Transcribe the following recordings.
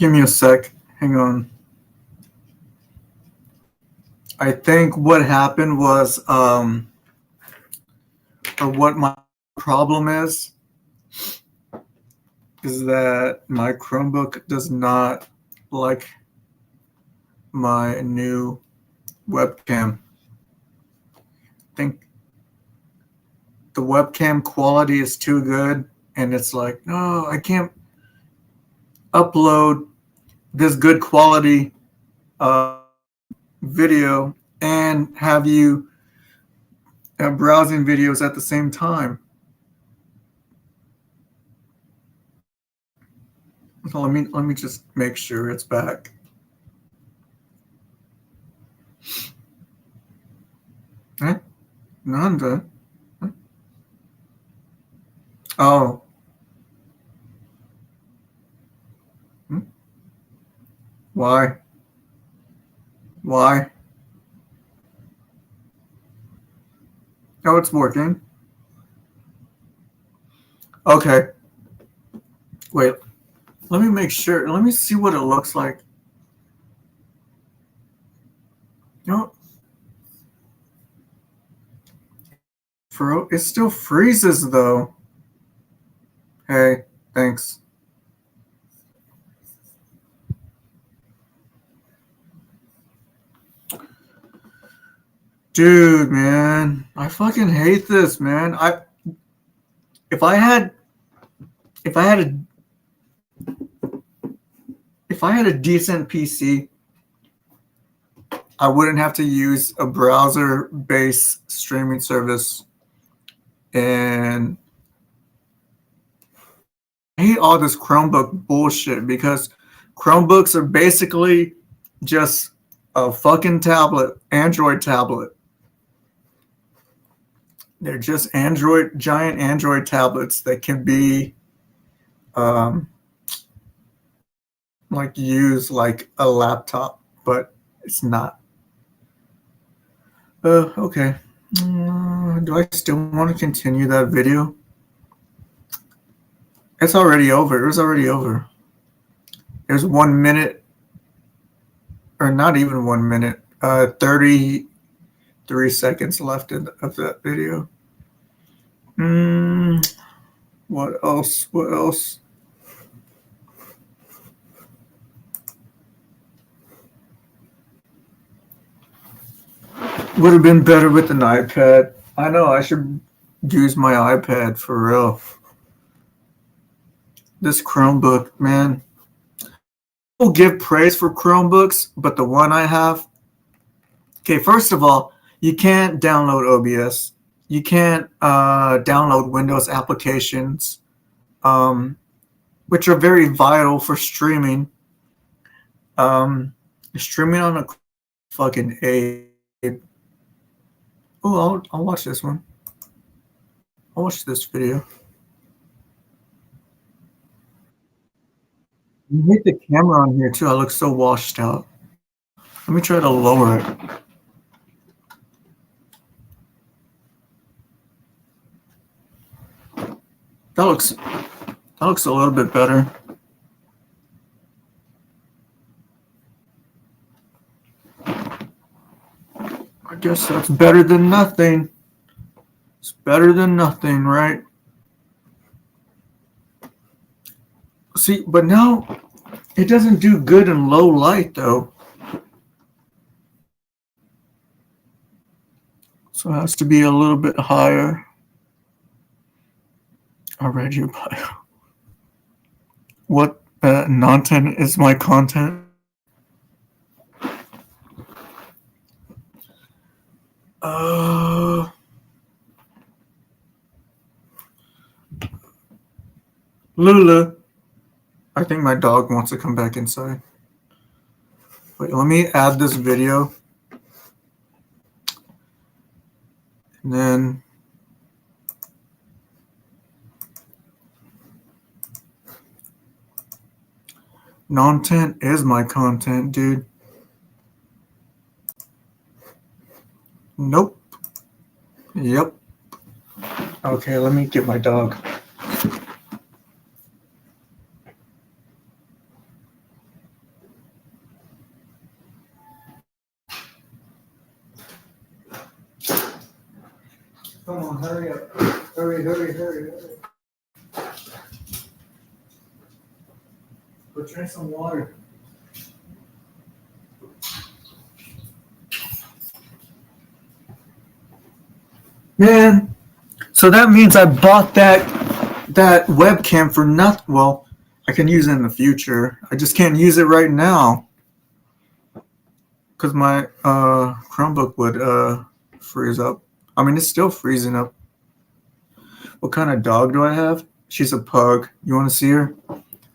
Give me a sec. Hang on. I think what happened was, or what my problem is that my Chromebook does not like my new webcam. I think the webcam quality is too good, and it's like, no, I can't upload this good quality video and have you browsing videos at the same time. So let me just make sure it's back. Eh? Nanda? Oh. Hmm? Why? Why? Oh, it's working. Okay. Wait. Let me make sure. Let me see what it looks like. No, it still freezes though. Hey, thanks. Dude, man, I fucking hate this, man. If I had if I had a if I had a decent PC, I wouldn't have to use a browser-based streaming service. And I hate all this Chromebook bullshit because Chromebooks are basically just a fucking tablet, Android tablet. They're just giant Android tablets that can be like used like a laptop, but it's not. Okay. Do I still want to continue that video? It's already over. It was already over. There's 1 minute, or not even 1 minute, 33 seconds left of that video. What else? What else? Would have been better with an iPad. I know, I should use my iPad for real. This Chromebook, man. People give praise for Chromebooks, but the one I have. Okay, first of all, you can't download OBS. You can't download Windows applications, which are very vital for streaming. Streaming on a fucking A. Oh, I'll watch this one. I'll watch this video. You hate the camera on here too. I look so washed out. Let me try to lower it. That looks a little bit better. I guess that's better than nothing. It's better than nothing, right? See, but now it doesn't do good in low light though. So it has to be a little bit higher. I read your bio. What content is my content? Lula. I think my dog wants to come back inside. Wait, let me add this video. And then content is my content, dude. Nope. Yep. Okay, let me get my dog. Come on, hurry up. Hurry, hurry, hurry, hurry. Go drink some water. Man, so that means I bought that webcam for nothing. Well, I can use it in the future. I just can't use it right now because my Chromebook would freeze up. I mean, it's still freezing up. What kind of dog do I have? She's a pug. You want to see her?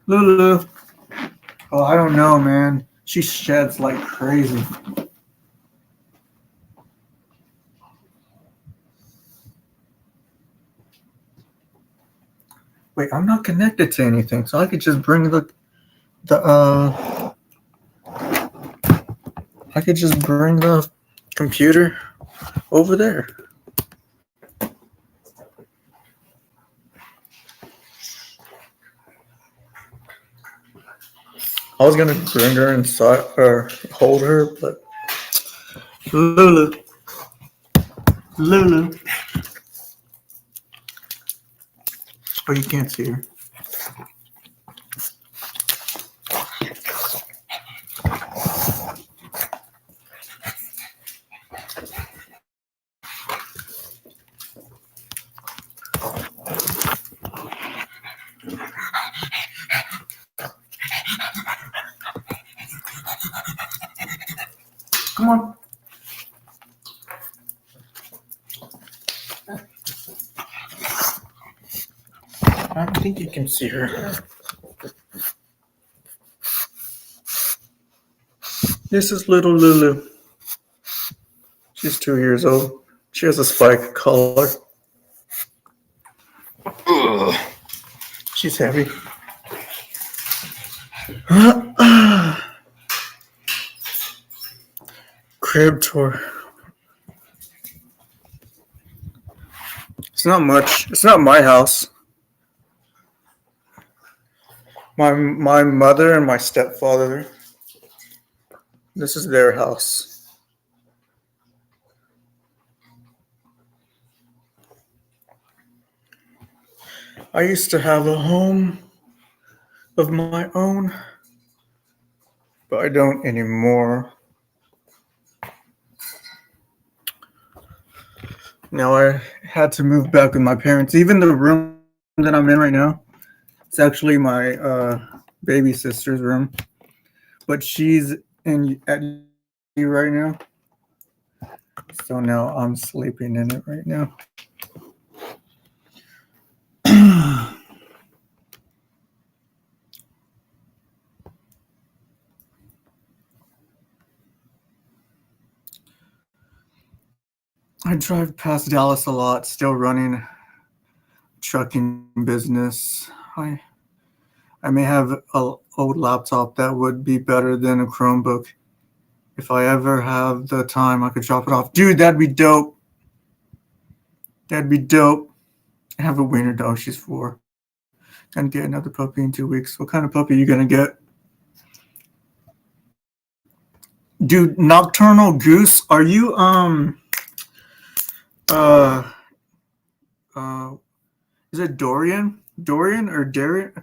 Lulu. Oh, I don't know, man. She sheds like crazy. Wait, I'm not connected to anything, so I could just bring I could just bring the computer over there. I was gonna bring her inside or hold her, but Lulu. Oh, you can't see her. Come on. I think you can see her. This is little Lulu. She's 2 years old. She has a spike collar. Ugh. She's heavy. Crib tour. It's not much. It's not my house. My mother and my stepfather. This is their house. I used to have a home of my own, but I don't anymore. Now I had to move back with my parents. Even the room that I'm in right now, it's actually my baby sister's room, but she's in at you right now. So now I'm sleeping in it right now. I drive past Dallas a lot, still running trucking business. I may have an old laptop that would be better than a Chromebook. If I ever have the time, I could drop it off. Dude, that'd be dope. That'd be dope. I have a wiener dog. She's 4. Gonna get another puppy in 2 weeks. What kind of puppy are you gonna get? Dude, Nocturnal Goose, are you is it Dorian? Dorian or Darian?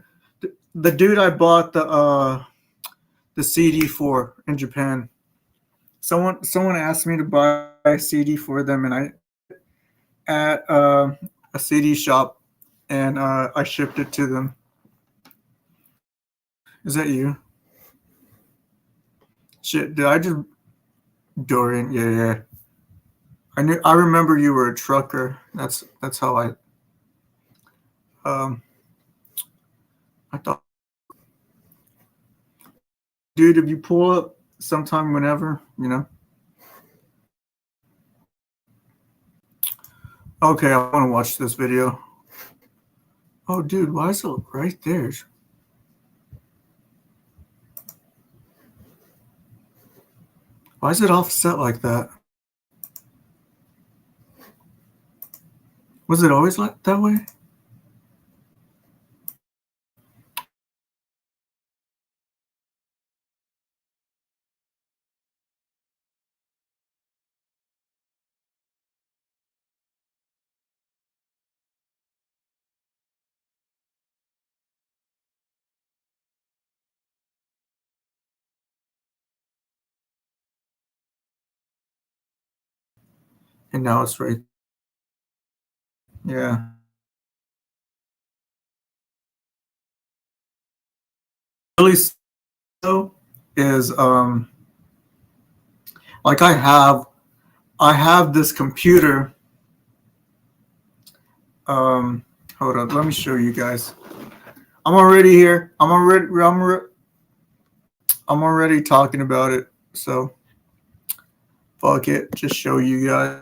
The dude I bought the CD for in Japan. Someone asked me to buy a CD for them, and I at a CD shop, and I shipped it to them. Is that you? Shit, did I just Dorian? Yeah. I remember you were a trucker. That's how I thought. Dude, if you pull up sometime whenever, you know. Okay, I want to watch this video. Oh, dude, why is it right there? Why is it offset like that? Was it always like that way? And now it's right. Yeah. Really so is like I have this computer. Hold up, let me show you guys. I'm already here. I'm already talking about it. So fuck it, just show you guys.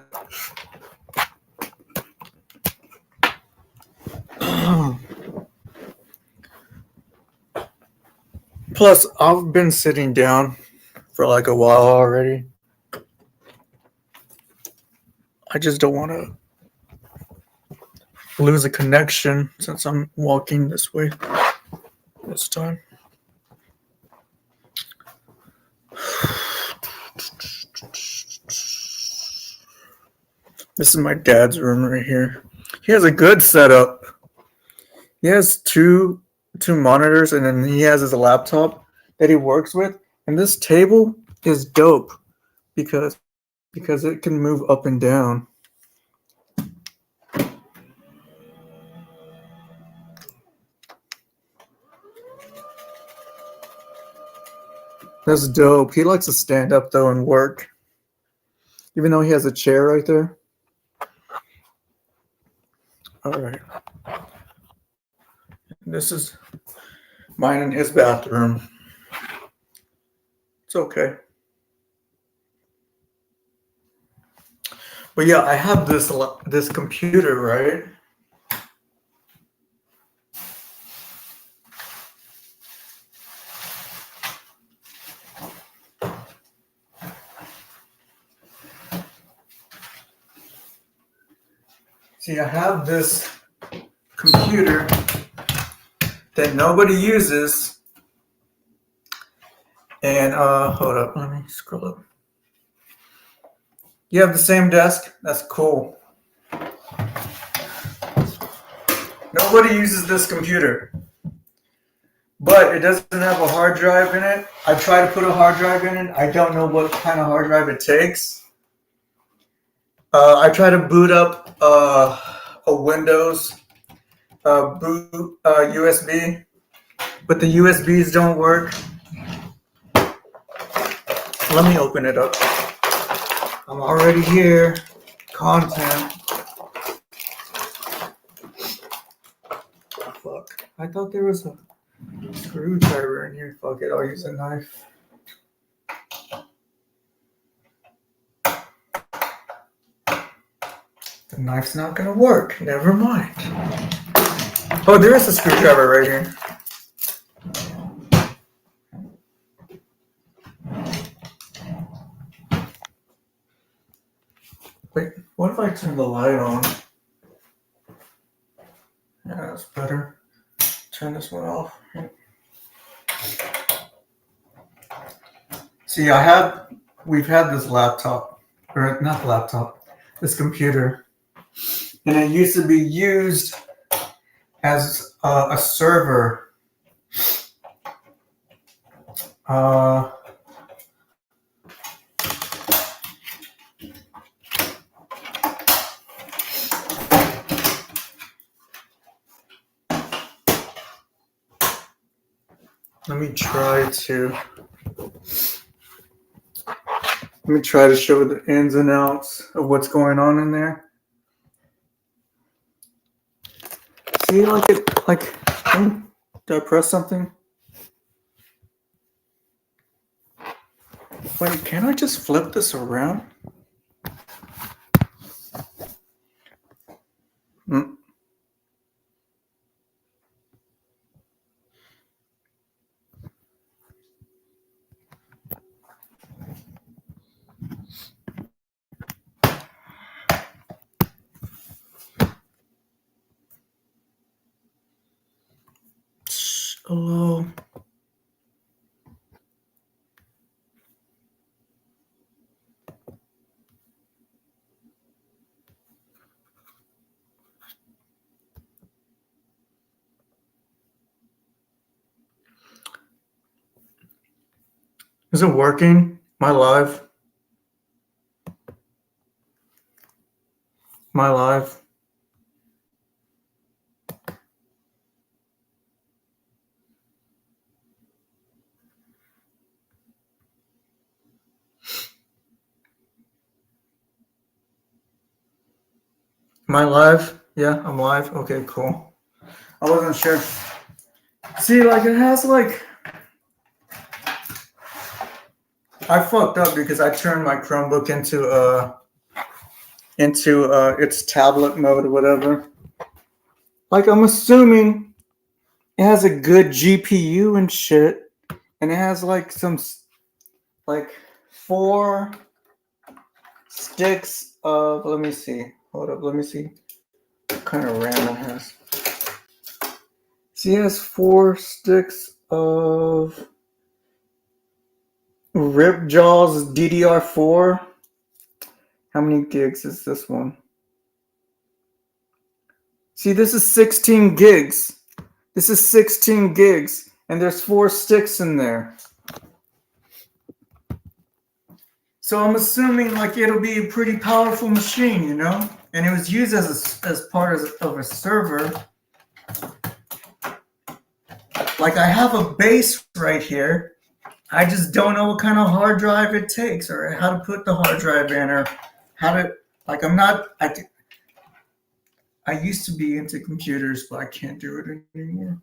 Plus, I've been sitting down for like a while already. I just don't want to lose a connection since I'm walking this way this time. This is my dad's room right here. He has a good setup. He has two monitors, and then he has his laptop that he works with. And this table is dope because it can move up and down. That's dope. He likes to stand up though and work, even though he has a chair right there. All right. This is mine and his bathroom. It's okay. But yeah, I have this computer, right? See, I have this computer that nobody uses. And hold up, let me scroll up. You have the same desk? That's cool. Nobody uses this computer. But it doesn't have a hard drive in it. I try to put a hard drive in it. I don't know what kind of hard drive it takes. I try to boot up a Windows boot USB, but the USBs don't work. Let me open it up. I'm already here. Content. Oh, fuck. I thought there was a screwdriver in here. Fuck it. I'll use a knife. The knife's not gonna work. Never mind. Oh, there is a screwdriver right here. Wait, what if I turn the light on? Yeah, that's better. Turn this one off. See, we've had this laptop, or not laptop, this computer, and it used to be used as a server. Let me try to show the ins and outs of what's going on in there. See, did I press something? Wait, can I just flip this around? Oh. Is it working? Am I live? Am I live? Am I live? Yeah, I'm live. Okay, cool. I wasn't sure. See, like it has like I fucked up because I turned my Chromebook into its tablet mode or whatever. Like I'm assuming it has a good GPU and shit, and it has like some like 4 sticks of. Let me see. Hold up. Let me see what kind of RAM it has. See, it has 4 sticks of Ripjaws DDR4. How many gigs is this one? See, this is 16 gigs. This is 16 gigs, and there's 4 sticks in there. So I'm assuming like it'll be a pretty powerful machine, you know? And it was used as part of a server. Like I have a base right here. I just don't know what kind of hard drive it takes, or how to put the hard drive in, or how to, like I used to be into computers, but I can't do it anymore.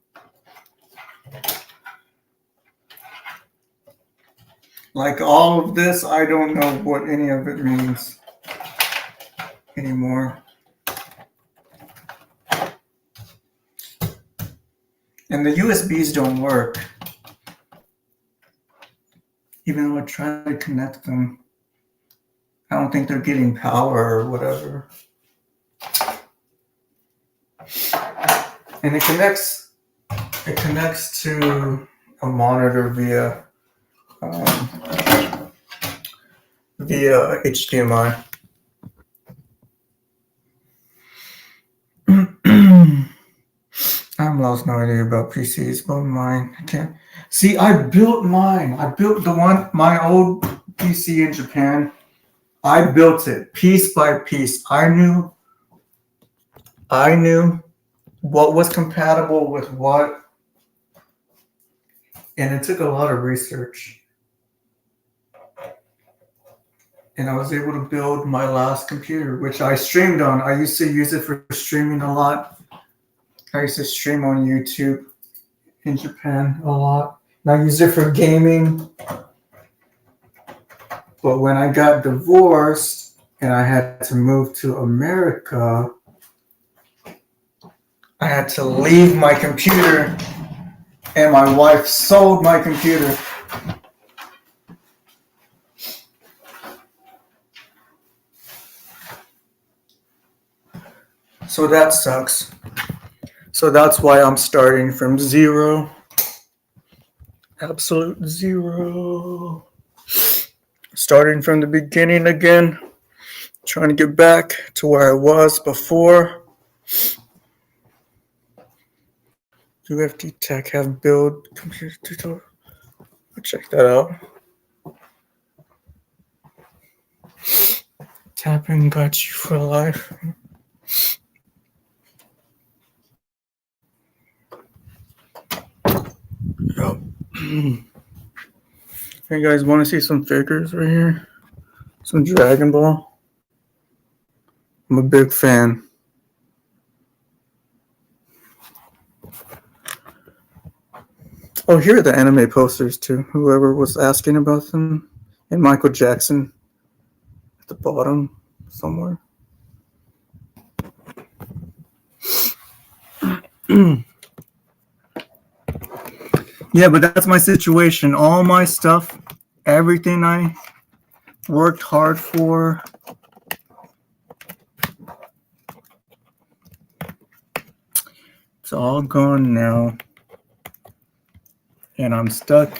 Like all of this, I don't know what any of it means anymore. And the USBs don't work. Even though I try to connect them, I don't think they're getting power or whatever. And it connects to a monitor via HDMI. I've lost no idea about PCs, but mine, I can't. See, I built mine. I built my old PC in Japan. I built it piece by piece. I knew what was compatible with what, and it took a lot of research. And I was able to build my last computer, which I streamed on. I used to use it for streaming a lot. I used to stream on YouTube in Japan a lot. And I used it for gaming. But when I got divorced and I had to move to America, I had to leave my computer, and my wife sold my computer. So that sucks. So that's why I'm starting from zero. Absolute zero. Starting from the beginning again. Trying to get back to where I was before. Do FD Tech have build computer tutorial? I'll check that out. Tapping got you for life. Yep. Hey guys, want to see some figures right here? Some Dragon Ball. I'm a big fan. Oh, here are the anime posters too. Whoever was asking about them. And Michael Jackson at the bottom somewhere. Yeah, but that's my situation. All my stuff, everything I worked hard for, it's all gone now. And I'm stuck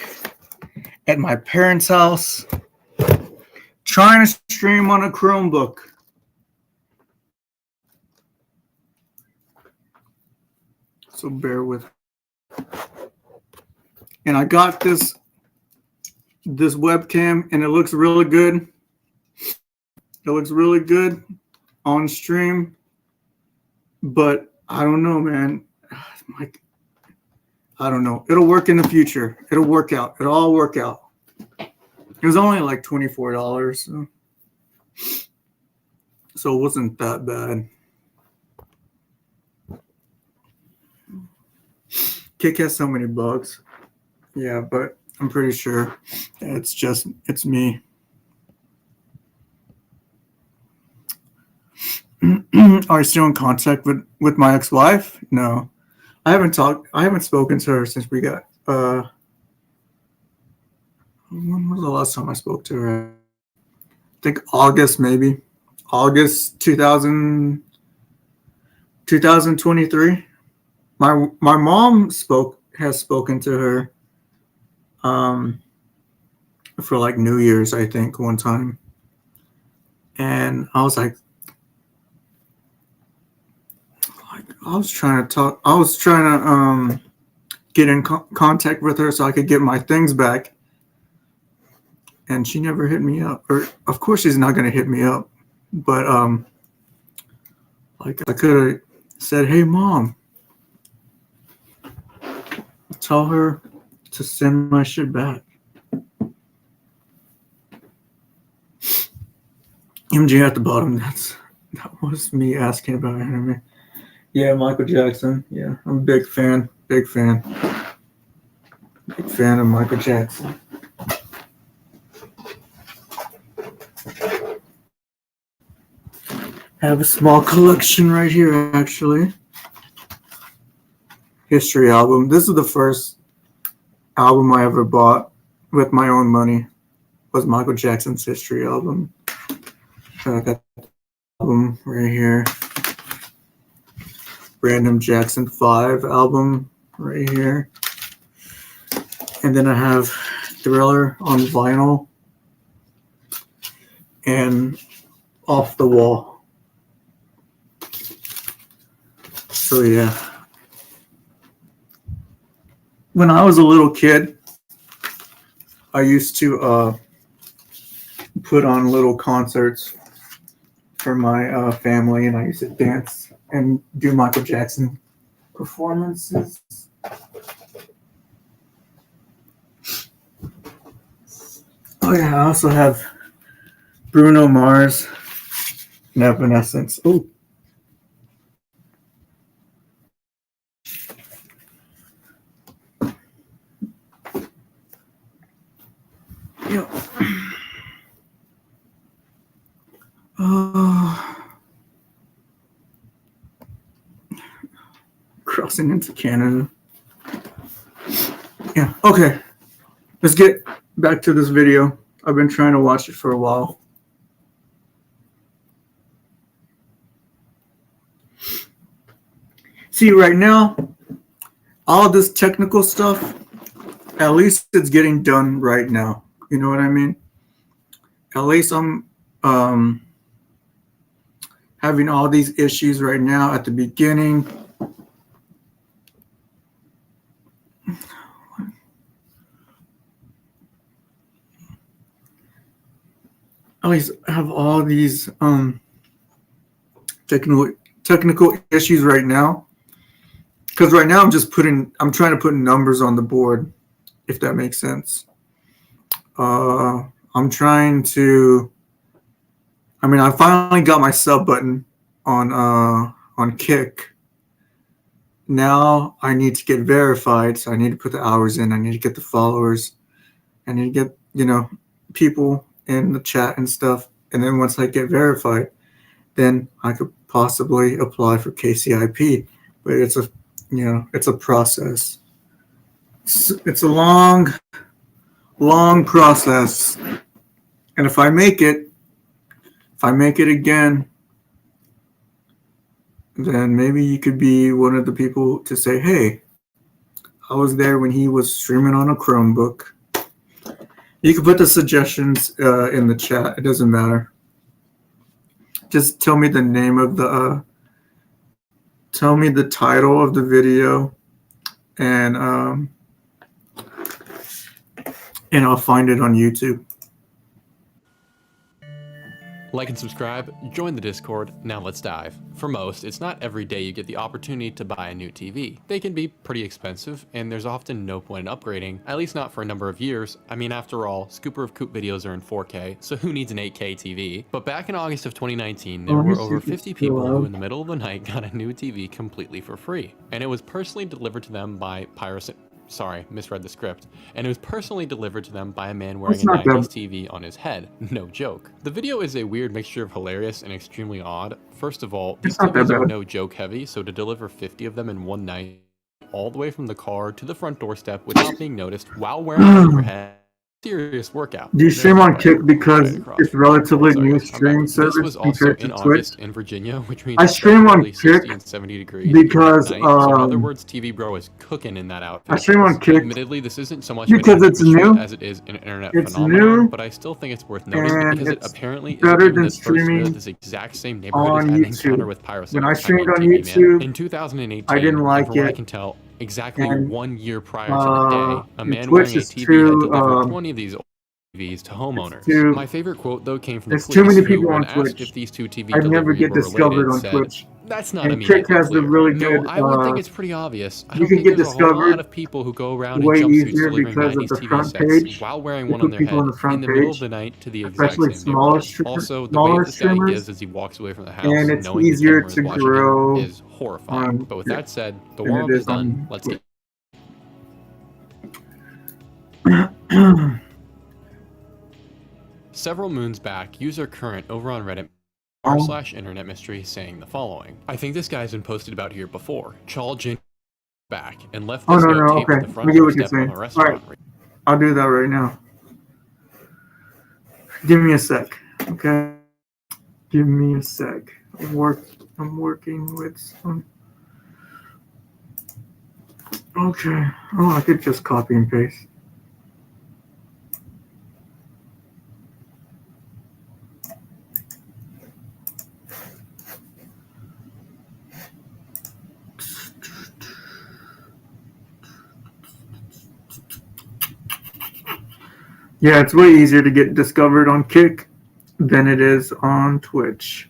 at my parents' house trying to stream on a Chromebook. So bear with me. And I got this webcam, and it looks really good. It looks really good on stream, but I don't know, man. Like, I don't know. It'll work in the future. It'll work out. It'll all work out. It was only like $24, so it wasn't that bad. Kick has so many bugs. Yeah, but I'm pretty sure it's me. Are you still in contact with my ex-wife? No. I haven't spoken to her since we got when was the last time I spoke to her? I think August, maybe. August 2023. My mom has spoken to her for like New Year's, I think, one time. And I was like I was trying to get in contact with her so I could get my things back. And she never hit me up. Or of course she's not gonna hit me up. But like I could have said, "Hey mom, tell her to send my shit back." MJ at the bottom, that was me asking about anime. Yeah, Michael Jackson. Yeah, I'm a big fan. Big fan of Michael Jackson. I have a small collection right here, actually. History album. This is the first album I ever bought with my own money. Was Michael Jackson's History album. I got the album right here. Random Jackson 5 album right here. And then I have Thriller on vinyl and Off the Wall. So yeah. When I was a little kid, I used to put on little concerts for my family, and I used to dance and do Michael Jackson performances. Oh yeah, I also have Bruno Mars and Evanescence. Oh. Yeah. Crossing into Canada. Yeah, okay. Let's get back to this video. I've been trying to watch it for a while. See, right now, all this technical stuff, at least it's getting done right now. You know what I mean? At least I'm having all these issues right now at the beginning. At least have all these technical issues right now. Because right now I'm trying to put numbers on the board, if that makes sense. I'm trying to. I finally got my sub button on Kick. Now I need to get verified, so I need to put the hours in. I need to get the followers. I need to get people in the chat and stuff. And then once I get verified, then I could possibly apply for KCIP. But it's a process. It's a long process. And if I make it again, then maybe you could be one of the people to say, "Hey, I was there when he was streaming on a Chromebook." You can put the suggestions in the chat. It doesn't matter. Just tell me the name of tell me the title of the video, and I'll find it on YouTube. Like and subscribe, join the Discord, now let's dive. For most, it's not every day you get the opportunity to buy a new TV. They can be pretty expensive, and there's often no point in upgrading, at least not for a number of years. I mean, after all, Scooper of Coop videos are in 4K, so who needs an 8K TV? But back in August of 2019, there Let me were see over if it's 50 still people who out. in the middle of the night got a new TV completely for free. And it was personally delivered to them by Piracy. Sorry, misread the script. And it was personally delivered to them by a man wearing It's a not 90s that. TV on his head. No joke. The video is a weird mixture of hilarious and extremely odd. First of all, these It's not that TVs are bad. no joke heavy, so to deliver 50 of them in one night, all the way from the car to the front doorstep without being noticed while wearing them on your head, serious workout. Do you There's stream my on bike, Kick because right across it's from me. relatively Sorry new guys, I'm back. stream This service was also compared to in Twitch? August in Virginia, which means I it started stream on roughly 60 Kick and 70 degrees even at because night. So in other words, TV Bro is cooking in that I outfit of stream on his. Kick Admittedly, this isn't so much of an because internet it's mystery new. as it is an internet It's phenomenon, new but I still think it's worth noting and because it it's apparently is better even than the person that streaming this exact same neighborhood has on had an encounter YouTube. with When I Pyrocynic. I streamed mean, on TV Man. YouTube, In I 2018, didn't and like from what I it, can tell, exactly and 1 year prior to the day, a man Twitch wearing a is TV had too delivered 20 of these TVs to it's homeowners. too My favorite quote, though, came from the there's too police, many who, people when on asked if Twitch. these two TV I'd never deliveries get were discovered related, on said, Twitch. "That's not And Kick immediately has the clear. really No, good I would think it's pretty obvious. I you don't can think get there's a whole lot discovered of people who go around in way jumpsuits easier delivering because of 90s the TV front sets page. while wearing They one on put their people on head the front in the middle of page, the night to the exact especially same neighborhood." Also, the way smaller that this guy streamers, gives as he walks away from the house, and it's knowing the easier camera is to watching him, grow is horrifying. on But with Kick that said, the than it warm-up is is done. on Let's Twitch. get Several moons back, user Current over on Reddit r/internet mystery saying the following. I think this guy's been posted about here before. Chal Jin back and left Oh this no, note taped okay. to the I front get what you're doorstep of saying. a All restaurant. right, I'll do that right now. Give me a sec, okay? Give me a sec. I'm working with some. Okay. Oh, I could just copy and paste. Yeah, it's way easier to get discovered on Kick than it is on Twitch.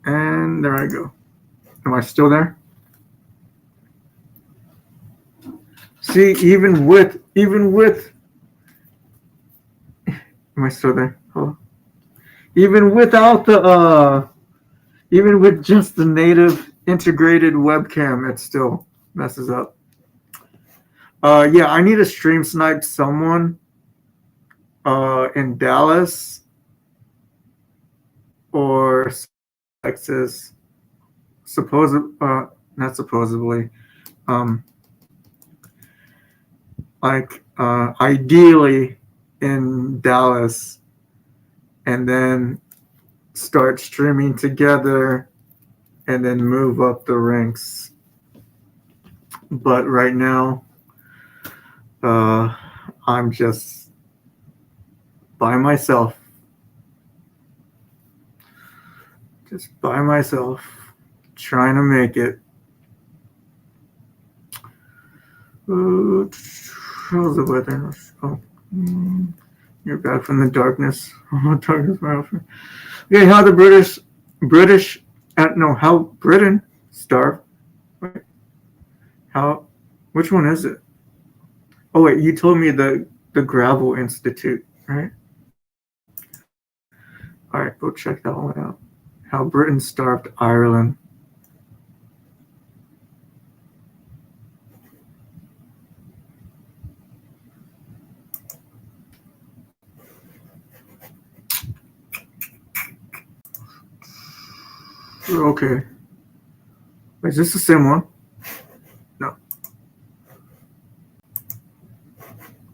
And there I go. Am I still there? See, am I still there? Hello? Even without even with just the native integrated webcam, it still messes up. Yeah, I need to stream snipe someone in Dallas or Texas. Not supposedly. Um, ideally in Dallas, and then start streaming together, and then move up the ranks. But right now, I'm just by myself. Just by myself, trying to make it. How's the weather? Oh, you're back from the darkness. Oh, darkness, my friend. Okay, how the British, no, how Britain starved. Wait, how? Which one is it? Oh wait, you told me the Gravel Institute, right? All right, go check that one out. How Britain starved Ireland. Okay. Is this the same one? No.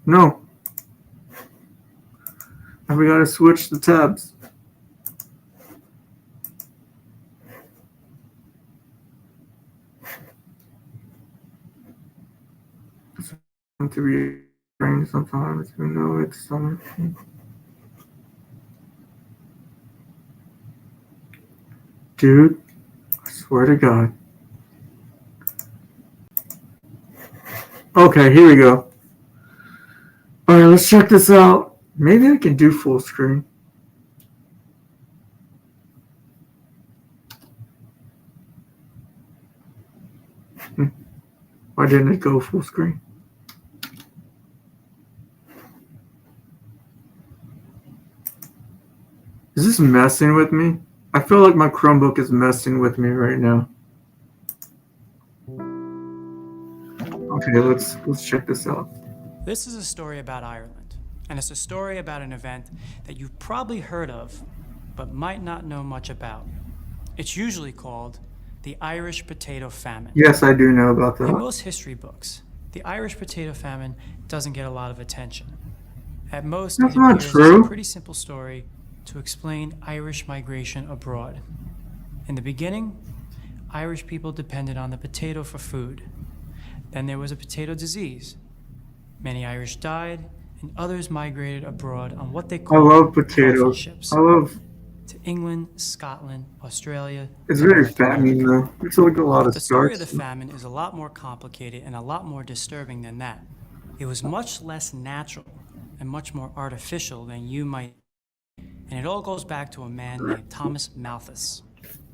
No. And we gotta switch the tabs. To be strange sometimes, we know it's something. Dude, I swear to God. Okay, here we go. Alright, let's check this out. Maybe I can do full screen. Why didn't it go full screen? Is this messing with me? I feel like my Chromebook is messing with me right now. Okay, let's check this out. This is a story about Ireland, and it's a story about an event that you've probably heard of, but might not know much about. It's usually called the Irish Potato Famine. Yes, I do know about In that. most history books, the Irish Potato Famine doesn't get a lot of attention. At most, That's it not appears as true. a pretty simple story to explain Irish migration abroad. In the beginning, Irish people depended on the potato for food. Then there was a potato disease. Many Irish died, and others migrated abroad on what they I called love coffin potatoes. ships I love. to England, Scotland, Australia. It's and very North fattening America. though. It's like a lot of The story of starch. the famine is a lot more complicated and a lot more disturbing than that. It was much less natural and much more artificial than you might. And it all goes back to a man named Thomas Malthus.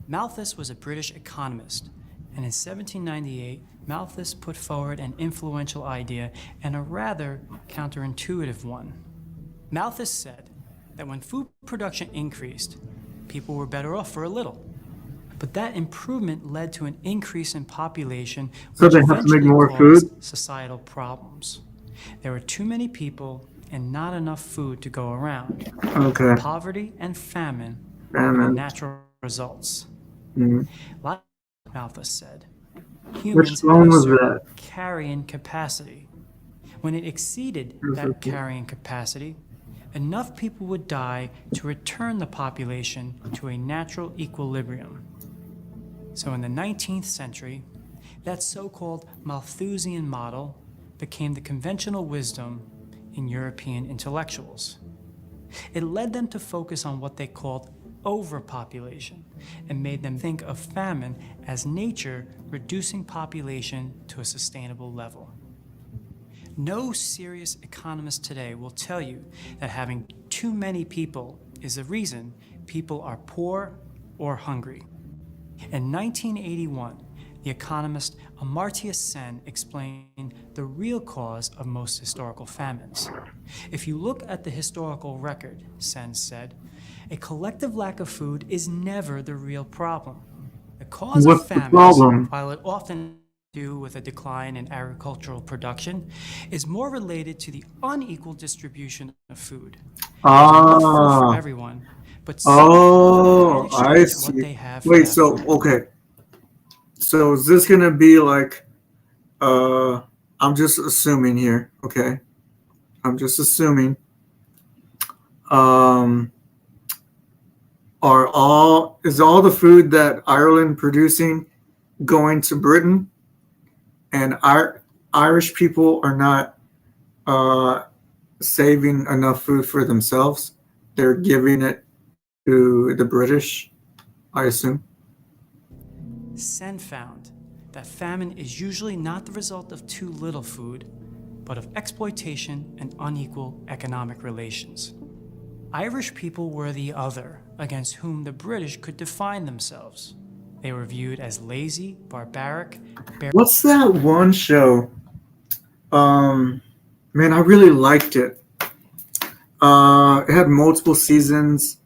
Malthus was a British economist, and in 1798, Malthus put forward an influential idea and a rather counterintuitive one. Malthus said that when food production increased, people were better off for a little. But that improvement led to an increase in population, So which they have to make eventually more caused food? societal problems. There were too many people and not enough food to go around. Okay. Poverty and famine were the Famine. natural results. Mm. Like Malthus said, Which humans one had a was certain that? carrying capacity. When it exceeded Here's that the- carrying capacity, enough people would die to return the population to a natural equilibrium. So in the 19th century, that so-called Malthusian model became the conventional wisdom in European intellectuals. It led them to focus on what they called overpopulation and made them think of famine as nature reducing population to a sustainable level. No serious economist today will tell you that having too many people is the reason people are poor or hungry. In 1981, the economist Amartya Sen explained the real cause of most historical famines. If you look at the historical record, Sen said, a collective lack of food is never the real problem. The cause What's of the famines, problem? while it often do with a decline in agricultural production, is more related to the unequal distribution of food. There's enough food for Ah. everyone, but some people Oh, can't I exchange what see. they have for Wait, that so food. okay. So is this gonna be like I'm just assuming here, okay? I'm just assuming. Um is all the food that Ireland producing going to Britain, and Irish people are not saving enough food for themselves? They're giving it to the British, I assume. Sen found that famine is usually not the result of too little food, but of exploitation and unequal economic relations. Irish people were the other against whom the British could define themselves. They were viewed as lazy, barbaric, What's that one show? Man, I really liked it. It had multiple seasons.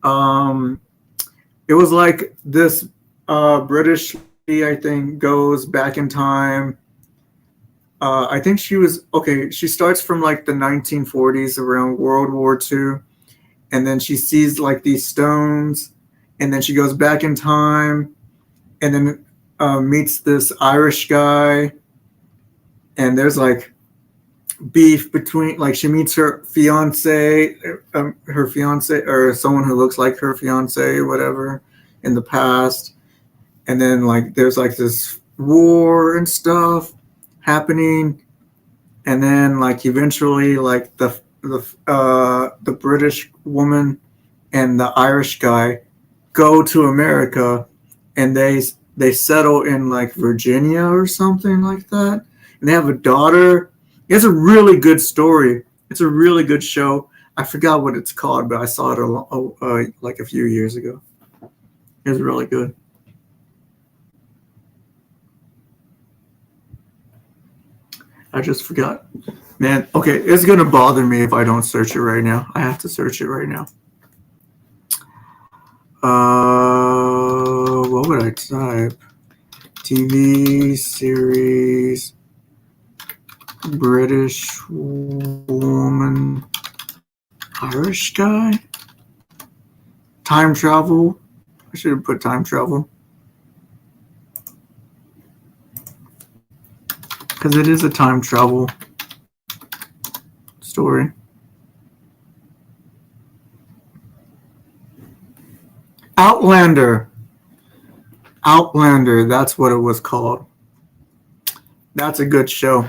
It was like this British lady, I think, goes back in time. I think she starts from like the 1940s around World War II, and then she sees like these stones, and then she goes back in time, and then meets this Irish guy, and there's like beef between, like, she meets her fiance or someone who looks like her fiance, whatever, in the past, and then like there's like this war and stuff happening, and then like eventually like the British woman and the Irish guy go to America, and they settle in like Virginia or something like that, and they have a daughter. It's a really good story. It's a really good show. I forgot what it's called, but I saw it like a few years ago. It was really good. I just forgot. Man, okay, it's going to bother me if I don't search it right now. I have to search it right now. What would I type? TV series, British woman, Irish guy, time travel. I should have put time travel. Because it is a time travel story. Outlander. Outlander, that's what it was called. That's a good show.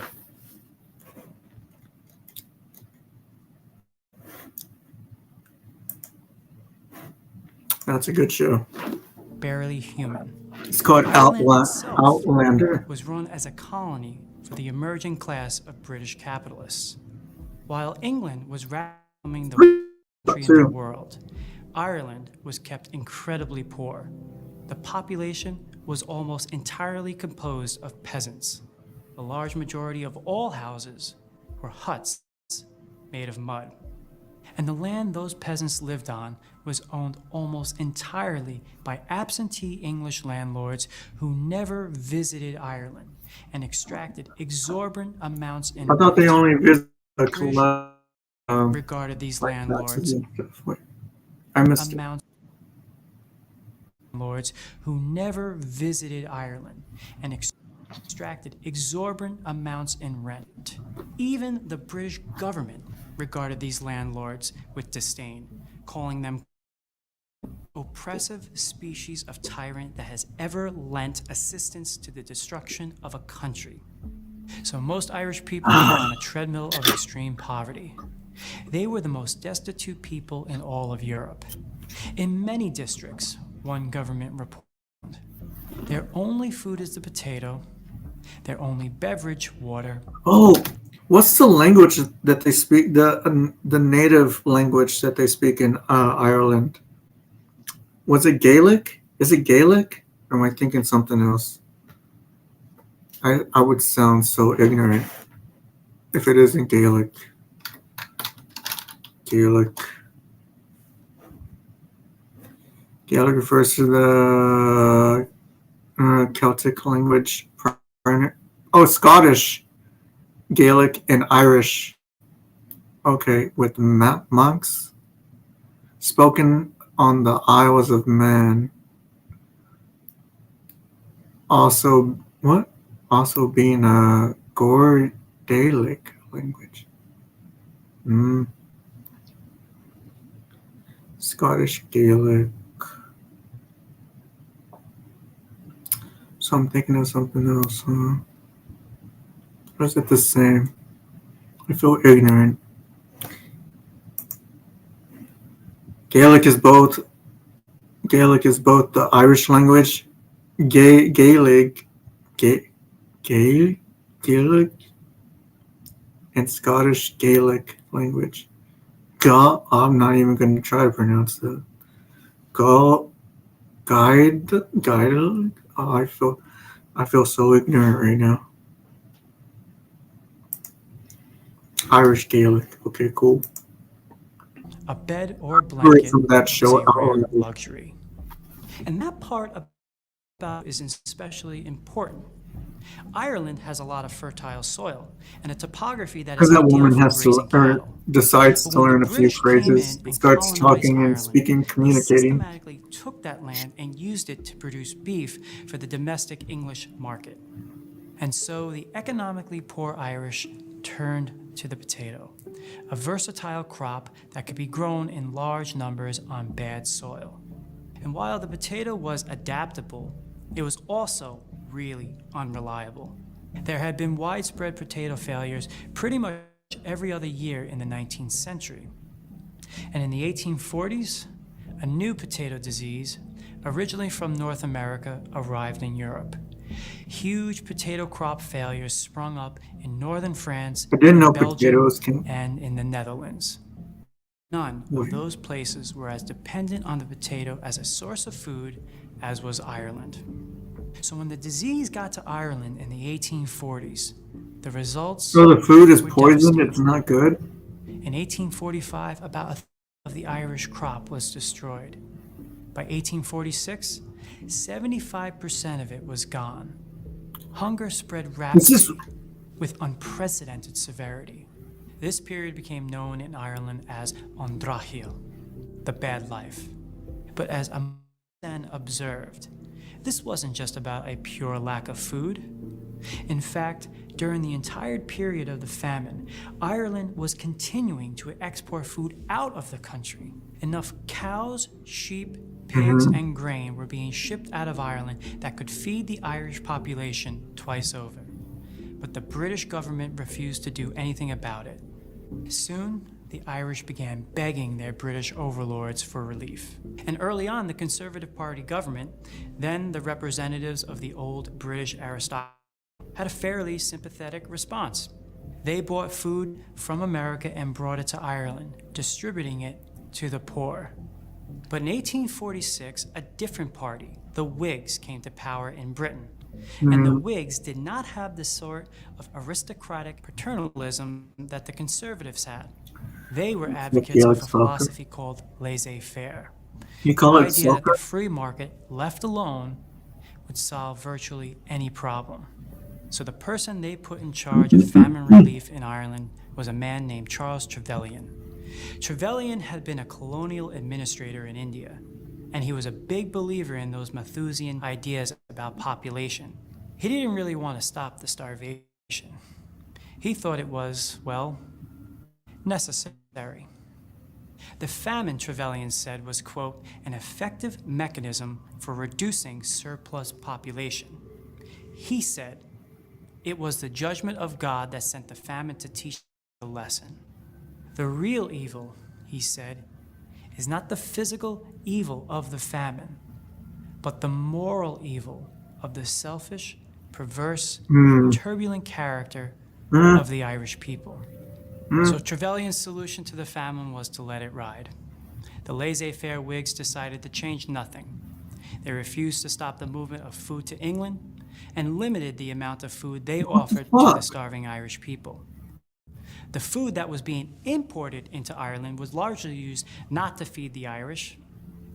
That's a good show. Barely human. It's called Outlander. Was run as a colony for the emerging class of British capitalists. While England was becoming the country in the world, Ireland was kept incredibly poor. The population was almost entirely composed of peasants. The large majority of all houses were huts made of mud. And the land those peasants lived on was owned almost entirely by absentee English landlords who never visited Ireland and extracted exorbitant amounts in I thought they only visited regarded these landlords I missed it. Landlords who never visited Ireland and extracted exorbitant amounts in rent. Even the British government regarded these landlords with disdain, calling them oppressive species of tyrant that has ever lent assistance to the destruction of a country. So most Irish people were on a treadmill of extreme poverty. They were the most destitute people in all of Europe. In many districts, one government reported, their only food is the potato, their only beverage, water. Oh, what's the language that they speak? The native language that they speak in Ireland? Was it Gaelic? Is it Gaelic? Or am I thinking something else? I would sound so ignorant if it isn't Gaelic. Gaelic. Gaelic refers to the Celtic language. Oh, Scottish, Gaelic, and Irish. Okay, with monks. Spoken on the Isles of Man. Also, what? Also being a Gaelic language. Scottish Gaelic. So I'm thinking of something else, huh? Or is it the same? I feel ignorant. Gaelic is both the Irish language, Gaelic, and Scottish Gaelic language. I'm not even going to try to pronounce that. Guide. Oh, I feel so ignorant right now. Irish Gaelic. Okay, cool. A bed or a blanket From that show, is a rare luxury. And that part about is especially important Ireland has a lot of fertile soil and a topography that Because is that ideal woman for has to, raising or cattle. decides But to when the learn a few British came phrases, in and and starts colonized talking and Ireland, speaking, they communicating. systematically took that land and used it to produce beef for the domestic English market. And so the economically poor Irish turned to the potato, a versatile crop that could be grown in large numbers on bad soil. And while the potato was adaptable, it was also really unreliable. There had been widespread potato failures pretty much every other year in the 19th century. And in the 1840s, a new potato disease, originally from North America, arrived in Europe. Huge potato crop failures sprung up in northern France, I didn't know Belgium, potatoes can. and in the Netherlands. None of those places were as dependent on the potato as a source of food as was Ireland. So when the disease got to Ireland in the 1840s, the results So the food is were poisoned. devastating. It's not good. In 1845, about a third of the Irish crop was destroyed. By 1846, 75% of it was gone. Hunger spread This rapidly is with unprecedented severity. This period became known in Ireland as An Drachil, the bad life. But as Amundsen observed, this wasn't just about a pure lack of food. In fact, during the entire period of the famine, Ireland was continuing to export food out of the country. Enough cows, sheep, pigs, and grain were being shipped out of Ireland that could feed the Irish population twice over. But the British government refused to do anything about it. Soon, the Irish began begging their British overlords for relief. And early on, the Conservative Party government, then the representatives of the old British aristocracy, had a fairly sympathetic response. They bought food from America and brought it to Ireland, distributing it to the poor. But in 1846, a different party, the Whigs, came to power in Britain. And the Whigs did not have the sort of aristocratic paternalism that the Conservatives had. They were advocates of a philosophy called laissez-faire. you call The it idea that soccer. the free market, left alone, would solve virtually any problem. So the person they put in charge of famine relief in Ireland was a man named Charles Trevelyan. Trevelyan had been a colonial administrator in India, and he was a big believer in those Malthusian ideas about population. He didn't really want to stop the starvation. He thought it was, well, necessary. The famine, Trevelyan said, was, quote, an effective mechanism for reducing surplus population. He said it was the judgment of God that sent the famine to teach a lesson. The real evil, he said, is not the physical evil of the famine, but the moral evil of the selfish, perverse, turbulent character of the Irish people. So Trevelyan's solution to the famine was to let it ride. The laissez-faire Whigs decided to change nothing. They refused to stop the movement of food to England and limited the amount of food they offered to the starving Irish people. The food that was being imported into Ireland was largely used not to feed the Irish,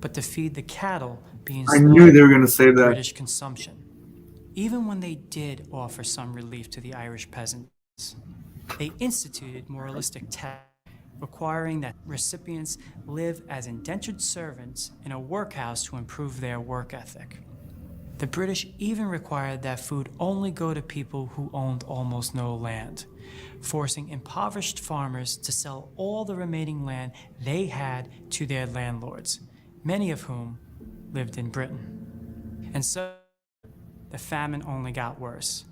but to feed the cattle being I knew slaughtered they were going to say for that. British consumption. Even when they did offer some relief to the Irish peasants, they instituted moralistic taxes, requiring that recipients live as indentured servants in a workhouse to improve their work ethic. The British even required that food only go to people who owned almost no land, forcing impoverished farmers to sell all the remaining land they had to their landlords, many of whom lived in Britain. And so, the famine only got worse.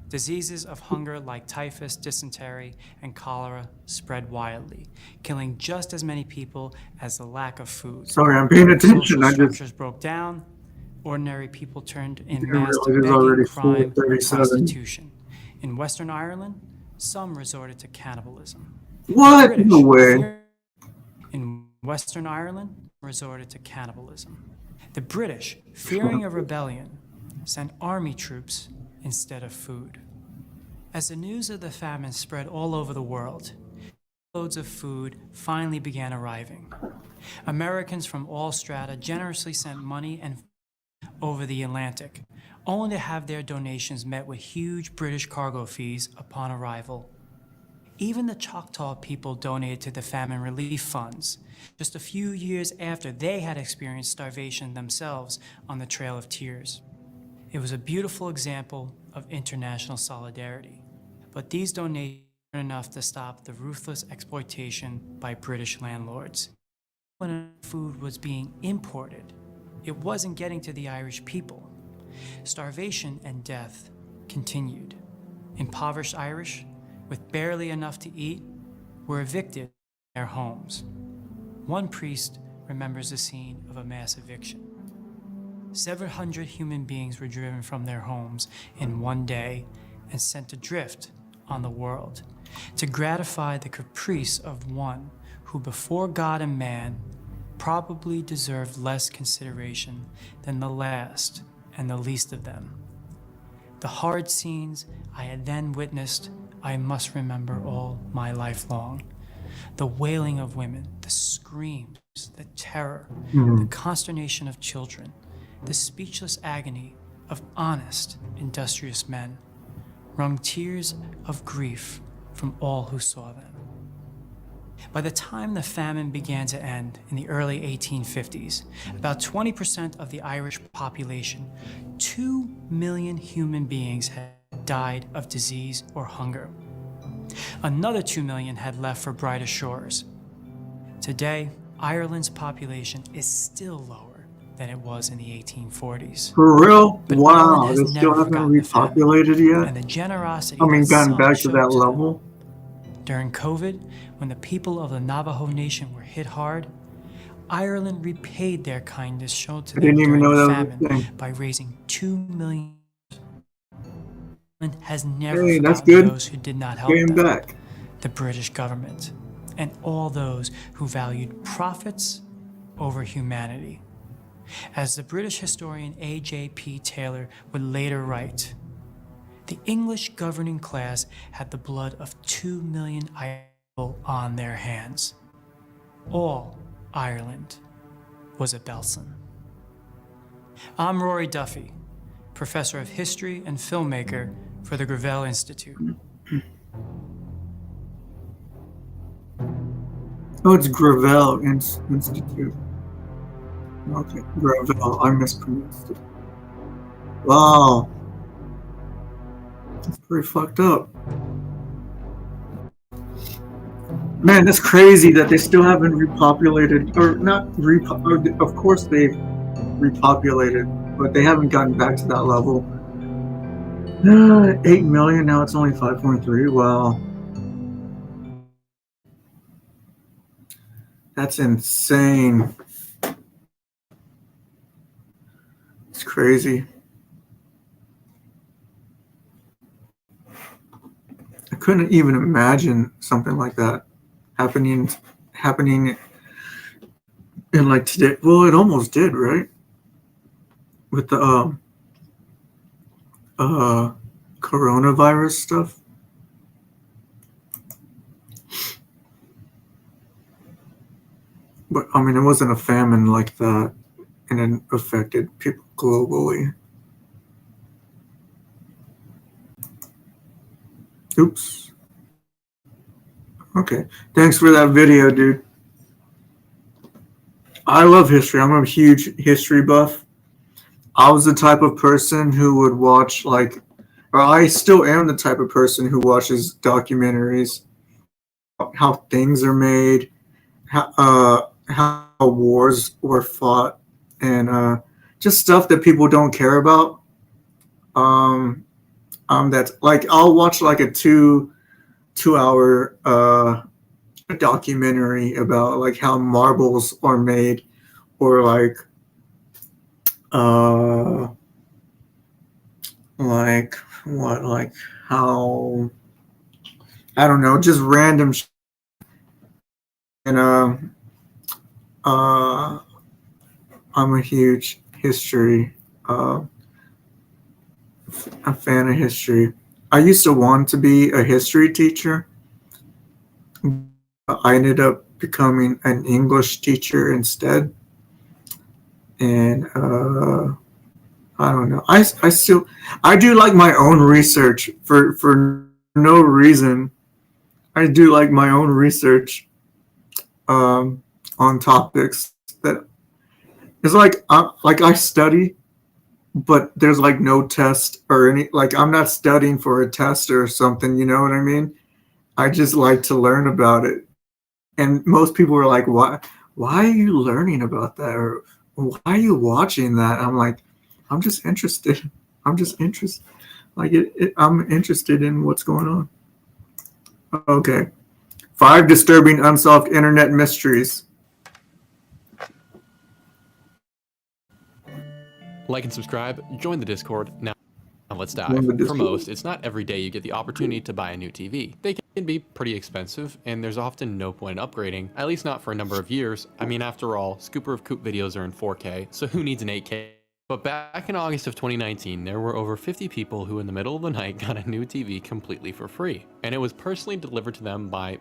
Diseases of hunger like typhus, dysentery, and cholera spread wildly, killing just as many people as the lack of food. Sorry, I'm paying attention. Social I just structures broke down. Ordinary people turned in didn't mass to realize it was already begging, crime, and 4:37. prostitution. In Western Ireland, some resorted to cannibalism. What? British, No way. in Western Ireland, resorted to cannibalism. The British, fearing a rebellion, sent army troops instead of food. As the news of the famine spread all over the world, loads of food finally began arriving. Americans from all strata generously sent money and over the Atlantic, only to have their donations met with huge British cargo fees upon arrival. Even the Choctaw people donated to the famine relief funds, just a few years after they had experienced starvation themselves on the Trail of Tears. It was a beautiful example of international solidarity. But these donations weren't enough to stop the ruthless exploitation by British landlords. When food was being imported, it wasn't getting to the Irish people. Starvation and death continued. Impoverished Irish, with barely enough to eat, were evicted from their homes. One priest remembers the scene of a mass eviction. 700 human beings were driven from their homes in one day and sent adrift on the world to gratify the caprice of one who before God and man probably deserved less consideration than the last and the least of them. The hard scenes I had then witnessed I must remember all my life long. The wailing of women, the screams, the terror, the consternation of children, the speechless agony of honest, industrious men, wrung tears of grief from all who saw them. By the time the famine began to end in the early 1850s, about 20% of the Irish population, 2 million human beings had died of disease or hunger. Another 2 million had left for brighter shores. Today, Ireland's population is still lower than it was in the 1840s. For real? But Wow, Ireland has they never still haven't forgotten the famine repopulated yet? and the generosity I mean, that gotten some back to showed that them. level? During COVID, when the people of the Navajo Nation were hit hard, Ireland repaid their kindness shown to I them didn't even during know the that was a famine thing. by raising $2 million. Ireland has never Hey, that's forgotten good. those who did not help Getting them, back. the British government, and all those who valued profits over humanity. As the British historian A.J.P. Taylor would later write, the English governing class had the blood of 2 million Irish people on their hands. All Ireland was a Belsen. I'm Rory Duffy, professor of history and filmmaker for the Gravel Institute. Oh, it's Gravel Institute. Okay, Gravel. I mispronounced it. Wow. That's pretty fucked up. Man, that's crazy that they still haven't repopulated, or not of course they've repopulated, but they haven't gotten back to that level. 8 million, now it's only 5.3. Wow. That's insane. It's crazy. I couldn't even imagine something like that happening in like today. Well, it almost did, right? With the coronavirus stuff. But I mean, it wasn't a famine like that, and it affected people globally. Oops. Okay. Thanks for that video, dude. I love history. I'm a huge history buff. I was the type of person who would watch or I still am the type of person who watches documentaries, how things are made, how wars were fought, and just stuff that people don't care about. That's like I'll watch like a two-hour documentary about like how marbles are made, or like how, I don't know, just random and I'm a huge history a fan of history. I used to want to be a history teacher. I ended up becoming an English teacher instead. And I don't know. I do like my own research for no reason. I do like my own research on topics that it's like I study, but there's like no test or any like I'm not studying for a test or something. You know what I mean? I just like to learn about it. And most people are like, why are you learning about that? Or why are you watching that? I'm like, I'm just interested. I'm just interested. I'm interested in what's going on. Okay. 5 disturbing unsolved internet mysteries. Like and subscribe, join the Discord. Now let's Join dive. the For Discord. most, it's not every day you get the opportunity to buy a new TV. They can be pretty expensive, and there's often no point in upgrading, at least not for a number of years. I mean, after all, Scooper of Coop videos are in 4K, so who needs an 8K? But back in August of 2019, there were over 50 people who in the middle of the night got a new TV completely for free. And it was personally delivered to them by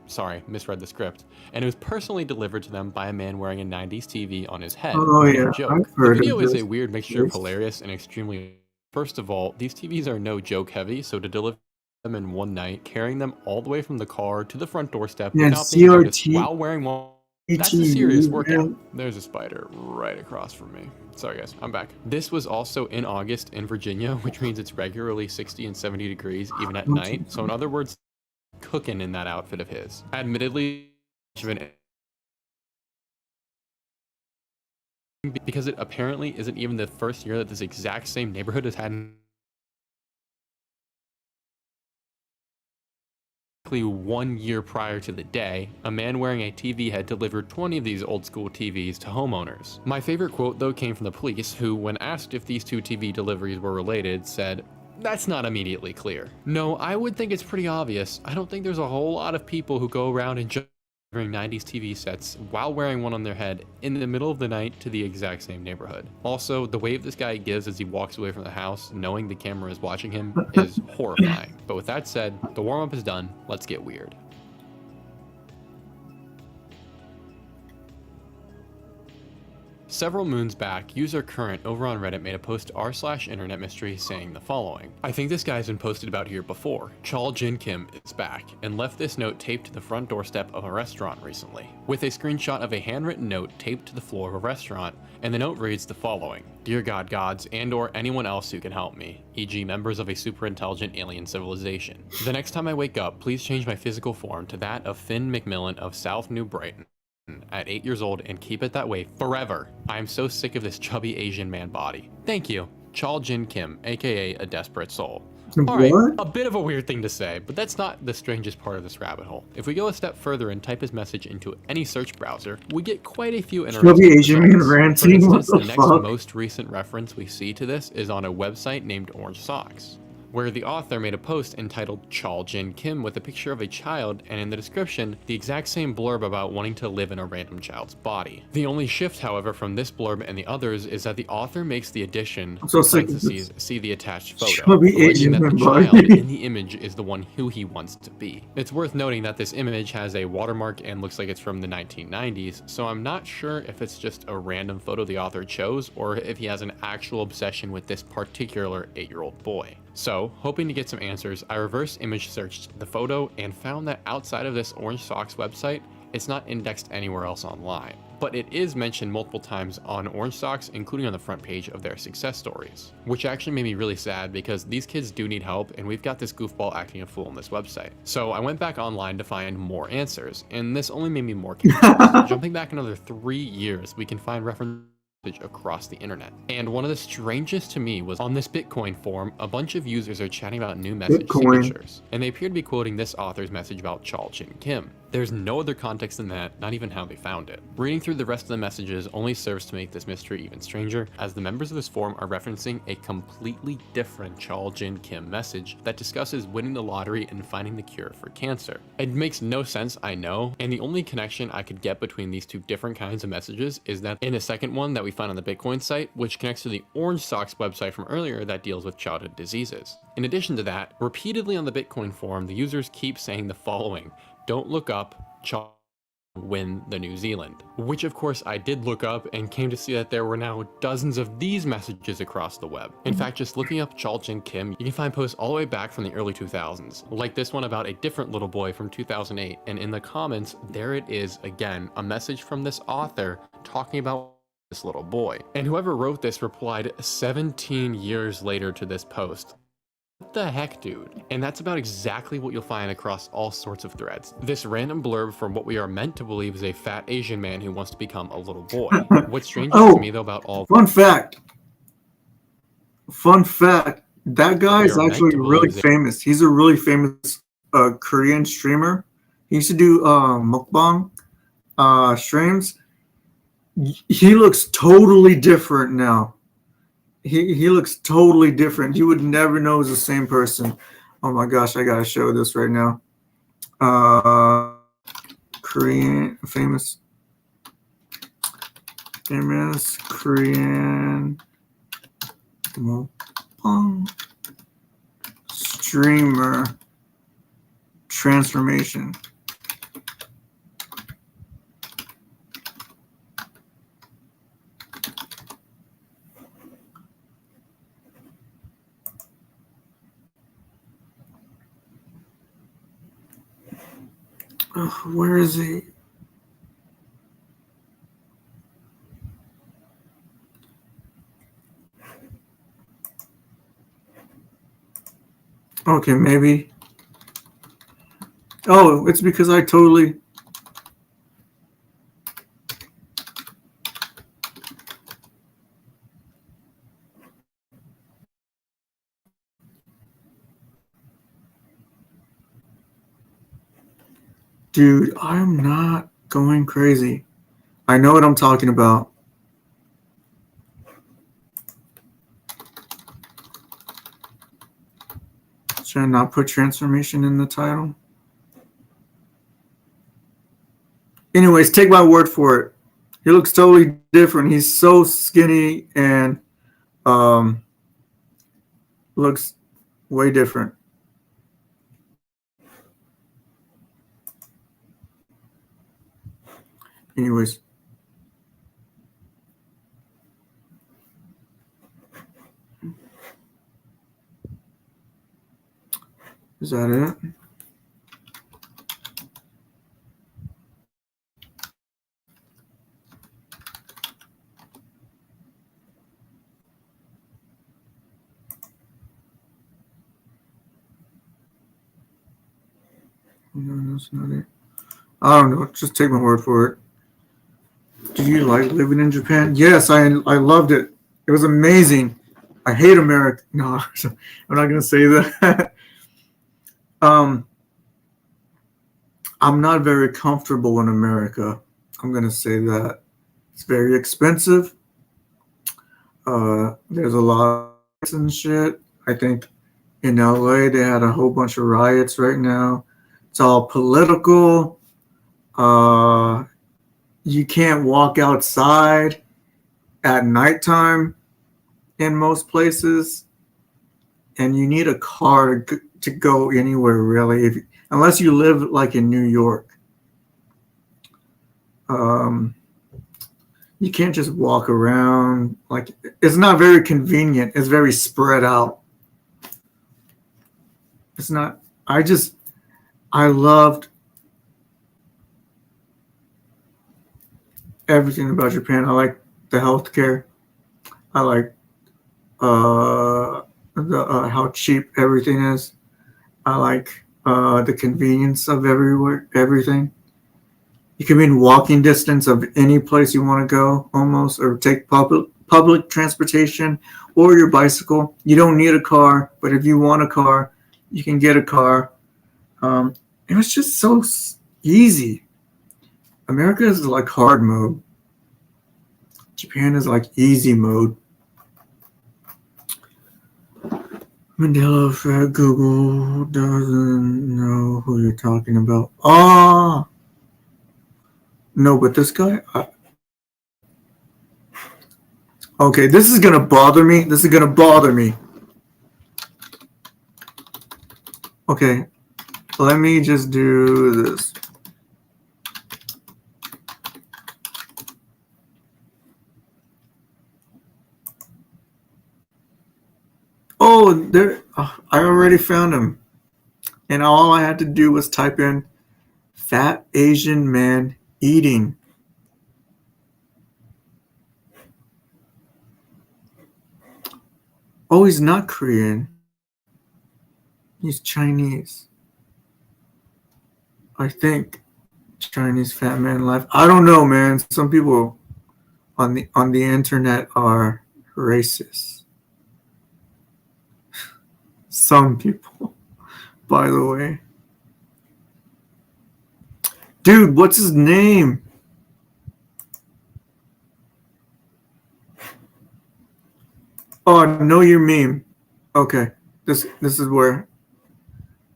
Sorry, misread the script. And it was personally delivered to them by a man wearing a 90s TV on his head. Oh, No yeah, joke. I've The heard video of is this. a weird mixture of Yes. hilarious and extremely... First of all, these TVs are no joke heavy, so to deliver them in one night, carrying them all the way from the car to the front doorstep Yeah, without being noticed CRT while wearing one... That's a serious workout. man. There's a spider right across from me. Sorry guys, I'm back. This was also in August in Virginia, which means it's regularly 60 and 70 degrees even at night. So in other words, cooking in that outfit of his. Admittedly, because it apparently isn't even the first year that this exact same neighborhood has had 1 year prior to the day, a man wearing a TV had delivered 20 of these old school TVs to homeowners. My favorite quote though came from the police, who when asked if these two TV deliveries were related said, "That's not immediately clear." No, I would think it's pretty obvious. I don't think there's a whole lot of people who go around and delivering 90s TV sets while wearing one on their head in the middle of the night to the exact same neighborhood. Also, the wave this guy gives as he walks away from the house, knowing the camera is watching him, is horrifying. But with that said, the warm-up is done. Let's get weird. Several moons back, user Current over on Reddit made a post to r/internet mystery saying the following. I think this guy's been posted about here before. Chol Jin Kim is back, and left this note taped to the front doorstep of a restaurant recently, with a screenshot of a handwritten note taped to the floor of a restaurant, and the note reads the following. Dear God gods, and or anyone else who can help me, e.g. members of a super intelligent alien civilization. The next time I wake up, please change my physical form to that of Finn McMillan of South New Brighton at 8 years old and keep it that way forever. I am so sick of this chubby Asian man body. Thank you. Chol Jin Kim, aka a desperate soul. Alright, What? a bit of a weird thing to say, but that's not the strangest part of this rabbit hole. If we go a step further and type his message into any search browser, we get quite a few interesting Chubby Asian man results. ranting? For What instance, the the next fuck? most recent reference we see to this is on a website named Orange Socks, where the author made a post entitled Chol Jin Kim with a picture of a child, and in the description, the exact same blurb about wanting to live in a random child's body. The only shift, however, from this blurb and the others is that the author makes the addition, I'm so sick of parentheses, see the attached photo, chubby alleging Asian that the man child body. in the image is the one who he wants to be. It's worth noting that this image has a watermark and looks like it's from the 1990s, so I'm not sure if it's just a random photo the author chose or if he has an actual obsession with this particular 8-year-old boy. So, hoping to get some answers, I reverse image searched the photo and found that outside of this Orange Socks website, it's not indexed anywhere else online. But it is mentioned multiple times on Orange Socks, including on the front page of their success stories. Which actually made me really sad because these kids do need help and we've got this goofball acting a fool on this website. So I went back online to find more answers, and this only made me more confused. Jumping back another 3 years, we can find references across the internet. And one of the strangest to me was on this Bitcoin forum, a bunch of users are chatting about new message Bitcoin. signatures, and they appear to be quoting this author's message about Chol Jin Kim. There's no other context than that, not even how they found it. Reading through the rest of the messages only serves to make this mystery even stranger, as the members of this forum are referencing a completely different Chol Jin Kim message that discusses winning the lottery and finding the cure for cancer. It makes no sense, I know, and the only connection I could get between these two different kinds of messages is that in the second one that we find on the Bitcoin site, which connects to the Orange Socks website from earlier that deals with childhood diseases. In addition to that, repeatedly on the Bitcoin forum, the users keep saying the following: don't look up, Chol win the New Zealand, which of course I did look up and came to see that there were now dozens of these messages across the web. In fact, just looking up Chaljin Kim, you can find posts all the way back from the early 2000s, like this one about a different little boy from 2008, and in the comments, there it is again, a message from this author talking about this little boy. And whoever wrote this replied 17 years later to this post. What the heck, dude? And that's about exactly what you'll find across all sorts of threads. This random blurb from what we are meant to believe is a fat Asian man who wants to become a little boy. What's strange to me though about all fun fact, that guy is actually really famous. He's a really famous Korean streamer. He used to do mukbang streams. He looks totally different now. He looks totally different. You would never know it's the same person. Oh my gosh, I gotta show this right now. Korean famous Korean mukbang streamer transformation. Where is he? Okay, maybe. Oh, it's because I totally... Dude, I'm not going crazy. I know what I'm talking about. Should I not put transformation in the title? Anyways, take my word for it. He looks totally different. He's so skinny and looks way different. Anyways. Is that it? No, that's not it. I don't know. Just take my word for it. Do you like living in Japan? Yes, I loved it. It was amazing. I hate America. No, I'm not going to say that. I'm not very comfortable in America. I'm going to say that. It's very expensive. There's a lot of and shit. I think in LA they had a whole bunch of riots right now. It's all political. You can't walk outside at nighttime in most places, and you need a car to go anywhere really, unless you live like in New York. You can't just walk around. Like, it's not very convenient. It's very spread out. It's not. I loved everything about Japan. I like the healthcare. I like how cheap everything is. I like the convenience of everything. You can be in walking distance of any place you want to go, almost, or take public transportation or your bicycle. You don't need a car, but if you want a car, you can get a car. It was just so easy. America is like hard mode. Japan is like easy mode. Mandela effect. Google doesn't know who you're talking about. No, but this guy. Okay, this is gonna bother me. Okay, let me just do this. there. I already found him, and all I had to do was type in "fat Asian man eating." Oh, he's not Korean. He's Chinese. I think Chinese fat man life. I don't know, man. Some people on the internet are racist. Some people, by the way. Dude, what's his name? Oh, I know your meme. Okay. This is where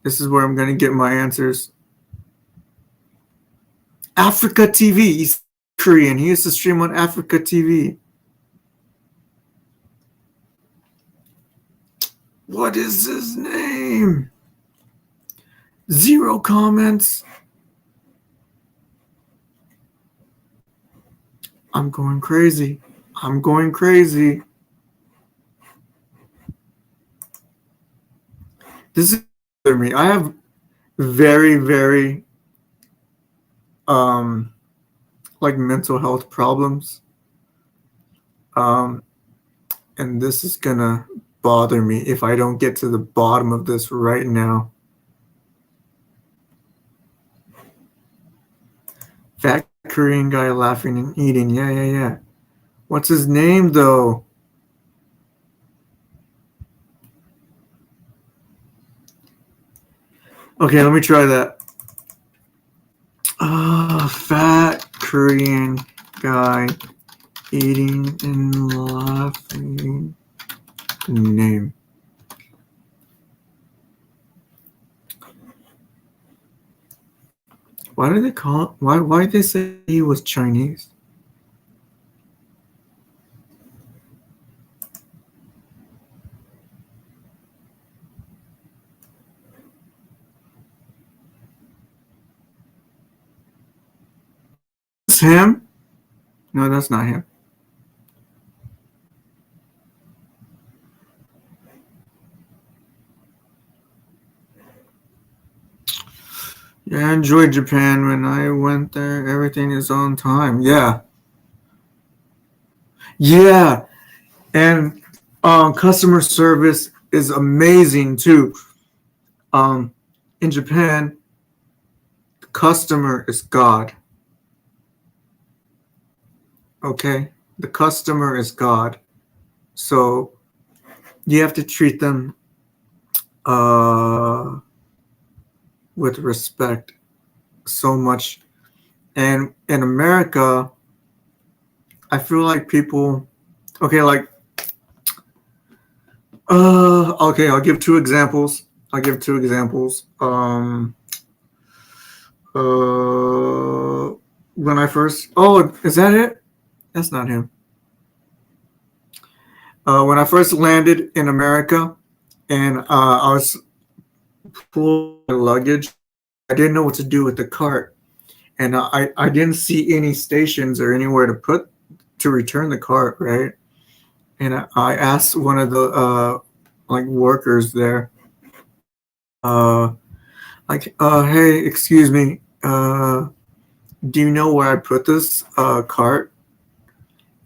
I'm gonna get my answers. Africa TV. He's Korean. He used to stream on Africa TV. What is his name? 0 comments. I'm going crazy. I'm going crazy. This is me. I have very, very like mental health problems. And this is gonna bother me if I don't get to the bottom of this right now. Fat Korean guy laughing and eating. Yeah. What's his name though? Okay, let me try that. Fat Korean guy eating and laughing. Name. Why do they call? Why did they say he was Chinese? It's him? No, that's not him. Yeah, I enjoyed Japan. When I went there, everything is on time. Yeah. And customer service is amazing too. In Japan, the customer is God. Okay? The customer is God. So you have to treat them with respect so much. And in America, I feel like people, okay, like, okay, I'll give 2 examples. When I first, is that it? That's not him. When I first landed in America and I was pulling my luggage, I didn't know what to do with the cart. And I didn't see any stations or anywhere to return the cart, right? And I asked one of the like workers there, hey, excuse me, do you know where I put this cart?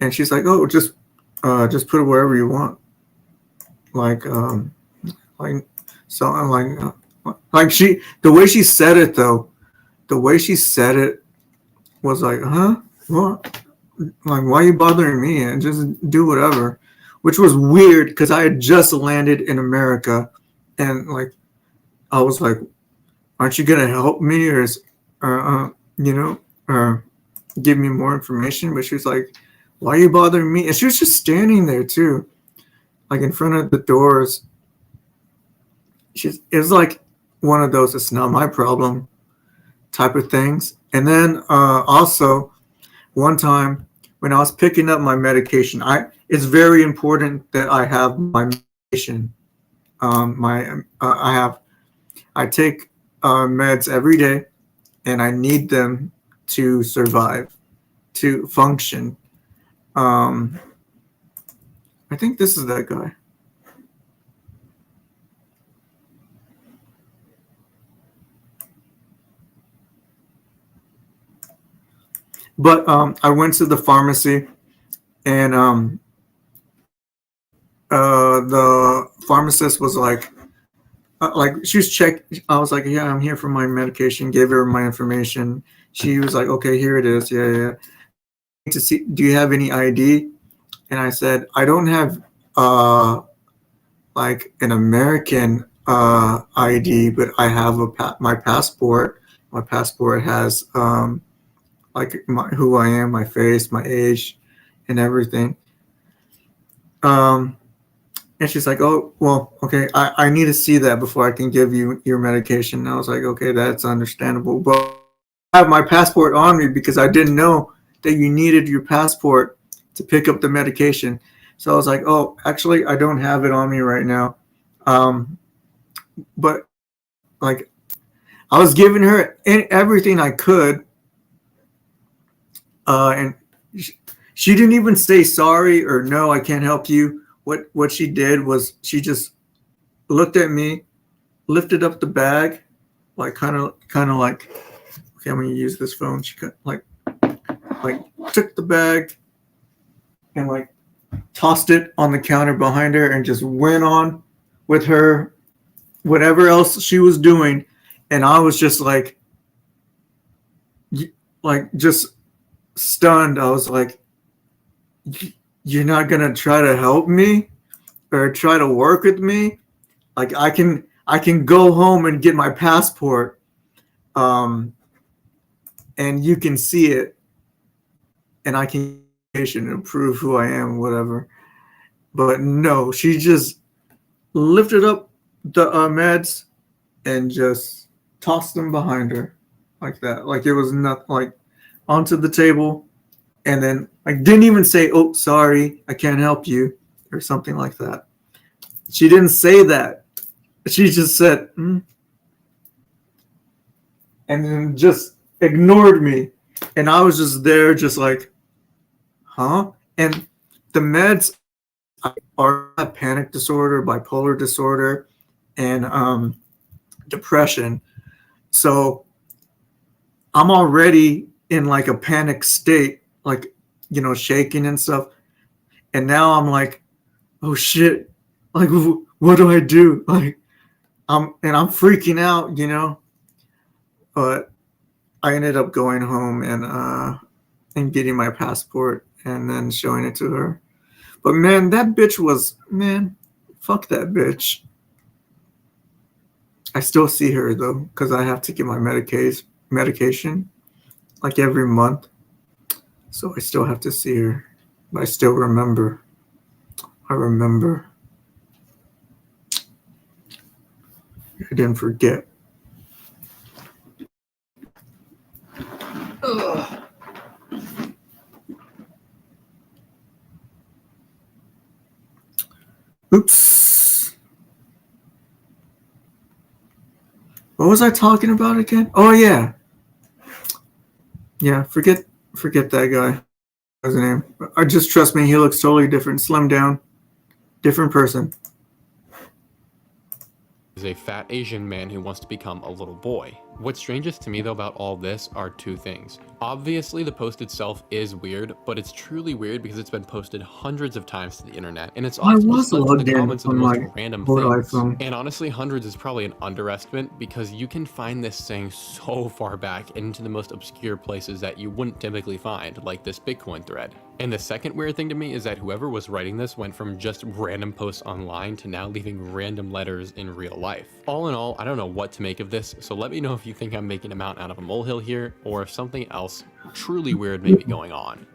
And she's like, oh, just put it wherever you want. Like something like she, the way she said it though, was like, huh? What? Like, why are you bothering me? And just do whatever. Which was weird because I had just landed in America, and like, I was like, aren't you gonna help me or give me more information? But she was like, why are you bothering me? And she was just standing there too, like in front of the doors. It was like one of those "it's not my problem" type of things. And then also one time when I was picking up my medication, it's very important that I have my medication. I take meds every day, and I need them to survive, to function. I think this is that guy. But I went to the pharmacy, and the pharmacist was like she was check. I was like, yeah, I'm here for my medication. Gave her my information. She was like, okay, here it is. Yeah, yeah. To see, do you have any ID? And I said, I don't have like an American ID, but I have my passport. My passport has like who I am, my face, my age, and everything. And she's like, oh, well, okay, I need to see that before I can give you your medication. And I was like, okay, that's understandable. But I have my passport on me because I didn't know that you needed your passport to pick up the medication. So I was like, oh, actually, I don't have it on me right now. But like, I was giving her everything I could. And she didn't even say sorry or no, I can't help you. What she did was she just looked at me, lifted up the bag, like kind of like, okay, I'm gonna use this phone. She like took the bag and like tossed it on the counter behind her and just went on with her whatever else she was doing. And I was just like just stunned. I was like, you're not gonna try to help me or try to work with me? Like I can go home and get my passport, and you can see it, and I can prove who I am, whatever. But no, she just lifted up the meds and just tossed them behind her like that, like it was not like onto the table. And then I didn't even say, oh, sorry, I can't help you, or something like that. She didn't say that. She just said, and then just ignored me. And I was just there, just like, huh? And the meds are panic disorder, bipolar disorder, and depression. So I'm already in like a panic state, like, you know, shaking and stuff. And now I'm like, oh shit, like, what do I do? Like, I'm freaking out, you know. But I ended up going home and getting my passport and then showing it to her. But man, that bitch was, man, fuck that bitch. I still see her though, because I have to get my medication like every month. So I still have to see her. But I still remember. I remember. I didn't forget. Ugh. Oops. What was I talking about again? Oh yeah. Yeah, forget that guy. What's his name? I just trust me, he looks totally different. Slimmed down. Different person. Is a fat Asian man who wants to become a little boy. What's strangest to me though about all this are two things. Obviously the post itself is weird, but it's truly weird because it's been posted hundreds of times to the internet, and it's often just left in the comments of the most random things. And honestly, hundreds is probably an underestimate because you can find this saying so far back into the most obscure places that you wouldn't typically find, like this Bitcoin thread. And the second weird thing to me is that whoever was writing this went from just random posts online to now leaving random letters in real life. All in all, I don't know what to make of this, so let me know if you think I'm making a mountain out of a molehill here, or if something else truly weird may be going on.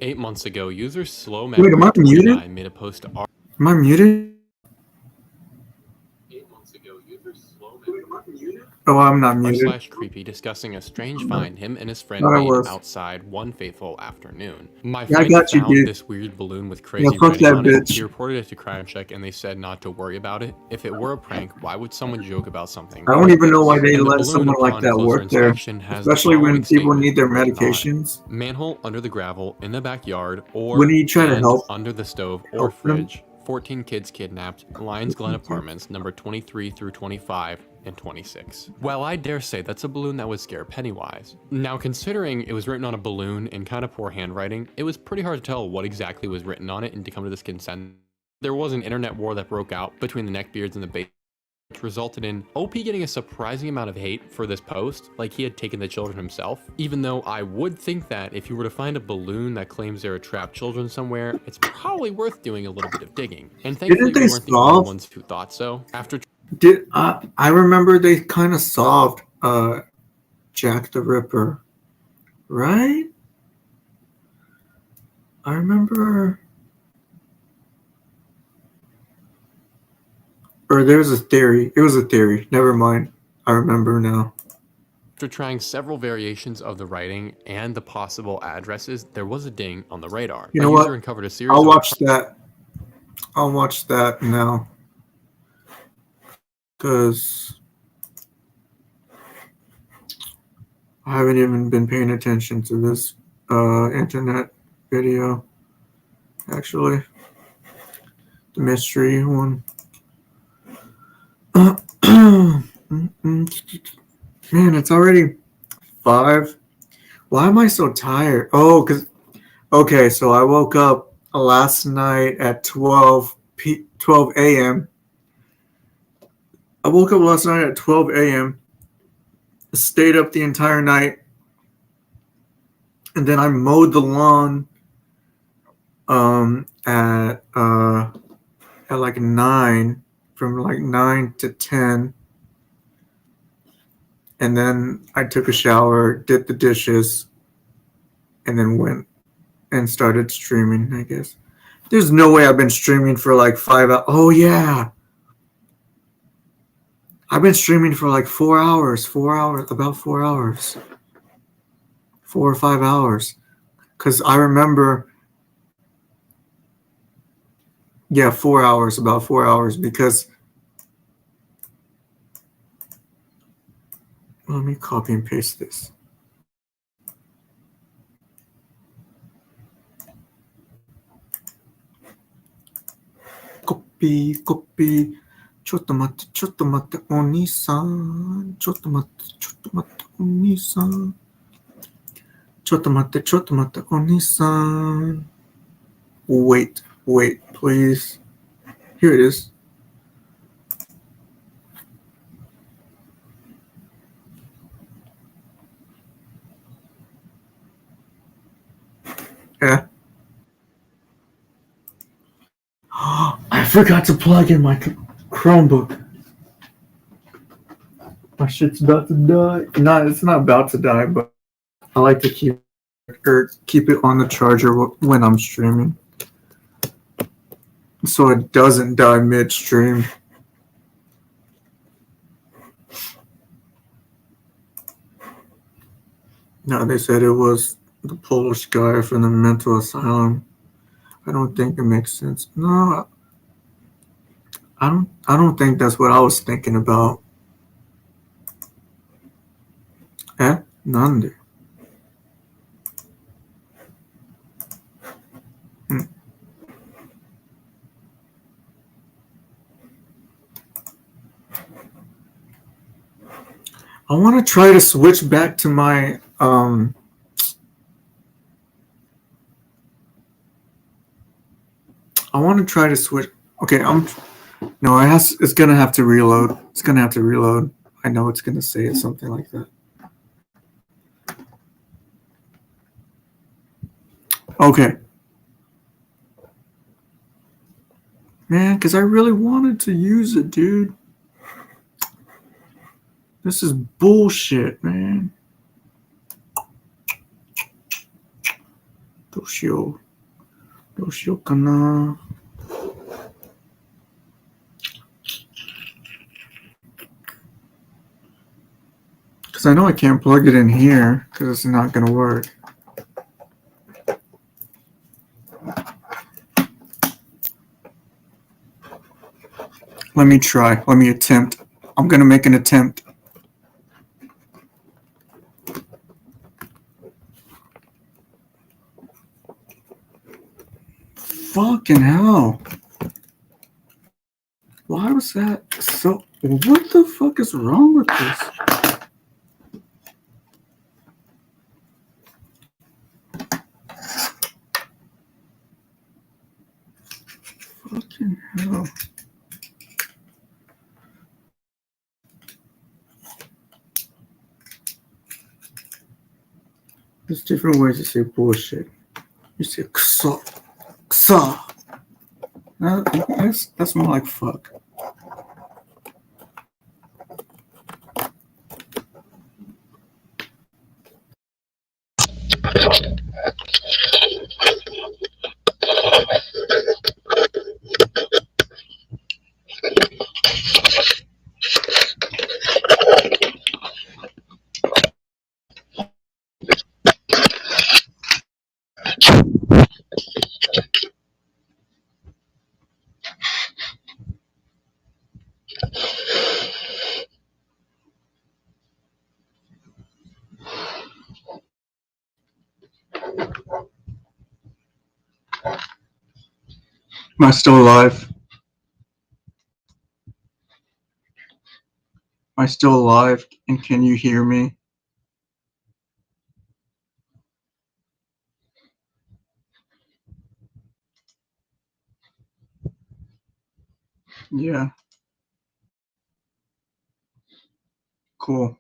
8 months ago, user Slow Wait, am I muted? made a post to Am I muted? 8 months ago, user Slow Oh, I'm not muted. /creepy discussing a strange find him and his friend made outside one fateful afternoon. My friend found this weird balloon with crazy writing on it. He reported it to Crime Check and they said not to worry about it. If it were a prank, why would someone joke about something? I don't even know why they let someone like that work there, especially when people need their medications. Manhole under the gravel in the backyard, or when you try to help under the stove or fridge. 14 kids kidnapped, Lions Glen Apartments, number 23 through 25, and 26. Well, I dare say that's a balloon that would scare Pennywise. Now, considering it was written on a balloon in kind of poor handwriting, it was pretty hard to tell what exactly was written on it and to come to this consensus. There was an internet war that broke out between the neckbeards and the bait, which resulted in OP getting a surprising amount of hate for this post, like he had taken the children himself. Even though I would think that if you were to find a balloon that claims there are trapped children somewhere, it's probably worth doing a little bit of digging. And thankfully, Didn't we they weren't the only solve? ones who thought so. After Did I remember they kind of solved Jack the Ripper, right? I remember, or there's a theory. It was a theory. Never mind. I remember now. After trying several variations of the writing and the possible addresses, there was a ding on the radar. You know A what? user uncovered a series I'll of watch that. I'll watch that now. Because I haven't even been paying attention to this internet video. Actually, the mystery one. Man, it's already 5. Why am I so tired? Oh, okay, so I woke up last night at 12 a.m. I woke up last night at 12 a.m., stayed up the entire night, and then I mowed the lawn at like 9, from like 9 to 10. And then I took a shower, did the dishes, and then went and started streaming, I guess. There's no way I've been streaming for like 5 hours. Oh, yeah. I've been streaming for like 4 hours, about 4 hours. 4 or 5 hours. Because I remember, 4 hours, about 4 hours, because let me copy and paste this. Copy. ちょっと待って、お兄さん。ちょっと待って、お兄さん。ちょっと待って、お兄さん。Wait, please. Here it is. Yeah. I forgot to plug in my Chromebook. My shit's about to die. No, it's not about to die, but I like to keep it on the charger when I'm streaming, so it doesn't die midstream. No, they said it was the Polish guy from the mental asylum. I don't think it makes sense. No, I don't think that's what I was thinking about. Nande. I want to try to switch back to my I want to try to switch. Okay, no, it's gonna have to reload. It's gonna have to reload. I know it's gonna say it something like that. Okay. Man, because I really wanted to use it, dude. This is bullshit, man. どうしようかな。Because I know I can't plug it in here because it's not going to work. Let me try. Let me attempt. I'm going to make an attempt. Fucking hell. Why was that so? What the fuck is wrong with this? Fucking hell. There's different ways to say bullshit. You say ksa, ksa. That's more like fuck. Am I still alive? Am I still alive? And can you hear me? Yeah. Cool.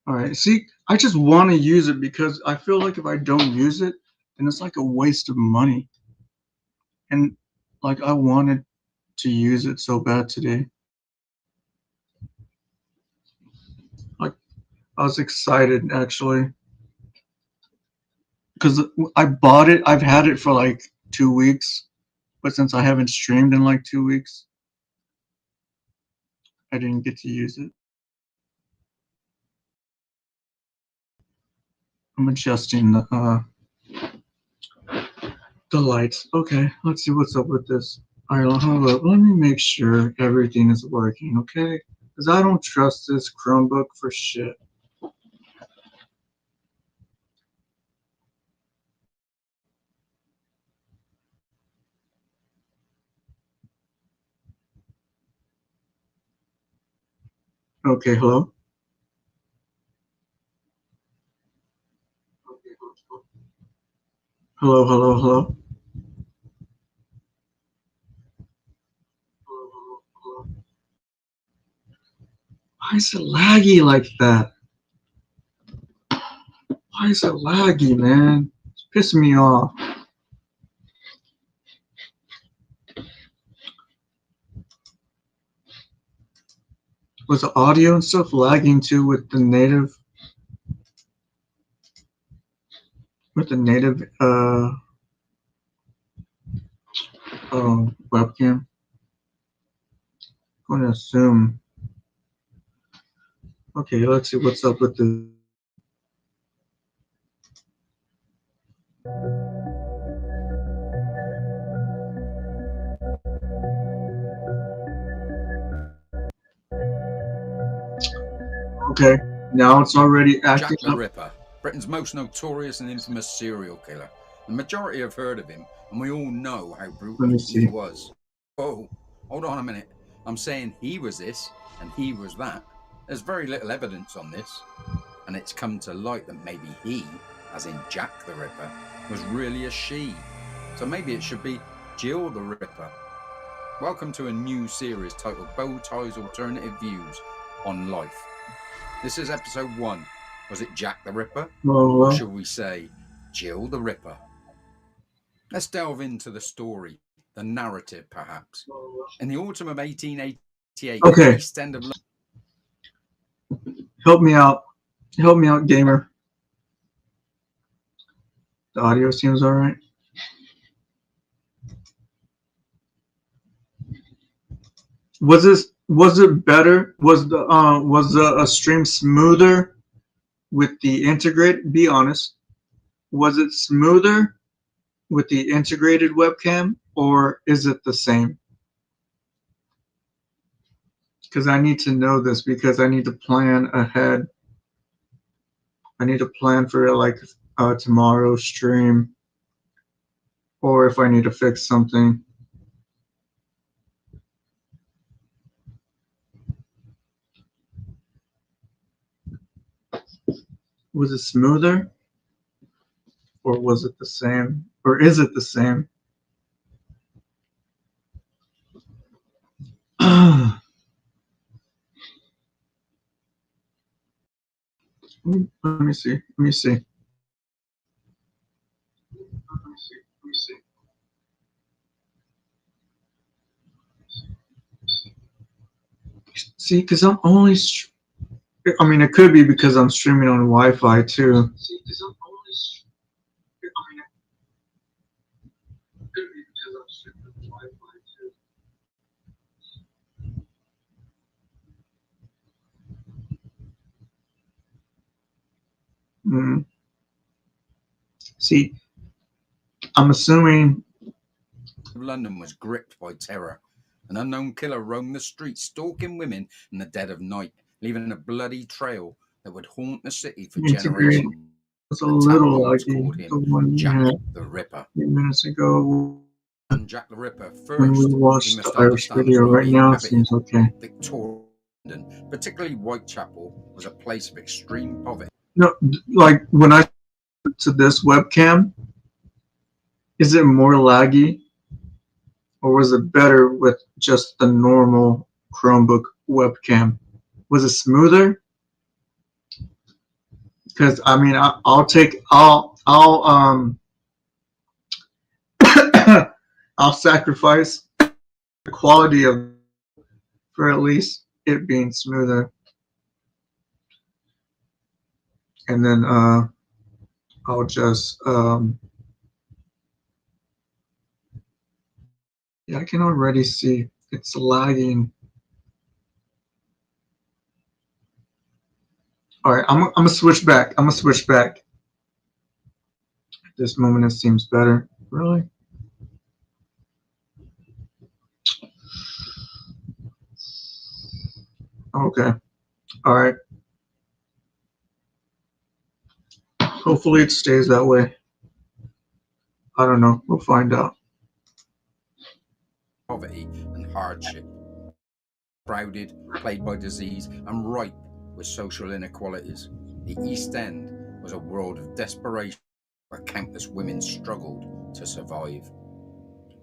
All right. See, I just want to use it because I feel like if I don't use it, then it's like a waste of money. And like I wanted to use it so bad today. Like I was excited actually because I bought it. I've had it for like 2 weeks, but since I haven't streamed in like 2 weeks, I didn't get to use it. I'm adjusting the lights. Okay, let's see what's up with this. All right, hold up. Let me make sure everything is working, okay? Because I don't trust this Chromebook for shit. Okay, hello? Hello, hello, hello? Why is it laggy like that? Why is it laggy, man? It's pissing me off. Was the audio and stuff lagging too with the native webcam? I'm gonna assume. Okay, let's see what's up with the. Okay, now it's already acting Jack the up. Ripper, Britain's most notorious and infamous serial killer. The majority have heard of him, and we all know how Let brutal me he see. was. Oh, hold on a minute. I'm saying he was this, and he was that. There's very little evidence on this, and it's come to light that maybe he, as in Jack the Ripper, was really a she. So maybe it should be Jill the Ripper. Welcome to a new series titled Bow Ties Alternative Views on Life. This is episode 1. Was it Jack the Ripper? Or should we say Jill the Ripper? Let's delve into the story, the narrative perhaps. In the autumn of 1888, Okay. the East End of London. Help me out. Help me out, gamer. The audio seems alright. Was it better? Was the stream smoother with the integrate? Be honest. Was it smoother with the integrated webcam, or is it the same? Because I need to know this because I need to plan ahead. I need to plan for like tomorrow's stream, or if I need to fix something. Was it smoother? Or was it the same? Or is it the same? Let me see. Let me see. Let me see. Let me see. See, because I'm only. I mean, it could be because I'm streaming on Wi-Fi too. See, because I'm only. I mean, it could be because I'm streaming on Wi-Fi too. Mm. See, I'm assuming. London was gripped by terror. An unknown killer roamed the streets, stalking women in the dead of night, leaving a bloody trail that would haunt the city for Integrate generations. was a The little tabloids laggy. called The him one you Jack had the Ripper. a few minutes ago And Jack the Ripper, when we first, you watched must the Irish understand as video. well, Right he now, it inhabited seems okay. Victoria, London, particularly Whitechapel, was a place of extreme poverty. No, like when I to this webcam, is it more laggy or was it better with just the normal Chromebook webcam? Was it smoother? Because I mean, I'll sacrifice the quality of for at least it being smoother, and then I'll just yeah, I can already see it's lagging. All right, I'm gonna switch back. I'm gonna switch back. At this moment, it seems better. Really? Okay. All right. Hopefully, it stays that way. I don't know. We'll find out. Poverty and hardship, crowded, plagued by disease, and ripe with social inequalities. The East End was a world of desperation where countless women struggled to survive.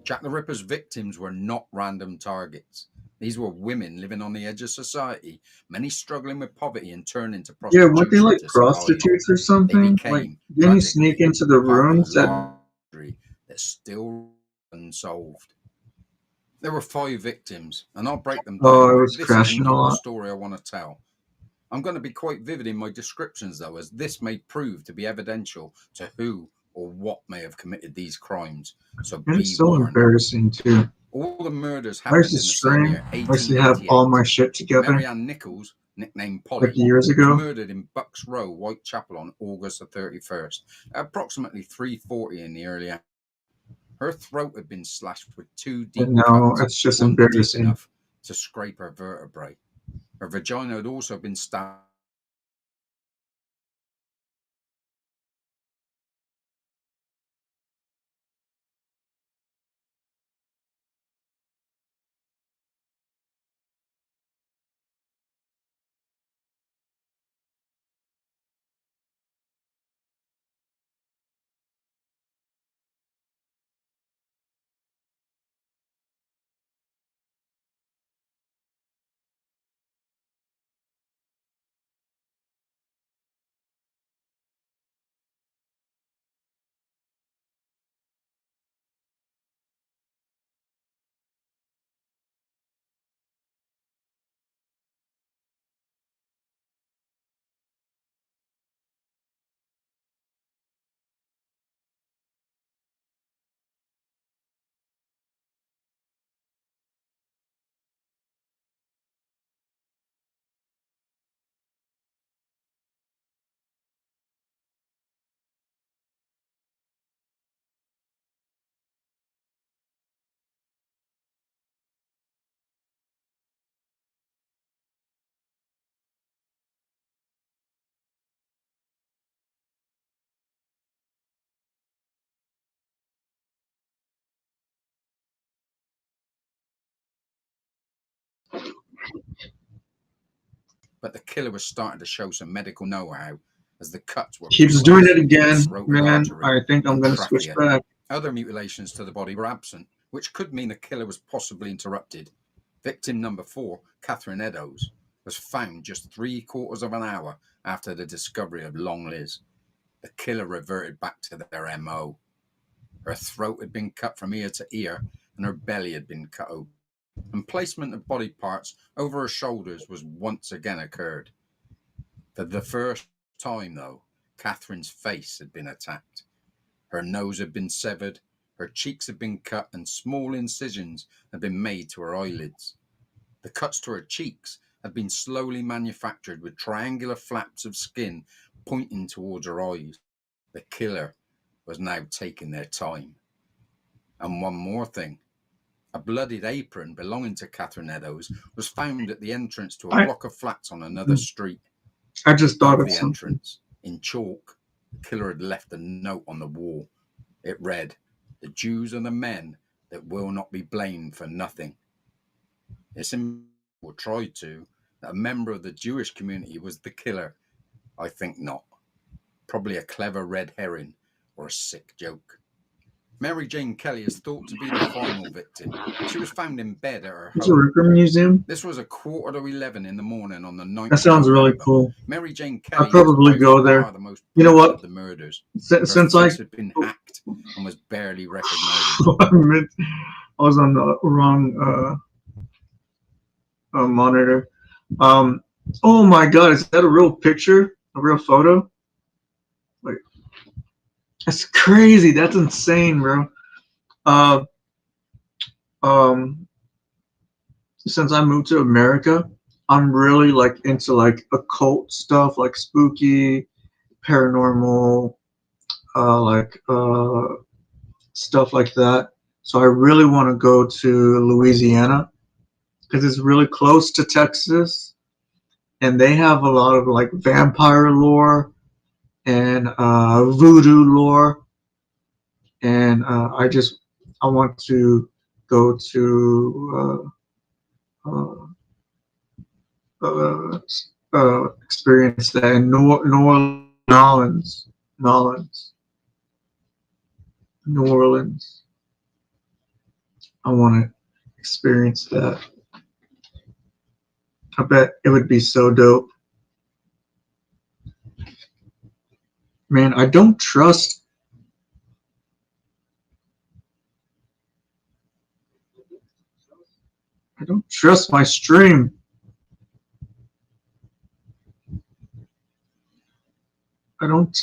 Jack the Ripper's victims were not random targets. These were women living on the edge of society, many struggling with poverty and turning to Yeah, weren't they prostitution like to survive. prostitutes or They something? Like, became, didn't he sneak tragically, into the part of a rooms that? large mystery that still unsolved. There were 5 victims, and I'll break them Oh, down, it but was this crashing isn't a the lot. story I want to tell. I'm going to be quite vivid in my descriptions, though, as this may prove to be evidential to who or what may have committed these crimes. So And be it's so warned. embarrassing too. All the murders I used happened to in the same stream. year, I used to have 1888. all my shit together Mary Ann Nichols, nicknamed like Polly, years was ago. murdered in Bucks Row, Whitechapel on August the 31st, at approximately 3:40 in the early hours. Her throat had been slashed with 2 deep And now cuts, it's just one deep embarrassing. enough to scrape her vertebrae. Her vagina had also been stabbed. But the killer was starting to show some medical know-how. as the cuts were Keeps close doing it to the again, throated man. artery I think I'm and gonna switch trachea. back. Other mutilations to the body were absent, which could mean the killer was possibly interrupted. Victim number 4, Catherine Eddowes, was found just 3/4 of an hour after the discovery of Long Liz. The killer reverted back to their MO. Her throat had been cut from ear to ear, and her belly had been cut open. And placement of body parts over her shoulders was once again occurred. For the first time, though, Catherine's face had been attacked. Her nose had been severed, her cheeks had been cut, and small incisions had been made to her eyelids. The cuts to her cheeks had been slowly manufactured with triangular flaps of skin pointing towards her eyes. The killer was now taking their time. And one more thing. A bloodied apron belonging to Catherine Eddowes was found at the entrance to a block of flats on another street. I just thought Above of the something. entrance, in chalk, the killer had left a note on the wall. It read, "The Jews are the men that will not be blamed for nothing." It's or tried to, that a member of the Jewish community was the killer. I think not. Probably a clever red herring or a sick joke. Mary Jane Kelly is thought to be the final victim. She was found in bed at her It's a home. Ripper Museum. This was 11:15 in the morning on the 9th That sounds of really November. cool. Mary Jane Kelly I'd probably was by go there. far the most You know brutal what? of the murders. Since Her I face had been hacked and was barely recognizable. I was on the wrong monitor. Oh my God, is that a real picture? A real photo? Like, that's crazy. That's insane, bro. Uh, um, since I moved to America, I'm really like into like occult stuff, like spooky, paranormal, stuff like that. So I really want to go to Louisiana because it's really close to Texas, and they have a lot of like vampire lore and voodoo lore, and I want to go to experience that in New Orleans. I want to experience that. I bet it would be so dope. Man, I don't trust. I don't trust my stream. I don't.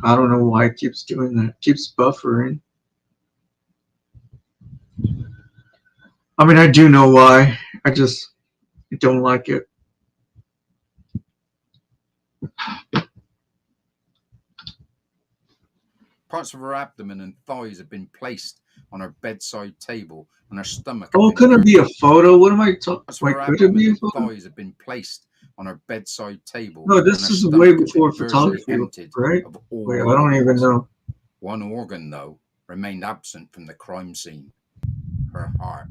I don't know why it keeps doing that. It keeps buffering. I mean, I do know why. I just don't like it. Parts of her abdomen and thighs had been placed on her bedside table, and her stomach. Oh, could it be a photo? What am I talking? Parts of Wait, her could it be abdomen a and photo? thighs had been placed on her bedside table. No, and this her is stomach way had been before virtually photography, emptied right? of all Wait, I don't even organs. know. One organ, though, remained absent from the crime scene: her heart.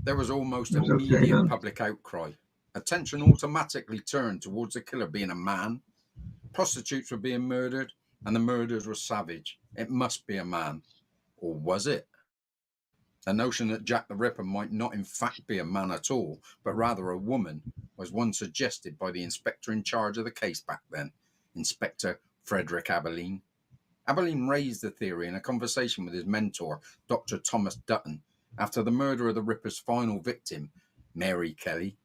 There was almost It's okay, immediate then. public outcry. Attention automatically turned towards the killer being a man. Prostitutes were being murdered, and the murders were savage. It must be a man. Or was it? The notion that Jack the Ripper might not in fact be a man at all, but rather a woman, was one suggested by the inspector in charge of the case back then, Inspector Frederick Aberline. Aberline raised the theory in a conversation with his mentor, Dr. Thomas Dutton, after the murder of the Ripper's final victim, Mary Kelly.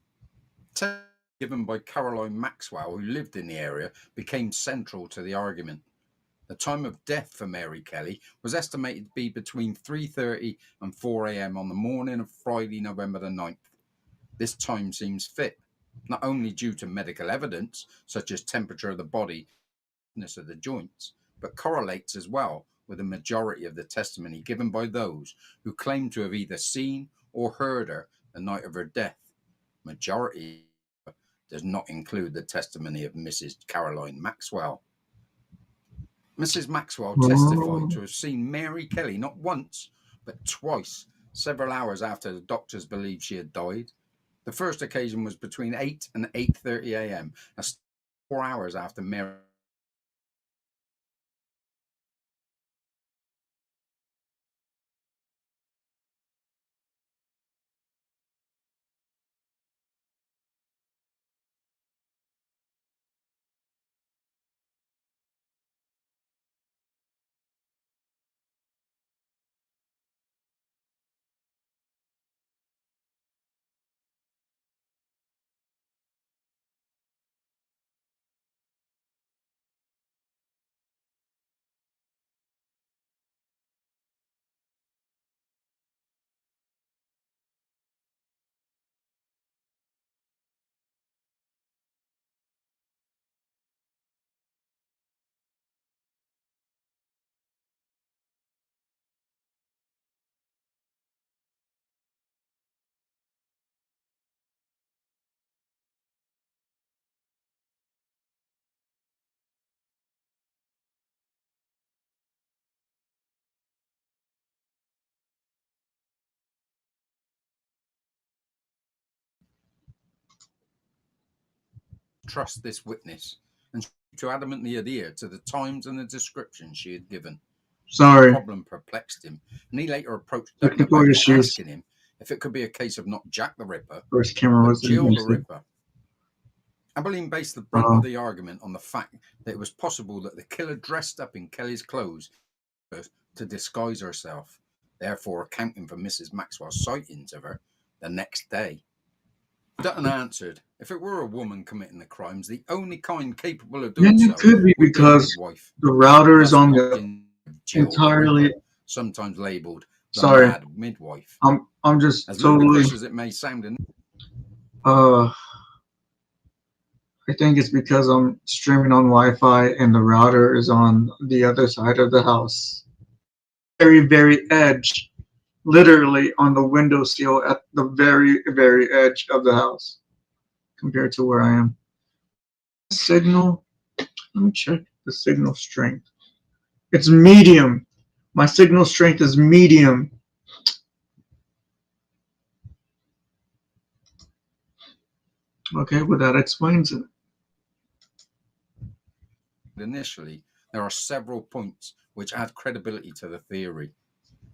Testimony given by Caroline Maxwell, who lived in the area, became central to the argument. The time of death for Mary Kelly was estimated to be between 3:30 and 4 a.m. on the morning of Friday, November the 9th. This time seems fit, not only due to medical evidence, such as temperature of the body, thickness of the joints, but correlates as well with the majority of the testimony given by those who claim to have either seen or heard her the night of her death. Majority does not include the testimony of Mrs. Caroline Maxwell. Mrs. Maxwell testified to have seen Mary Kelly not once, but twice, several hours after the doctors believed she had died. The first occasion was between 8 and 8:30 a.m. That's 4 hours after Mary. Trust this witness and to adamantly adhere to the times and the descriptions she had given. The Sorry, problem perplexed him, and he later approached technical Dutton about issues. asking him if it could be a case of not Jack the Ripper, First camera but was Jill the interesting. Ripper. Abilene based the brunt of the argument on the fact that it was possible that the killer dressed up in Kelly's clothes to disguise herself, therefore accounting for Mrs. Maxwell's sightings of her the next day. Dutton answered, if it were a woman committing the crimes, the only kind capable of doing Then so it could be would because be a midwife. the router is Thus on walked the in Jill the entirely. Ripper, sometimes labelled the Sorry, Mad Midwife. I'm just As totally. ludicrous as it may sound, I think it's because I'm streaming on Wi-Fi and the router is on the other side of the house. Very, very edge, literally on the windowsill at the very, very edge of the house compared to where I am. Signal, let me check the signal strength. It's medium. My signal strength is medium. Okay, well that explains it. initially, there are several points which add credibility to the theory.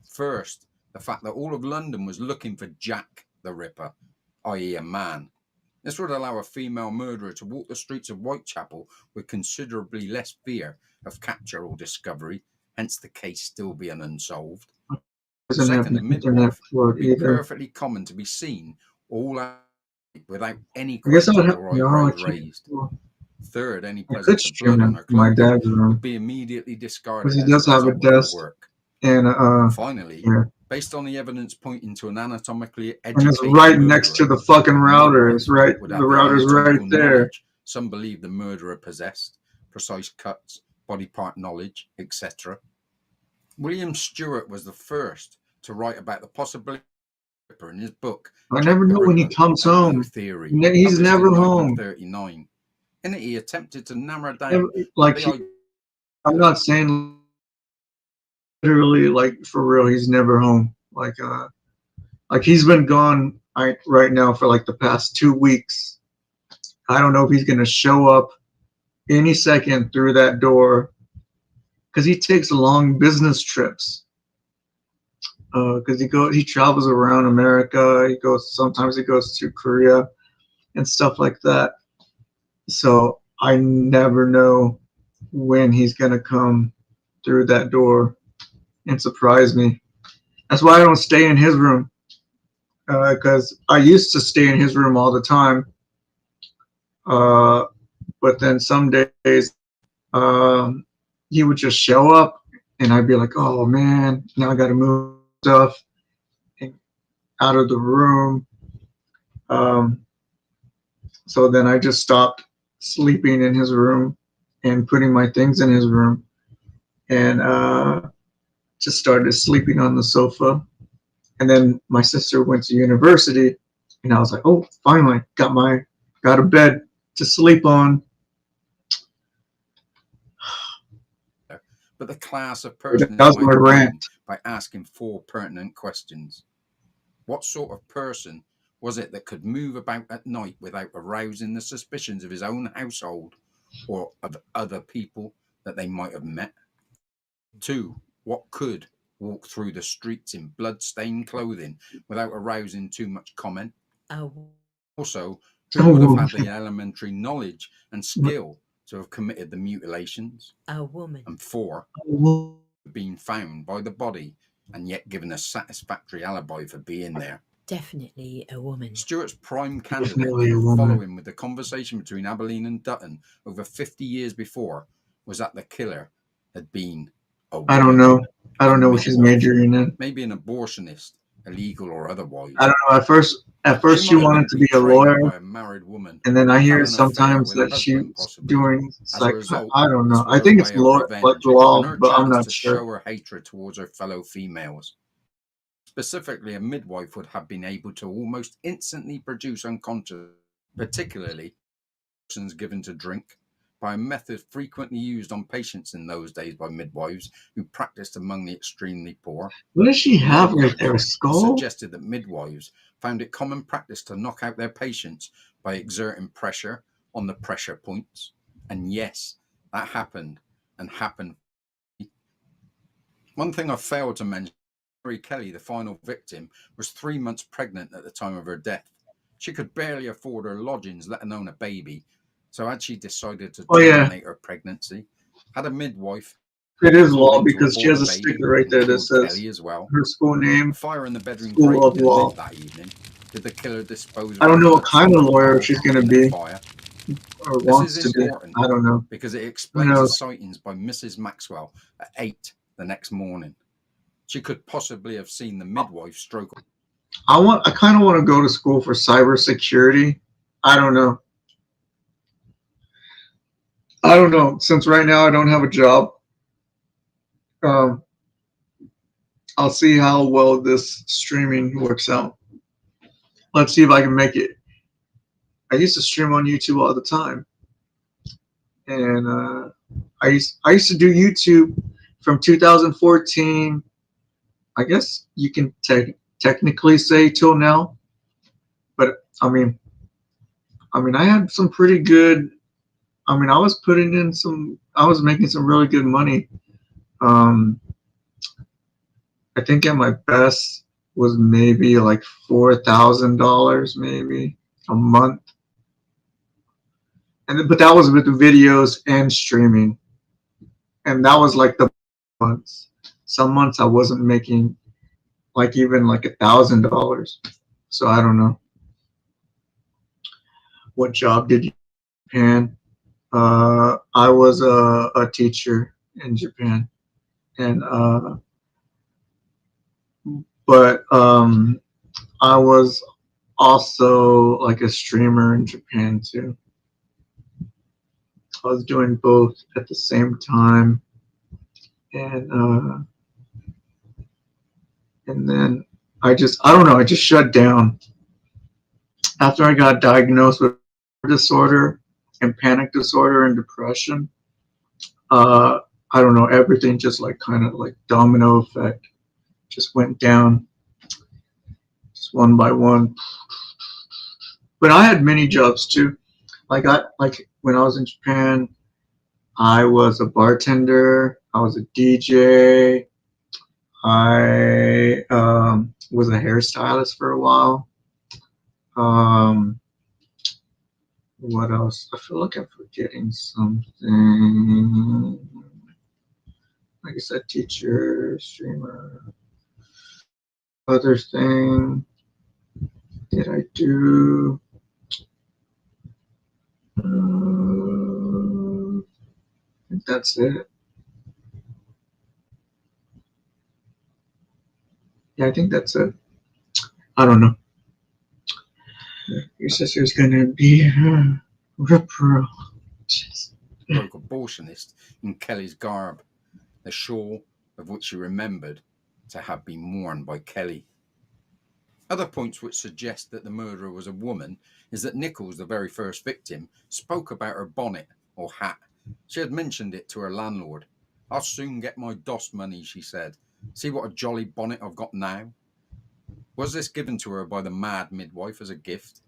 First, the fact that all of London was looking for Jack the Ripper, i.e. a man. This would allow a female murderer to walk the streets of Whitechapel with considerably less fear of capture or discovery, hence the case still being unsolved. Doesn't have Second, a internet midwife for would it be either. perfectly common to be seen all out without any I guess I would question have. or No, I eyebrows can't. raised. Third, any I could presence of stream blood on it her from my clothing dad's would room be immediately because discarded he as a does have a result of her desk work. and Finally, yeah. based on the evidence pointing to an anatomically And it's educated right next to murderer, the fucking a router. It's midwife right. would The have the router's right anatomical there. knowledge some believe the murderer possessed, precise cuts, body part knowledge, etc. William Stewart was the first to write about the possibility of the Ripper in his book I Jack never the know when he Ripper, comes A New home. Theory, He's published never in home. 1939. In it, he attempted to narrow down Never, like the he, idea. I'm not saying literally, like for real. He's never home. Like he's been gone right now for like the past 2 weeks. I don't know if he's gonna show up any second through that door because he takes long business trips. Because he travels around America. Sometimes he goes to Korea and stuff like that. So I never know when he's gonna come through that door and surprise me. That's why I don't stay in his room. Because I used to stay in his room all the time. But then some days um, he would just show up, and I'd be like, "Oh man, now I got to move stuff out of the room." Um, so then I just stopped sleeping in his room and putting my things in his room, and just started sleeping on the sofa. And then my sister went to university, and I was like, "Oh, finally got a bed to sleep on." But the class of person That was my rant. by asking 4 pertinent questions. What sort of person was it that could move about at night without arousing the suspicions of his own household or of other people that they might have met? 2. What could walk through the streets in blood-stained clothing without arousing too much comment? Also, who would have had the elementary knowledge and skill to have committed the mutilations? A woman. And 4. Been found by the body and yet given a satisfactory alibi for being there? Definitely a woman. Stuart's prime candidate, Definitely a woman. following with the conversation between Abilene and Dutton over 50 years before, was that the killer had been a woman. I don't know. I don't know what she's majoring in. Maybe an abortionist, illegal or otherwise. I don't know. At first she wanted to be a lawyer, by a married woman, and then I hear having an affair sometimes with her that husband, she's possibly. doing As a like result, I don't know. this I was think a it's way of law, revenge like law, and her but I'm chance not to sure. show her hatred towards her fellow females. Specifically, a midwife would have been able to almost instantly produce unconscious, particularly persons given to drink, by a method frequently used on patients in those days by midwives who practiced among the extremely poor. What does she have right there? A It skull? suggested that midwives found it common practice to knock out their patients by exerting pressure on the pressure points. And yes, that happened and happened. One thing I failed to mention, Mary Kelly, the final victim, was 3 months pregnant at the time of her death. She could barely afford her lodgings, let alone a baby. So had she decided to terminate her pregnancy, had a midwife. It is law because she has a sticker right there that says Kelly as well. her school name. Fire in the bedroom School of greatly Law. lit that evening. Did the killer dispose of I don't her know what blood kind of soaked lawyer body she's gonna in a be fire? or This wants is to be. important I don't know. because it explains the knows? sightings by Mrs. Maxwell at 8 the next morning. She could possibly have seen the midwife stroke. I kind of want to go to school for cybersecurity. I don't know. Since right now I don't have a job, I'll see how well this streaming works out. Let's see if I can make it. I used to stream on YouTube all the time, and I used to do YouTube from 2014. I guess you can technically say till now, but I mean, I had some pretty good. I was making some really good money. I think at my best was maybe like $4,000 maybe a month. But that was with the videos and streaming. And that was like the months. Some months I wasn't making like even like $1,000. So I don't know. What job did you in Japan? I was a teacher in Japan, and but I was also like a streamer in Japan too. I was doing both at the same time, and then I don't know, I just shut down after I got diagnosed with disorder and panic disorder and depression. I don't know, everything just like kind of like domino effect just went down just one by one. But I had many jobs too. Like when I was in Japan, I was a bartender, I was a DJ, I was a hairstylist for a while. What else? I feel like I'm forgetting something. Like I said, teacher, streamer. Other thing did I do? I think that's it. Yeah, I think that's it. I don't know. Your sister's gonna be a ripper. Broke abortionist in Kelly's garb, the shawl of which she remembered to have been worn by Kelly. Other points which suggest that the murderer was a woman is that Nichols, the very first victim, spoke about her bonnet or hat. She had mentioned it to her landlord. "I'll soon get my DOS money," she said. "See what a jolly bonnet I've got now." Was this given to her by the mad midwife as a gift?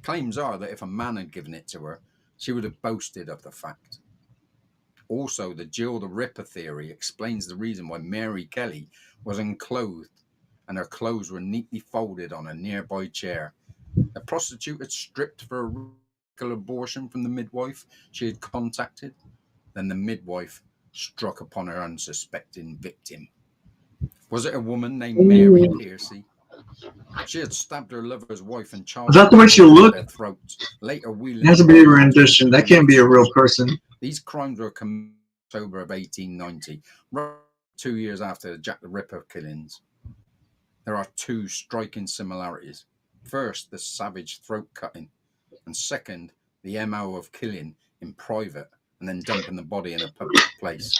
Claims are that if a man had given it to her, she would have boasted of the fact. Also, the Jill the Ripper theory explains the reason why Mary Kelly was unclothed and her clothes were neatly folded on a nearby chair. A prostitute had stripped for a radical abortion from the midwife she had contacted. Then the midwife struck upon her unsuspecting victim. Was it a woman named Mary Piercy? She had stabbed her lover's wife and child. Is that the way she looked? Their throats. Later, It has to be a rendition. That can't be a real person. These crimes were committed in October of 1890, 2 years after the Jack the Ripper killings. There are two striking similarities. First, the savage throat cutting, and second, the MO of killing in private and then dumping the body in a public place,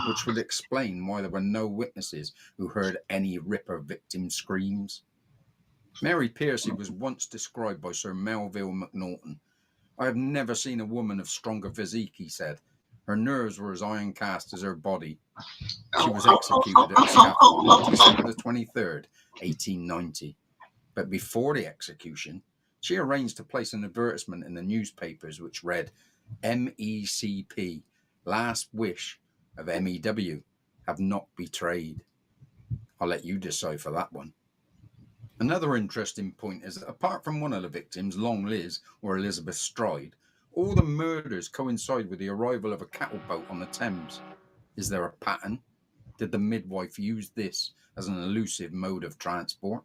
which would explain why there were no witnesses who heard any Ripper victim screams. Mary Piercy was once described by Sir Melville Macnaghten. I have never seen a woman of stronger physique, he said. Her nerves were as iron cast as her body. She was executed at the scaffold on December the 23rd, 1890. But before the execution, she arranged to place an advertisement in the newspapers which read, MECP, last wish of MEW, have not betrayed. I'll let you decipher that one. Another interesting point is that apart from one of the victims, Long Liz or Elizabeth Stride, all the murders coincide with the arrival of a cattle boat on the Thames. Is there a pattern? Did the midwife use this as an elusive mode of transport?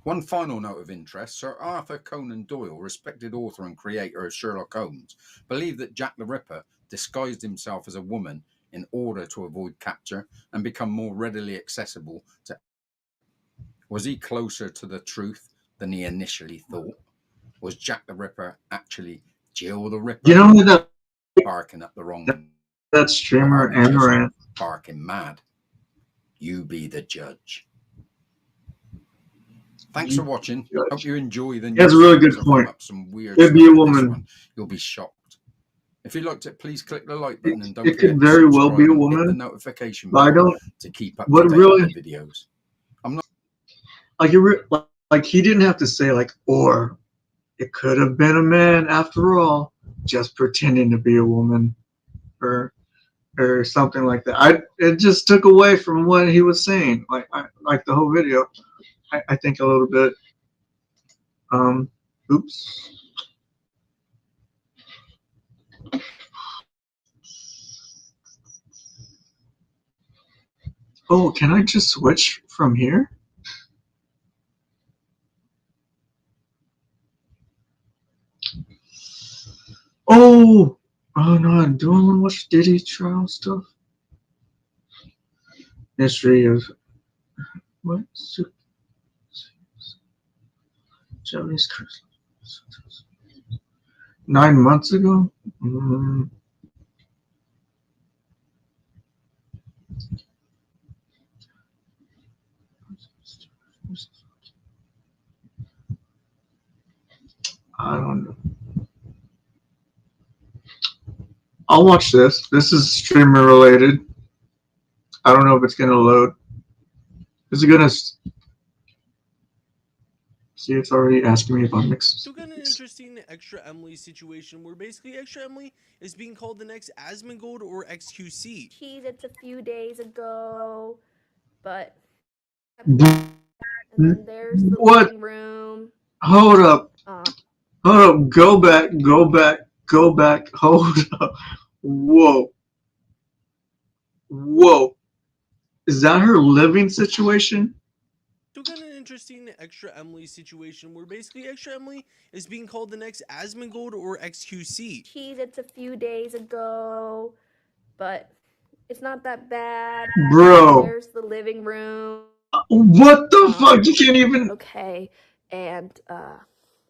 One final note of interest, Sir Arthur Conan Doyle, respected author and creator of Sherlock Holmes, believed that Jack the Ripper disguised himself as a woman in order to avoid capture and become more readily accessible to. Was he closer to the truth than he initially thought? Was Jack the Ripper actually Jill the Ripper? You know that Barking up the wrong. That streamer Amaranth. Barking mad. You be the judge. Thanks for watching. Hope you enjoy the news. That's a really good point. Some weird It'd be a stuff in this woman. one. You'll be shocked. If you liked it, please click the like button and don't It forget could to very well subscribe be a and hit the woman. notification But I bell don't. to keep up What to date really- with the videos. Like he didn't have to say like, or it could have been a man after all, just pretending to be a woman, or something like that. It just took away from what he was saying. Like the whole video. I think a little bit. Oops. Oh, can I just switch from here? Oh no, do I want to watch Diddy trial stuff? History of what? Japanese curse. 9 months ago? I don't know. I'll watch this. This is streamer related. I don't know if it's going to load. Is it going to... See, it's already asking me if I'm mixed. So got an interesting Extra Emily situation where basically Extra Emily is being called the next Asmongold or XQC. It's a few days ago, but and then there's the What? living room. Hold up. Hold up. Go back. Hold up. Whoa. Is that her living situation? So got an interesting Extra Emily situation where basically Extra Emily is being called the next Asmongold or XQC. It's a few days ago, but it's not that bad. Bro. There's the living room. What the fuck? You can't even... Okay, and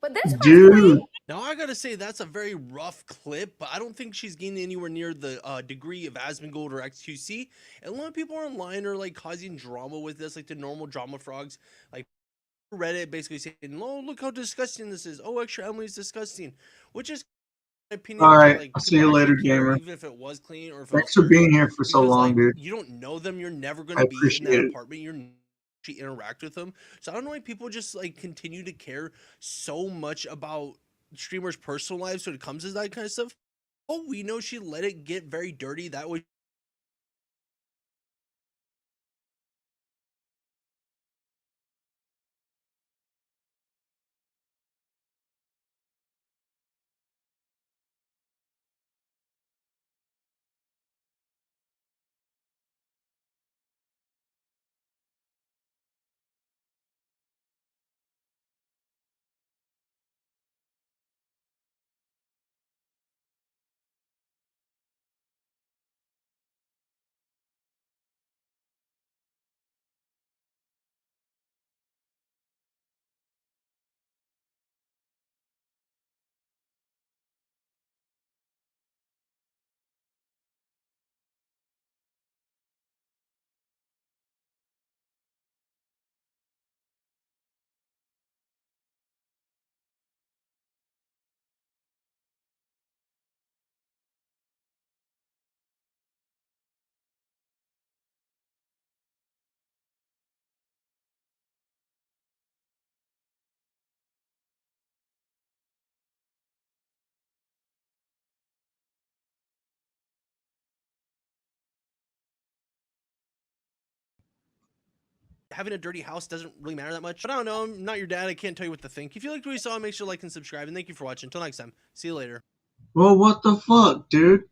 but this one's Dude. clean. Now I gotta say that's a very rough clip, but I don't think she's getting anywhere near the degree of Asmongold or XQC. And a lot of people online are like causing drama with this, like the normal drama frogs, like Reddit basically saying, "Oh, look how disgusting this is. Oh, Extra Emily's disgusting," which is my opinion. All right, like, I'll see you later, gamer. Even if it was clean or if it Thanks was for being dirty, here for so because, long, like, dude. You don't know them. You're never I gonna be in appreciate that it. apartment. You're actually interact with them. So I don't know why people just like continue to care so much about streamers' personal lives when it comes to that kind of stuff. Oh, we know she let it get very dirty. That way having a dirty house doesn't really matter that much. But I don't know. I'm not your dad. I can't tell you what to think. If you liked what you saw, make sure to like and subscribe. And thank you for watching. Until next time. See you later. Well, what the fuck, dude?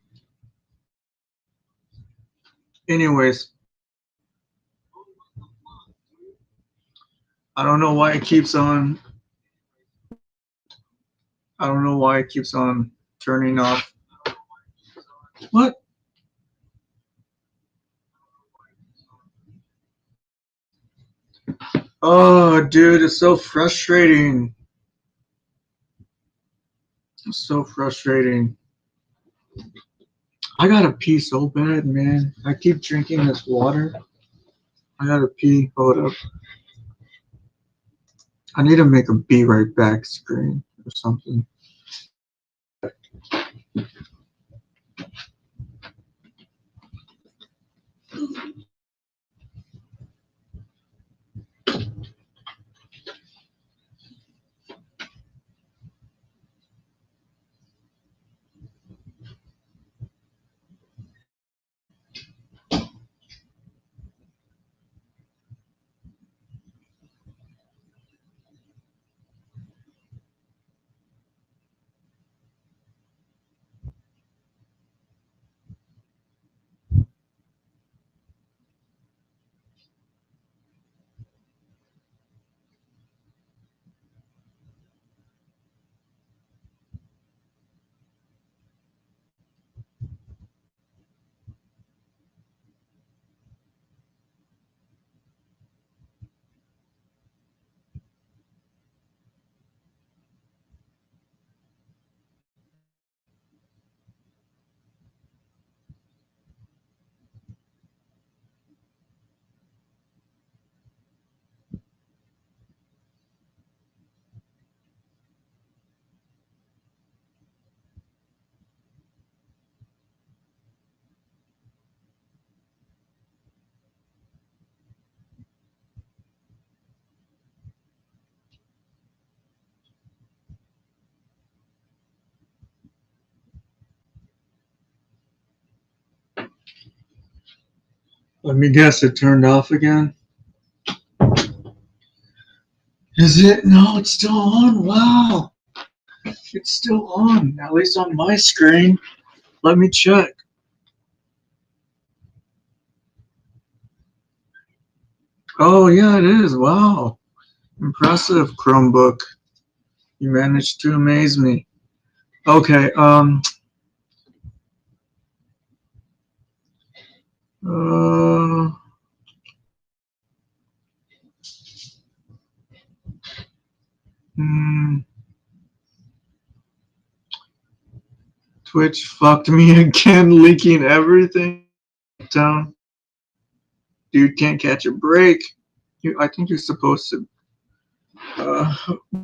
Anyways, I don't know why it keeps on. I don't know why it keeps on turning off. What? Oh, dude, it's so frustrating. It's so frustrating. I gotta pee so bad, man. I keep drinking this water. I gotta pee. Hold up. I need to make a be right back screen or something. Let me guess, it turned off again. Is it? No, it's still on. Wow. It's still on, at least on my screen. Let me check. Oh, yeah, it is. Wow. Impressive, Chromebook. You managed to amaze me. Okay, uh, hmm, Twitch fucked me again, leaking everything down. Dude can't catch a break. I think you're supposed to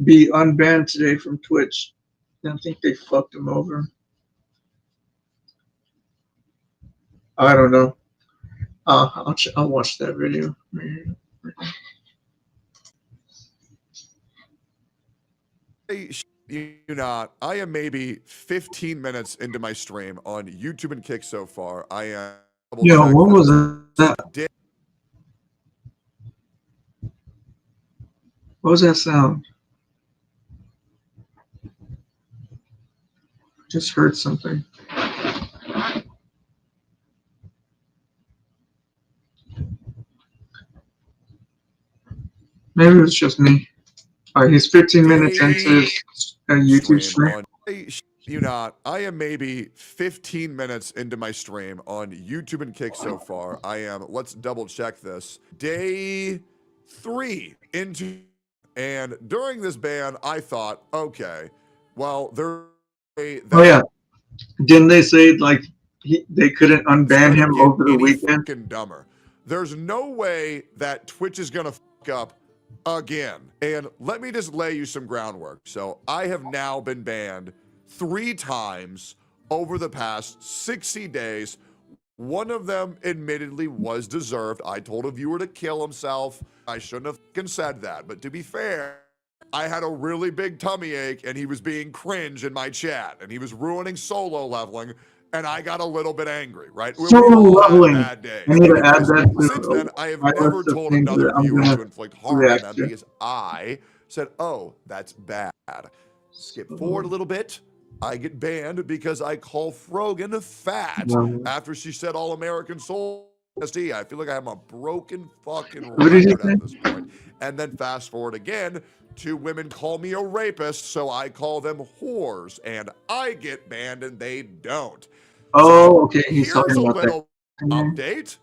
be unbanned today from Twitch. I think they fucked him over. I don't know. I'll watch that video. You not. I am maybe 15 minutes into my stream on YouTube and Kick so far. I am. Yo, what was that? What was that sound? Just heard something. Maybe it was just me. All right, he's 15 minutes into his YouTube stream. You not. I am maybe 15 minutes into my stream on YouTube and Kick so far. I am. Let's double check this. Day 3 into, and during this ban, I thought, okay, well, there. Oh yeah, didn't they say like they couldn't unban him over the weekend? Fucking dumber. There's no way that Twitch is gonna fuck up again. And let me just lay you some groundwork. So I have now been banned 3 times over the past 60 days. One of them admittedly was deserved. I told a viewer to kill himself. I shouldn't have fucking said that. But to be fair, I had a really big tummy ache and he was being cringe in my chat and he was ruining solo leveling and I got a little bit angry, right? Solo leveling. Bad days. I need to add that to Since then, I have never told another viewer to inflict harm on them because I said, oh, that's bad. Skip forward a little bit. I get banned because I call Frogan fat after she said All American Soul. I feel like I have a broken fucking record at this point. And then fast forward again, 2 women call me a rapist, so I call them whores, and I get banned and they don't. Oh, okay. He's Here's talking a about little that. update.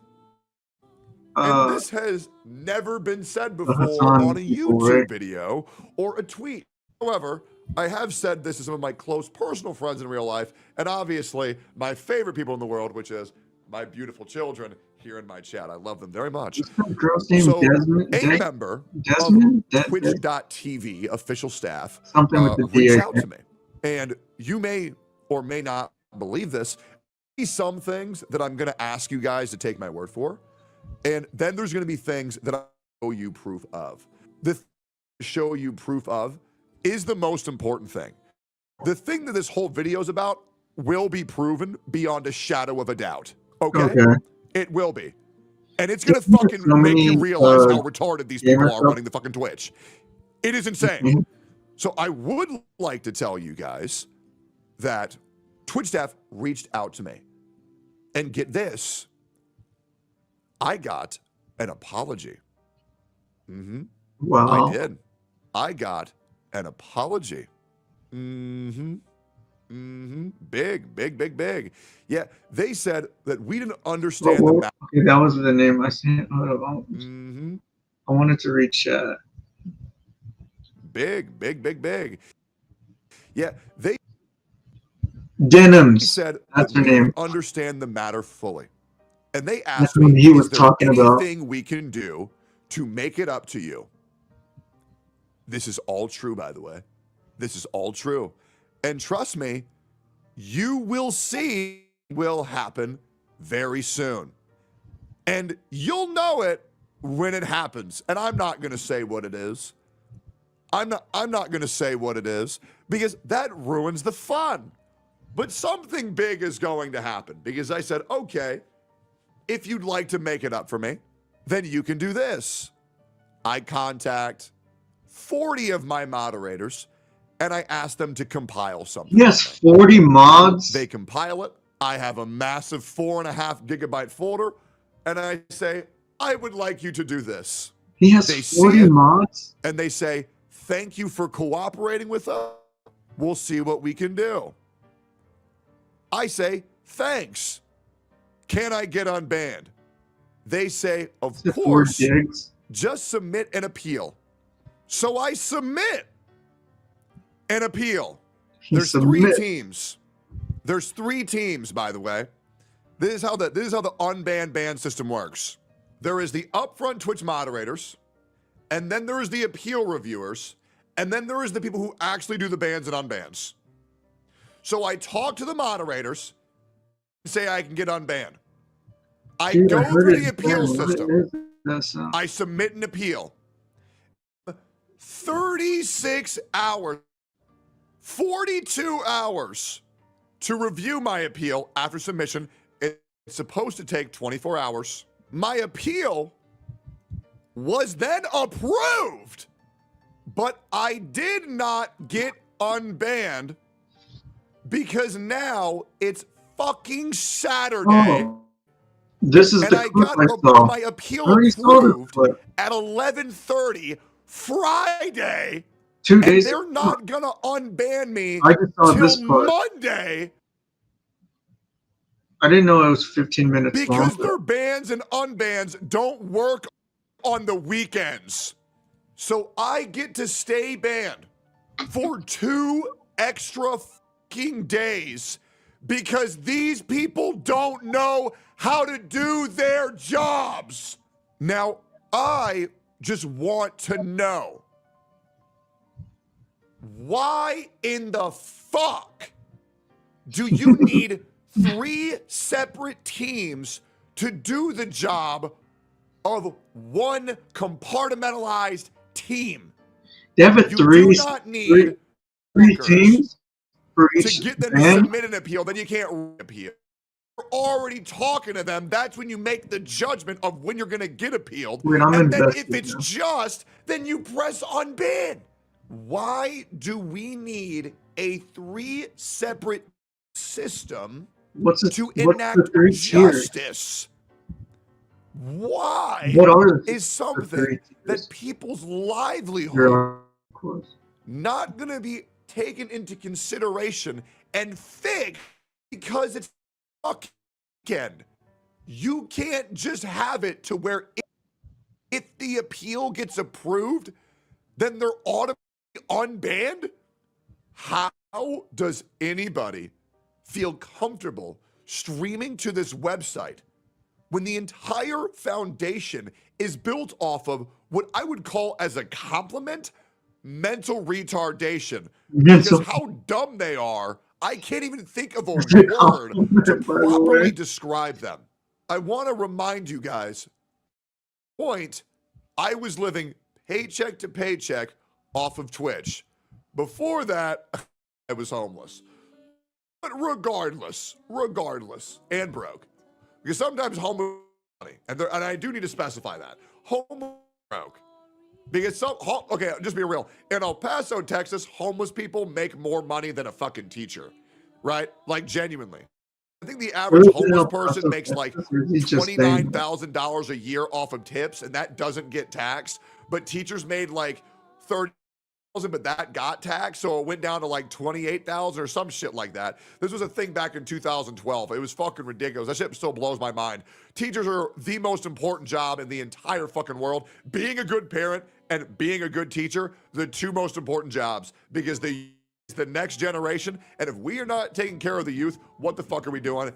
And this has never been said before on on a people, YouTube right? video or a tweet. However, I have said this to some of my close personal friends in real life, and obviously my favorite people in the world, which is my beautiful children here in my chat. I love them very much. Girl's name So, Desmond. a member Desmond? of Twitch.tv official staff Something with the reached DA. out to me. And you may or may not believe this. Some things that I'm going to ask you guys to take my word for. And then there's going to be things that I'll show you proof of. The thing to show you proof of is the most important thing. The thing that this whole video is about will be proven beyond a shadow of a doubt. Okay? It will be. And it's going to fucking make you realize how retarded these people are running the fucking Twitch. It is insane. So I would like to tell you guys that Twitch staff reached out to me. And get this, I got an apology. Wow. I did. I got an apology. Big, big, big, big. Yeah, they said that we didn't understand the matter. Okay, that was the name I sent. I wanted to read chat. Big, big, big, big. Yeah, they Denims. said That's that her we name. didn't understand the matter fully. And they asked That's what me, he was is there talking about. anything we can do to make it up to you? This is all true, by the way. This is all true. And trust me, you will see will happen very soon. And you'll know it when it happens. And I'm not going to say what it is. I'm not going to say what it is because that ruins the fun. But something big is going to happen because I said, okay, if you'd like to make it up for me, then you can do this. I contact 40 of my moderators and I ask them to compile something. Yes, 40 mods. They compile it. I have a massive 4.5 gigabyte folder and I say, I would like you to do this. He has They 40 see it, mods. and they say, thank you for cooperating with us. We'll see what we can do. I say, thanks. Can I get unbanned? They say, of course, just submit an appeal. So I submit an appeal. There's 3 teams. There's 3 teams, by the way. This is how the unbanned ban system works. There is the upfront Twitch moderators, and then there is the appeal reviewers, and then there is the people who actually do the bans and unbans. So I talk to the moderators and say I can get unbanned. I Dude, go heard through it the appeal again. What system. is that sound? I submit an appeal. 36 hours, 42 hours to review my appeal after submission. It's supposed to take 24 hours. My appeal was then approved, but I did not get unbanned because now it's fucking Saturday. Oh, this is And the I clip got I saw. my appeal I already saw this approved clip at 11:30 Friday, 2 and days they're ago. not gonna unban me I just saw till this part. Monday I didn't know it was 15 minutes because long. their bans and unbans don't work on the weekends. So I get to stay banned for 2 extra fucking days because these people don't know how to do their jobs. Now, I just want to know, why in the fuck do you need 3 separate teams to do the job of one compartmentalized team? They have a You three do not need workers teams for to each get them to band. submit an appeal, then you can't appeal. You're already talking to them. That's when you make the judgment of when you're going to get appealed. Wait, I'm And then if invested it's now. just, then you press unban. Why do we need a 3 separate system What's to what's the enact 3 tiers? justice? Why What are the is something 3 that tiers? people's livelihood You're of course. not going to be taken into consideration and fixed because it's fucking. You can't just have it to where if the appeal gets approved, then they're automatically unbanned? How does anybody feel comfortable streaming to this website when the entire foundation is built off of what I would call as a compliment, mental retardation? Because how dumb they are, I can't even think of a word to properly describe them. I want to remind you guys, point, I was living paycheck to paycheck off of Twitch. Before that, I was homeless. But regardless, and broke. Because sometimes homeless money, and I do need to specify that. Homeless broke. Because okay, just be real. In El Paso, Texas, homeless people make more money than a fucking teacher, right? Like genuinely. I think the average homeless person makes like $29,000 a year off of tips, and that doesn't get taxed. But teachers made like $30,000, but that got taxed, so it went down to like $28,000 or some shit like that. This was a thing back in 2012. It was fucking ridiculous. That shit still blows my mind. Teachers are the most important job in the entire fucking world. Being a good parent and being a good teacher, the 2 most important jobs, because the next generation, and if we are not taking care of the youth, what the fuck are we doing?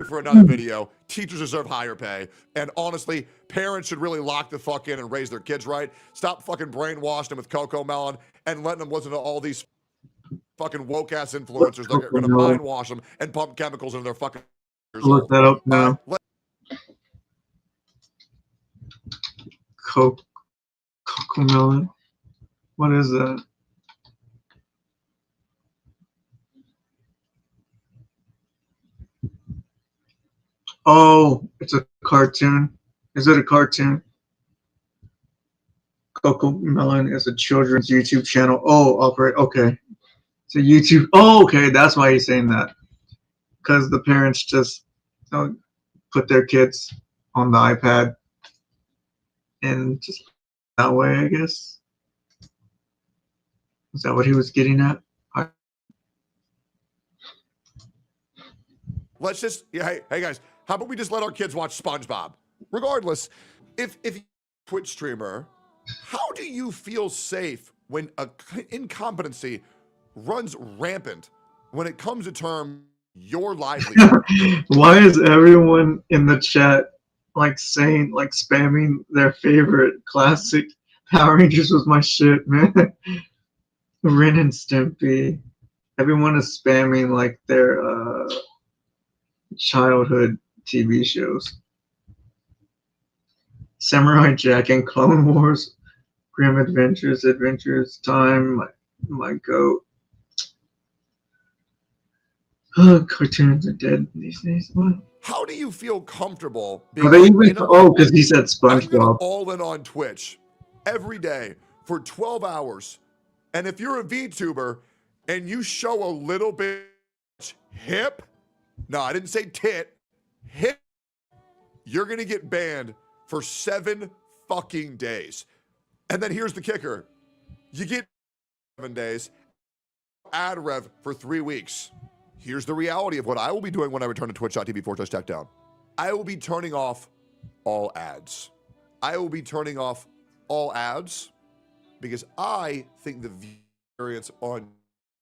For another video, teachers deserve higher pay, and honestly, parents should really lock the fuck in and raise their kids right. Stop fucking brainwashing them with Coco Melon and letting them listen to all these fucking woke ass influencers that are going to mind wash them and pump chemicals into their fucking years Look old. that up now. Cocomelon. What is that? Oh, it's a cartoon. Is it a cartoon? Cocomelon is a children's YouTube channel. Oh, operate. Okay. It's a YouTube. Oh, okay. That's why he's saying that. Because the parents just put their kids on the iPad and just that way, I guess. Is that what he was getting at? Let's just, hey guys, how about we just let our kids watch SpongeBob? Regardless, if you're a Twitch streamer, how do you feel safe when incompetency runs rampant when it comes to term your livelihood? Why is everyone in the chat like saying, like spamming their favorite classic Power Rangers was my shit, man? Ren and Stimpy. Everyone is spamming like their childhood TV shows. Samurai Jack and Clone Wars, Grim Adventures, Adventures Time, my goat. Cartoons are dead these days. What? How do you feel comfortable Are they even? in a Oh, because he said I'm gonna SpongeBob. all in on Twitch every day for 12 hours. And if you're a VTuber and you show a little bit hip, no, I didn't say tit, hip, you're gonna get banned for 7 fucking days. And then here's the kicker. You get 7 days, ad rev for 3 weeks. Here's the reality of what I will be doing when I return to twitch.tv/takedown. I will be turning off all ads. I will be turning off all ads because I think the experience on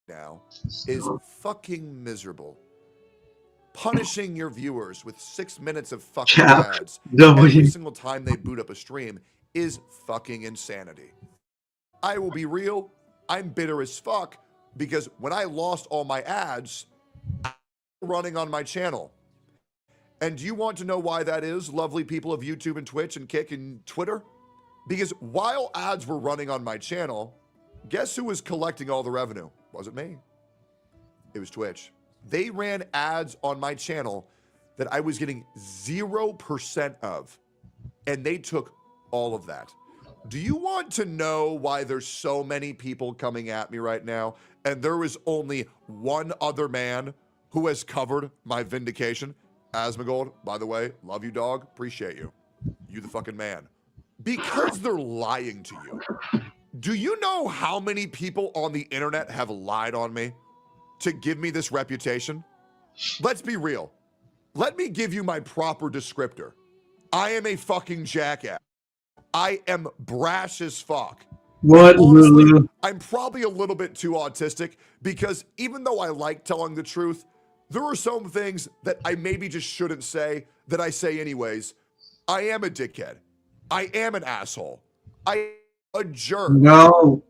now is fucking miserable. Punishing your viewers with 6 minutes of fucking Cap. ads W. every single time they boot up a stream is fucking insanity. I will be real, I'm bitter as fuck because when I lost all my ads, I was running on my channel. And do you want to know why that is, lovely people of YouTube and Twitch and Kick and Twitter? Because while ads were running on my channel, guess who was collecting all the revenue? Wasn't me. It was Twitch. They ran ads on my channel that I was getting 0% of, and they took all of that. Do you want to know why there's so many people coming at me right now, and there is only one other man who has covered my vindication? Asmongold, by the way, love you, dog. Appreciate you. You the fucking man. Because they're lying to you. Do you know how many people on the internet have lied on me to give me this reputation? Let's be real. Let me give you my proper descriptor. I am a fucking jackass. I am brash as fuck. What? Honestly, I'm probably a little bit too autistic because even though I like telling the truth, there are some things that I maybe just shouldn't say that I say anyways. I am a dickhead. I am an asshole. I am a jerk. No.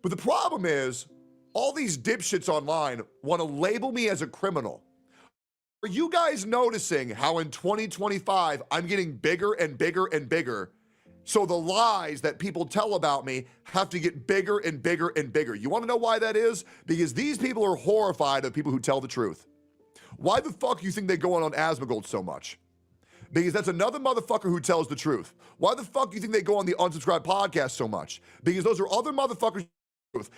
But the problem is, all these dipshits online want to label me as a criminal. Are you guys noticing how in 2025, I'm getting bigger and bigger and bigger? So the lies that people tell about me have to get bigger and bigger and bigger. You want to know why that is? Because these people are horrified of people who tell the truth. Why the fuck do you think they go on Asmongold so much? Because that's another motherfucker who tells the truth. Why the fuck do you think they go on the Unsubscribed podcast so much? Because those are other motherfuckers who tell the truth.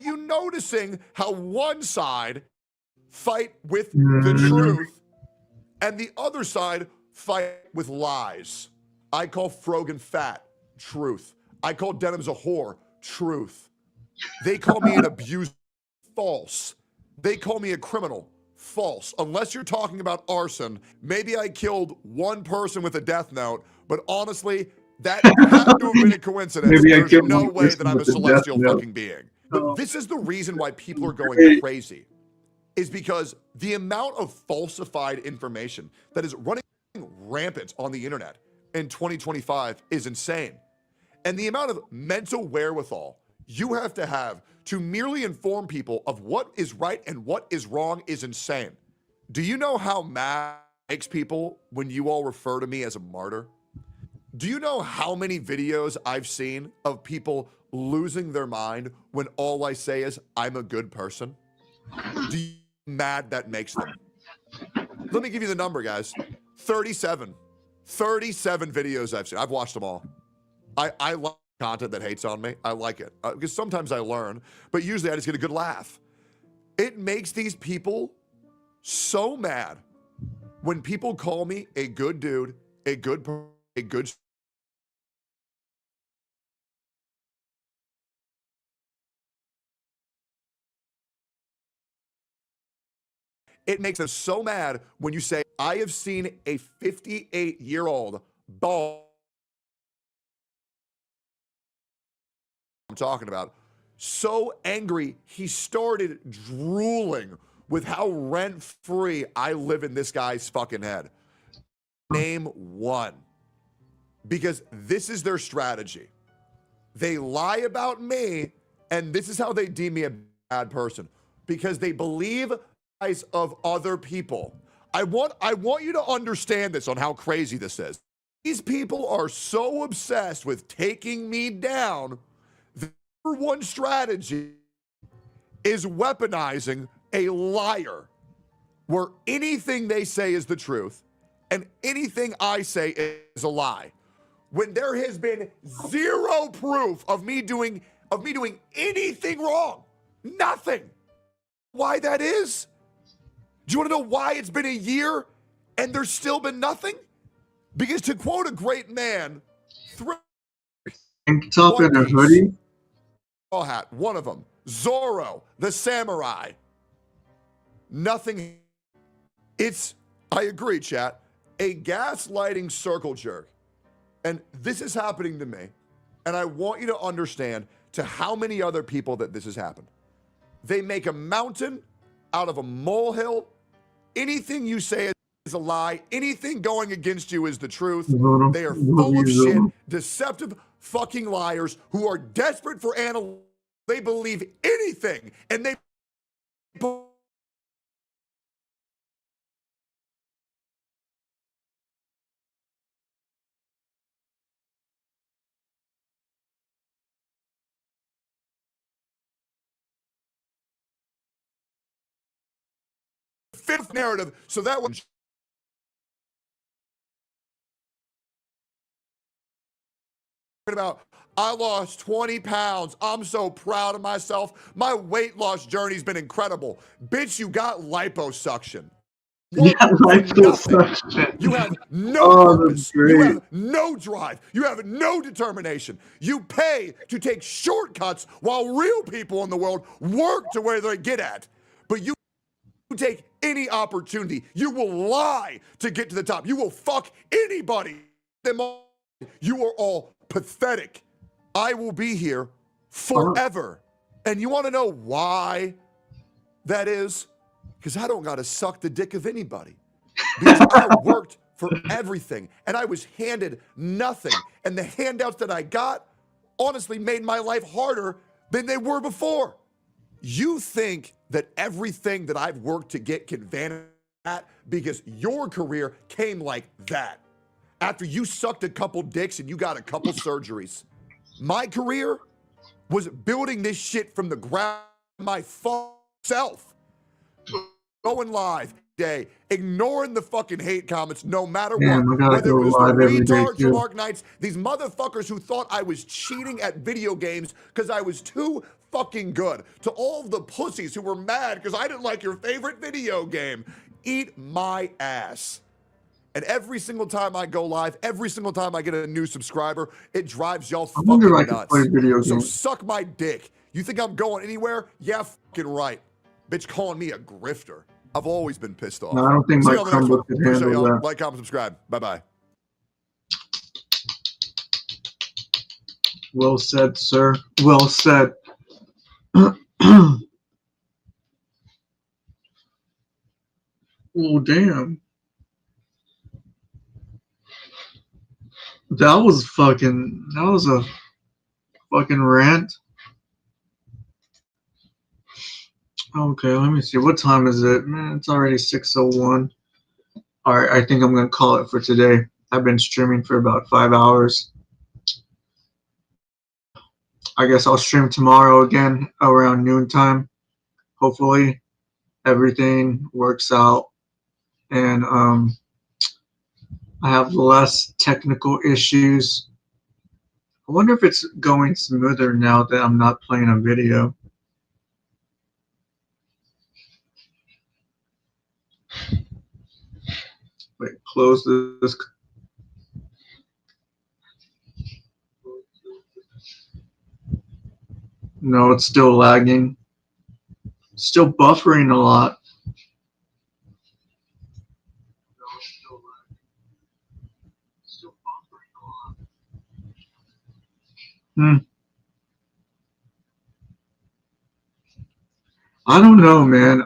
You noticing how one side fight with the truth and the other side fight with lies. I call Frogan fat, truth. I call Denims a whore, truth. They call me an abuser, false. They call me a criminal, false. Unless you're talking about arson, maybe I killed one person with a death note, but honestly, that had to have been a coincidence. Maybe I There's killed no one way person that I'm a with a death celestial note. fucking being. But Oh. this is the reason why people are going crazy, is because the amount of falsified information that is running rampant on the internet in 2025 is insane. And the amount of mental wherewithal you have to merely inform people of what is right and what is wrong is insane. Do you know how mad it makes people when you all refer to me as a martyr? Do you know how many videos I've seen of people losing their mind when all I say is I'm a good person? Do you know how mad that makes them? Let me give you the number, guys. 37 videos I've seen. I've watched them all. I like content that hates on me. I like it because sometimes I learn, but usually I just get a good laugh. It makes these people so mad when people call me a good dude, a good person, a good. It makes them so mad when you say, I have seen a 58-year-old bald. I'm talking about. So angry, he started drooling with how rent-free I live in this guy's fucking head. Name one. Because this is their strategy. They lie about me, and this is how they deem me a bad person. Because they believe lies of other people. I want you to understand this on how crazy this is. These people are so obsessed with taking me down. Their one strategy is weaponizing a liar, where anything they say is the truth and anything I say is a lie. When there has been zero proof of me doing anything wrong. Nothing. Why that is? Do you want to know why it's been a year and there's still been nothing? Because to quote a great man, Tank top and a hoodie. straw hat, one of them, Zorro, the samurai. Nothing. I agree, chat, a gaslighting circle jerk. And this is happening to me. And I want you to understand to how many other people that this has happened. They make a mountain out of a molehill. Anything you say is a lie. Anything going against you is the truth. They are full of shit, deceptive fucking liars who are desperate for analytics. They believe anything, and they fifth narrative. So that one about, I lost 20 pounds. I'm so proud of myself. My weight loss journey's been incredible. Bitch, you got liposuction. Yeah, liposuction. You have no purpose. That's great. You have no drive. You have no determination. You pay to take shortcuts while real people in the world work to where they get at. But you take any opportunity. You will lie to get to the top. You will fuck anybody. You are all pathetic. I will be here forever. And you want to know why that is? Because I don't got to suck the dick of anybody. Because I worked for everything and I was handed nothing. And the handouts that I got honestly made my life harder than they were before. You think that everything that I've worked to get can vanish at because your career came like that. After you sucked a couple dicks and you got a couple surgeries. My career was building this shit from the ground my self. Going live day, ignoring the fucking hate comments no matter what. Whether it was the retards or Mark Knights, these motherfuckers who thought I was cheating at video games because I was too fucking good. To all of the pussies who were mad because I didn't like your favorite video game. Eat my ass. And every single time I go live, every single time I get a new subscriber, it drives y'all fucking nuts. So suck my dick. You think I'm going anywhere? Yeah, fucking right. Bitch calling me a grifter. I've always been pissed off. No, I don't think my Chromebook could handle that. Like, comment, subscribe. Bye-bye. Well said, sir. Well said. Oh, damn. That was a fucking rant. Okay, let me see. What time is it? Man, it's already 6:01. All right, I think I'm going to call it for today. I've been streaming for about 5 hours. I guess I'll stream tomorrow again around noontime. Hopefully everything works out and I have less technical issues. I wonder if it's going smoother now that I'm not playing a video. Wait, close this. No, it's still lagging. Still buffering a lot. I don't know, man.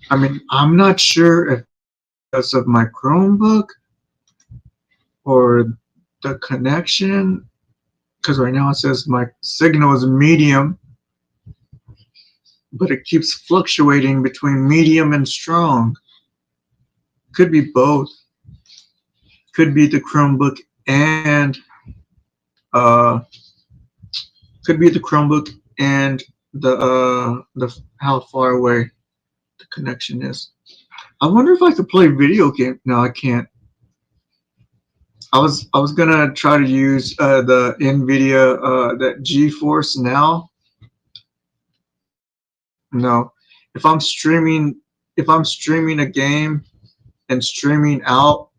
I mean, I'm not sure if because of my Chromebook or the connection, because right now it says my signal is medium, but it keeps fluctuating between medium and strong. Could be both. Could be the Chromebook and could be the Chromebook and the how far away the connection is. I wonder if I could play video game. No, I can't. I was gonna try to use the NVIDIA that GeForce Now. No, if I'm streaming a game and streaming out,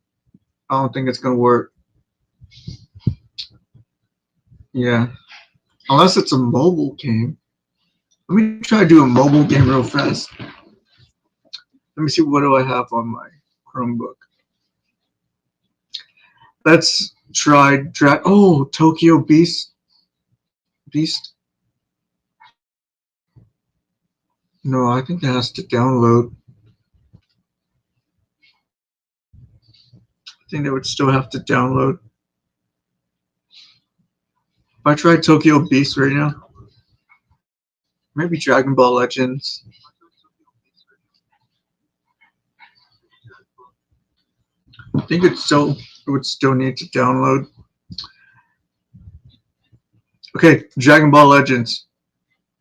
I don't think it's gonna work. Yeah, unless it's a mobile game. Let me try to do a mobile game real fast. Let me see, what do I have on my Chromebook? Let's try Tokyo Beast. No, I think it has to download. I think they would still have to download. If I try Tokyo Beast right now, maybe Dragon Ball Legends. I think it would still need to download. Okay, Dragon Ball Legends.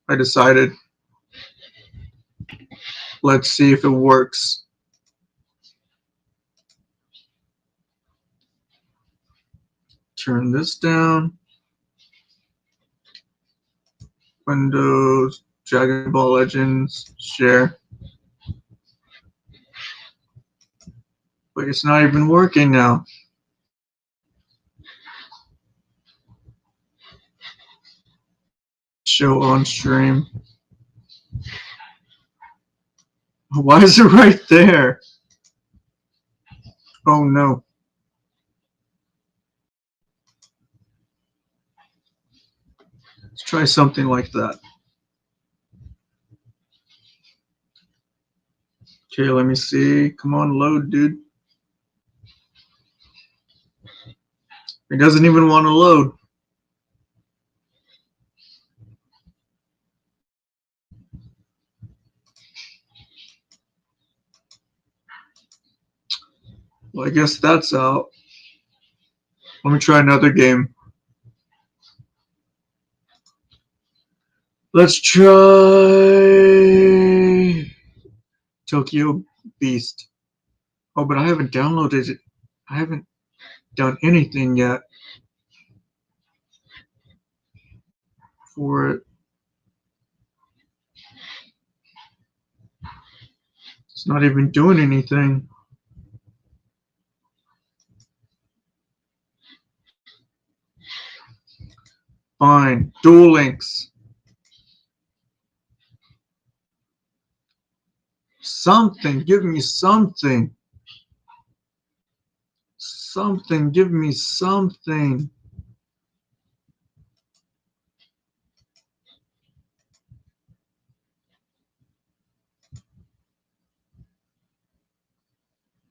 I decided. Let's see if it works. Turn this down. Windows, Dragon Ball Legends, share. But it's not even working now. Show on stream. Why is it right there? Oh no. Let's try something like that. Okay, let me see. Come on, load, dude. It doesn't even want to load. Well, I guess that's out. Let me try another game. Let's try Tokyo Beast. Oh, but I haven't downloaded it. I haven't done anything yet for it. It's not even doing anything. Fine. Dual Links. Something. Give me something. Something. Give me something.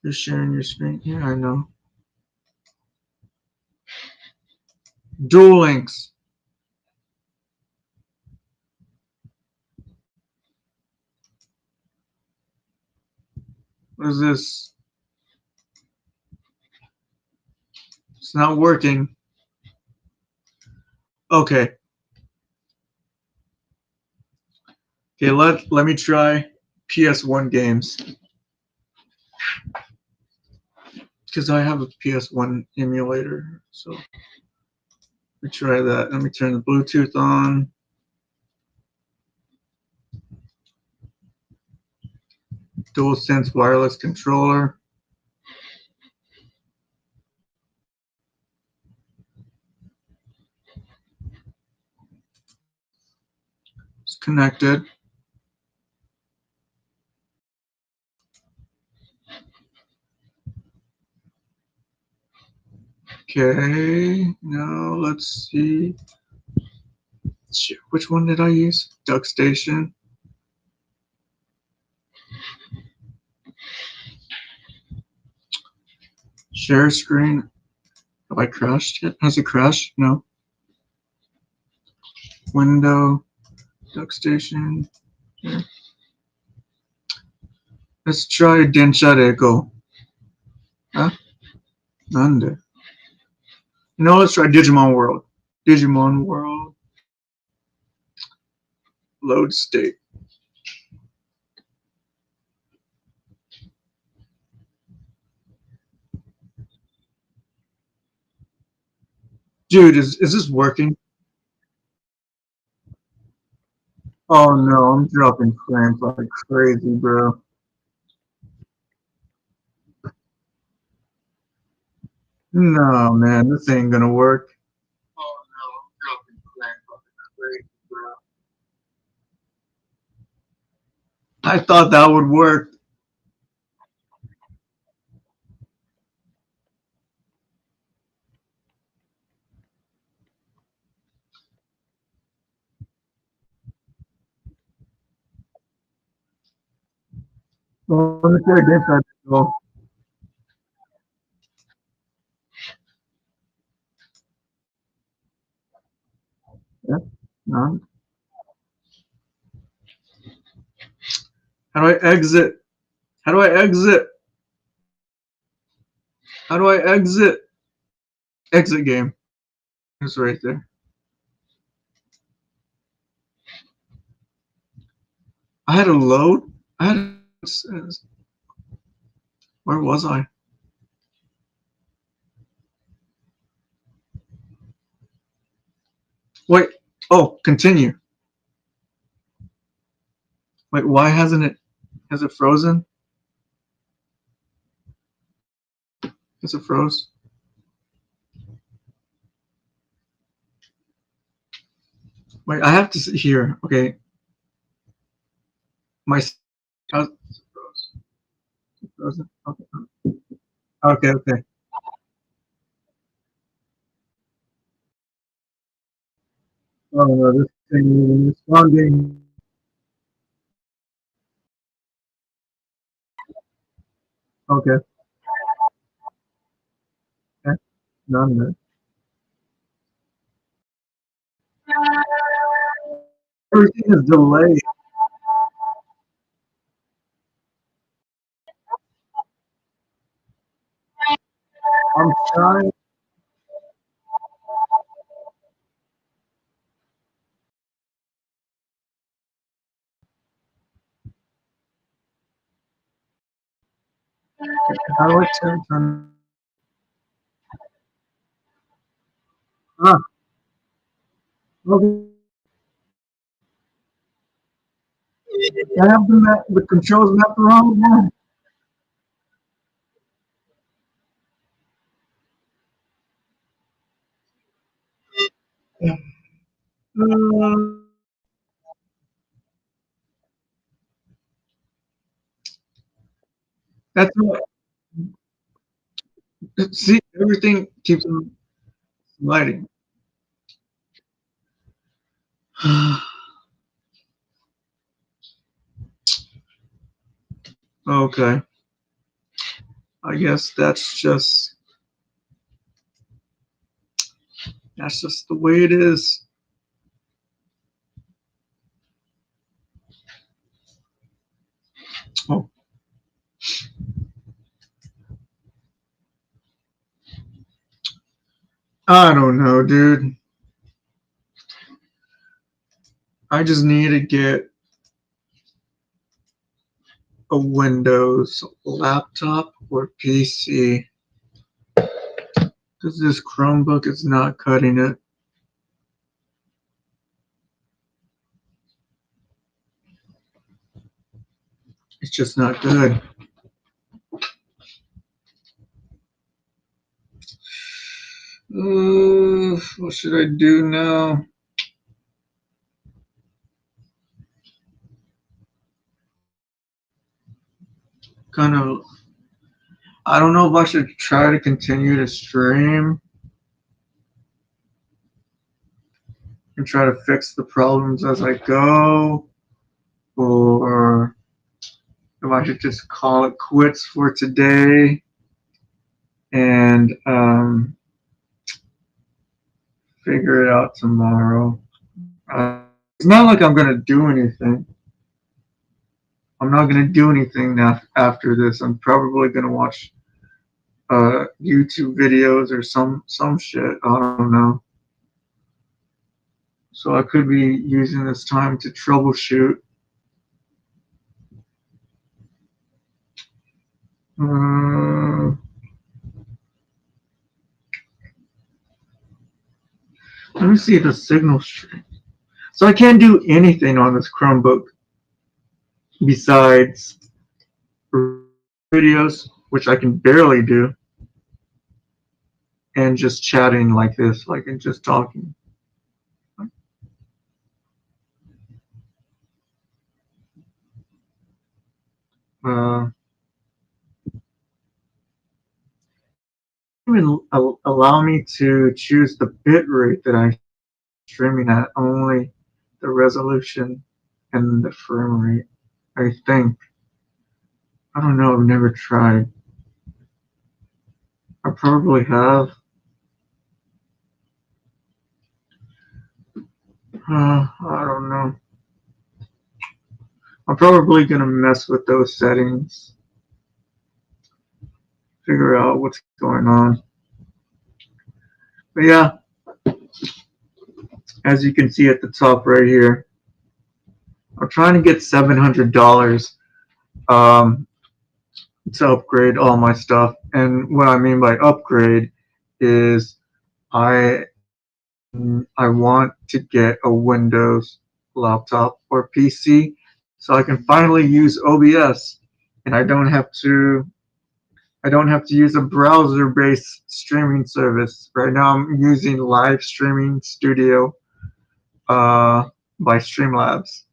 You're sharing your screen. Yeah, I know. Dual Links. What is this? It's not working. Okay. Okay, let me try PS1 games. Because I have a PS1 emulator. So let me try that. Let me turn the Bluetooth on. DualSense wireless controller. It's connected. Okay, now let's see. Which one did I use? DuckStation. Share screen. Have I crashed yet? Has it crashed? No. Window. DuckStation. Yeah. Let's try Densha Go. Huh? Nande. Let's try Digimon World. Digimon World. Load state. Dude, is this working? Oh no, I'm dropping frames like crazy, bro. No, man, this ain't gonna work. Oh no, I'm dropping frames like crazy, bro. I thought that would work. Well, let me try again. Well, yeah, no. How do I exit? How do I exit? How do I exit? Exit game. It's right there. I had to load. I had to, where was I? Wait. Oh, continue. Wait, why hasn't it? Has it frozen? Has it froze? Wait, I have to sit here. Okay. My. How's it froze? Frozen? Okay. Okay. Okay. Oh no, this thing isn't responding. Okay. Okay. None of it. Everything is delayed. I'm trying. How do I turn? Ah, okay. I have the controls mapped wrong again. Uh, that's what. See, everything keeps on sliding. Okay. I guess that's just the way it is. Oh, I don't know, dude. I just need to get a Windows laptop or PC because this Chromebook is not cutting it. It's just not good. What should I do now? Kind of, I don't know if I should try to continue to stream and try to fix the problems as I go, or if I should just call it quits for today and figure it out tomorrow. It's not like I'm gonna do anything. I'm not gonna do anything now after this. I'm probably gonna watch YouTube videos or some shit. I don't know. So I could be using this time to troubleshoot. Let me see the signal strength. So I can't do anything on this Chromebook besides videos, which I can barely do, and just chatting like this, like and just talking. Even allow me to choose the bit rate that I'm streaming at, only the resolution and the frame rate, I think. I don't know, I've never tried. I probably have. I don't know. I'm probably gonna mess with those settings, figure out what's going on. But yeah, as you can see at the top right here, I'm trying to get $700 to upgrade all my stuff. And what I mean by upgrade is I want to get a Windows laptop or PC so I can finally use OBS and I don't have to use a browser-based streaming service. Right now I'm using Live Streaming Studio by Streamlabs.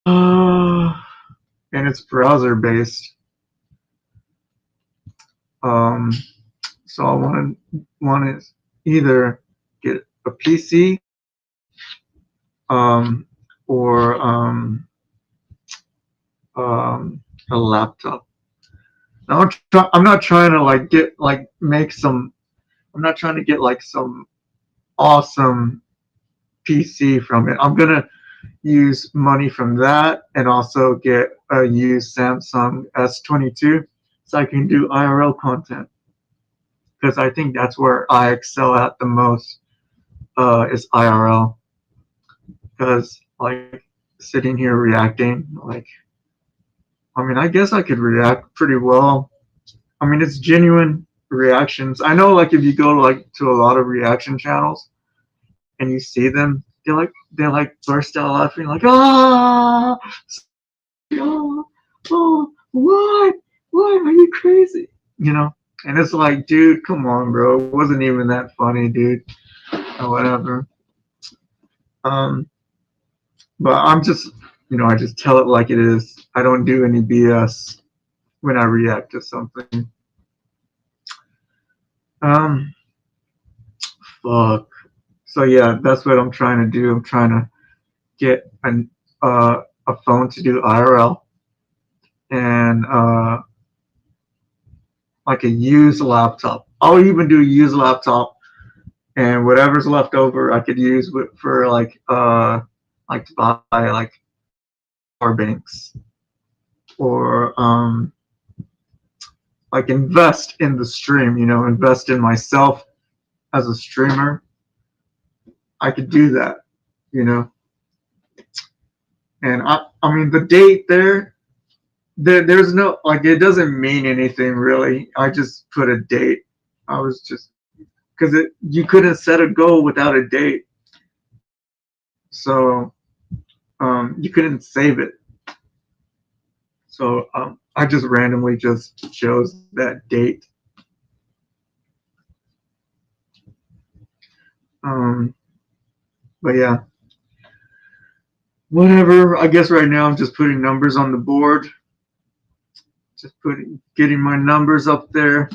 And it's browser-based. So I want to either get a PC or a laptop. Now I'm not trying to like get like make some. I'm not trying to get like some awesome PC from it. I'm gonna use money from that and also get a used Samsung S22 so I can do IRL content, because I think that's where I excel at the most, is IRL. Because like sitting here reacting, like, I mean, I guess I could react pretty well. I mean, it's genuine reactions. I know, like, if you go to a lot of reaction channels and you see them, they burst out laughing, like, ah, oh, what? Are you crazy? You know? And it's like, dude, come on, bro. It wasn't even that funny, dude. Or whatever. But I'm just, I just tell it like it is. I don't do any BS when I react to something. Fuck. So yeah, that's what I'm trying to do. I'm trying to get a phone to do IRL and like a used laptop. I'll even do a used laptop, and whatever's left over, I could use for like to buy like power banks or like invest in the stream. Invest in myself as a streamer. I could do that, and I mean the date there's no, like, it doesn't mean anything really. I just put a date. I was just, because you couldn't set a goal without a date, so you couldn't save it. So I just randomly just chose that date. But yeah, whatever. I guess right now I'm just putting numbers on the board. Just getting my numbers up there.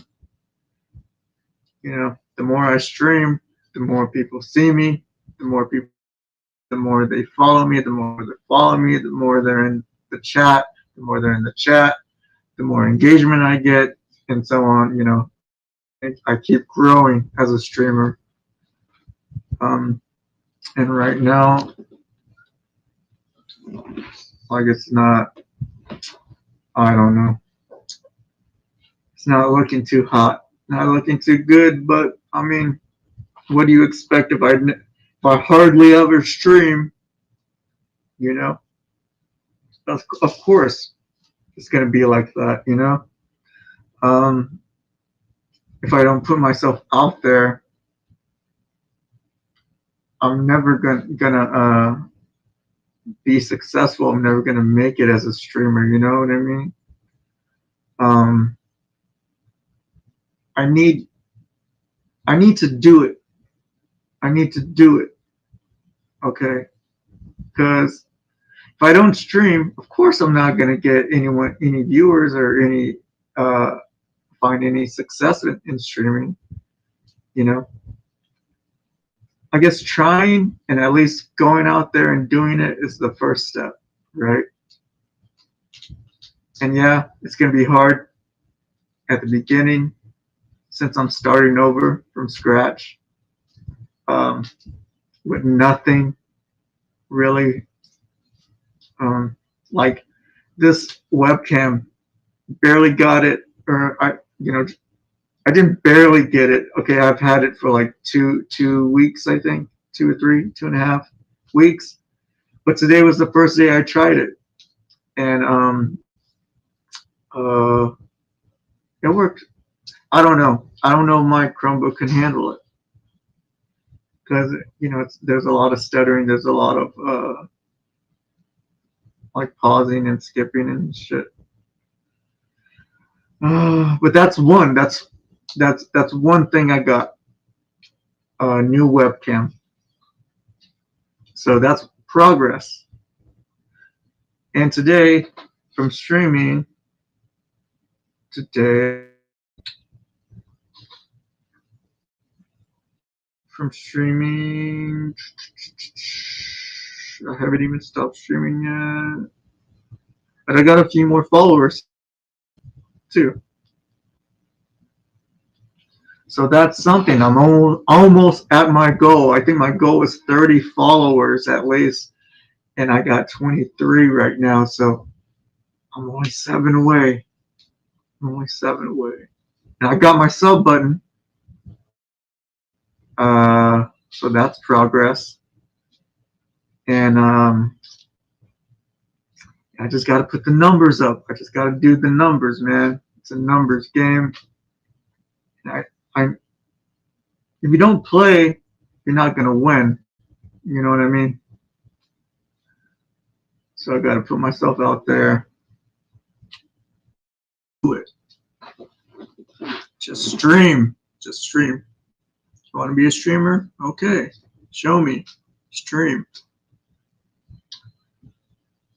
The more I stream, the more people see me, the more they follow me, the more they follow me, the more they're in the chat, the more they're in the chat, the more engagement I get, and so on. I keep growing as a streamer. And right now, like, it's not, I don't know. It's not looking too hot, not looking too good. But I mean, what do you expect if I hardly ever stream? You know, of course it's gonna be like that. You know, if I don't put myself out there, I'm never gonna be successful. I'm never gonna make it as a streamer. You know what I mean? I need to do it. I need to do it. Okay, because if I don't stream, of course I'm not gonna get any viewers or find any success in streaming. You know, I guess trying and at least going out there and doing it is the first step, right? And yeah, it's gonna be hard at the beginning since I'm starting over from scratch, with nothing really. Like this webcam, barely got it, or I didn't barely get it. Okay, I've had it for like two weeks, I think, 2 or 3, 2.5 weeks. But today was the first day I tried it, and it worked. I don't know. I don't know if my Chromebook can handle it because there's a lot of stuttering. There's a lot of like pausing and skipping and shit. But that's one. That's one thing I got. A new webcam. So that's progress. And today, from streaming, I haven't even stopped streaming yet. But I got a few more followers too. So that's something. I'm almost at my goal. I think my goal is 30 followers at least. And I got 23 right now. So I'm only 7 away. And I got my sub button. So that's progress. And I just got to put the numbers up. I just got to do the numbers, man. It's a numbers game. And if you don't play, you're not gonna win. You know what I mean? So I got to put myself out there. Do it. Just stream. You want to be a streamer? Okay. Show me. Stream.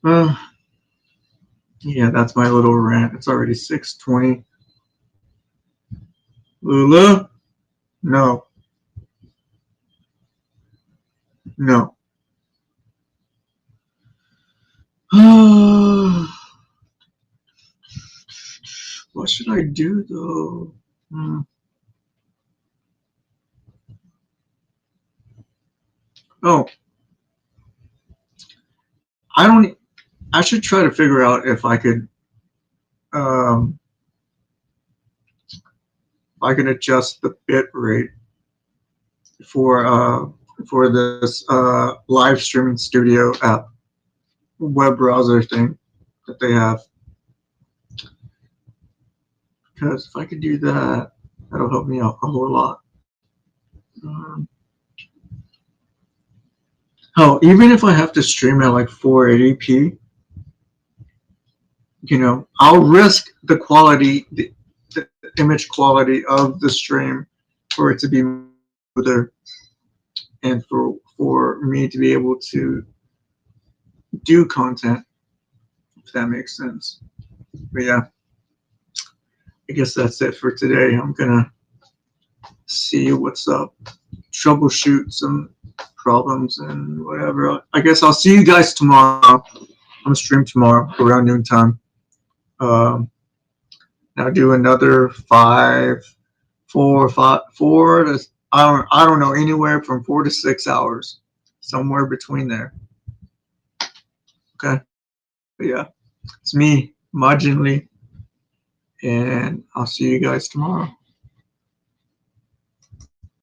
Yeah, that's my little rant. It's already 6:20. Lula? No. What should I do though? Oh, I should try to figure out if I could adjust the bit rate for this live streaming studio app, web browser thing that they have. Because if I could do that, that'll help me out a whole lot. Even if I have to stream at like 480p, I'll risk the quality, the image quality of the stream for it to be smoother and for me to be able to do content, if that makes sense. But yeah, I guess that's it for today. I'm gonna see what's up, troubleshoot some problems and whatever. I guess I'll see you guys tomorrow. I'm gonna stream tomorrow around noontime. I'll do another 4 to I don't know, anywhere from 4 to 6 hours, somewhere between there. Okay, but yeah, it's me, Majin Lee, and I'll see you guys tomorrow.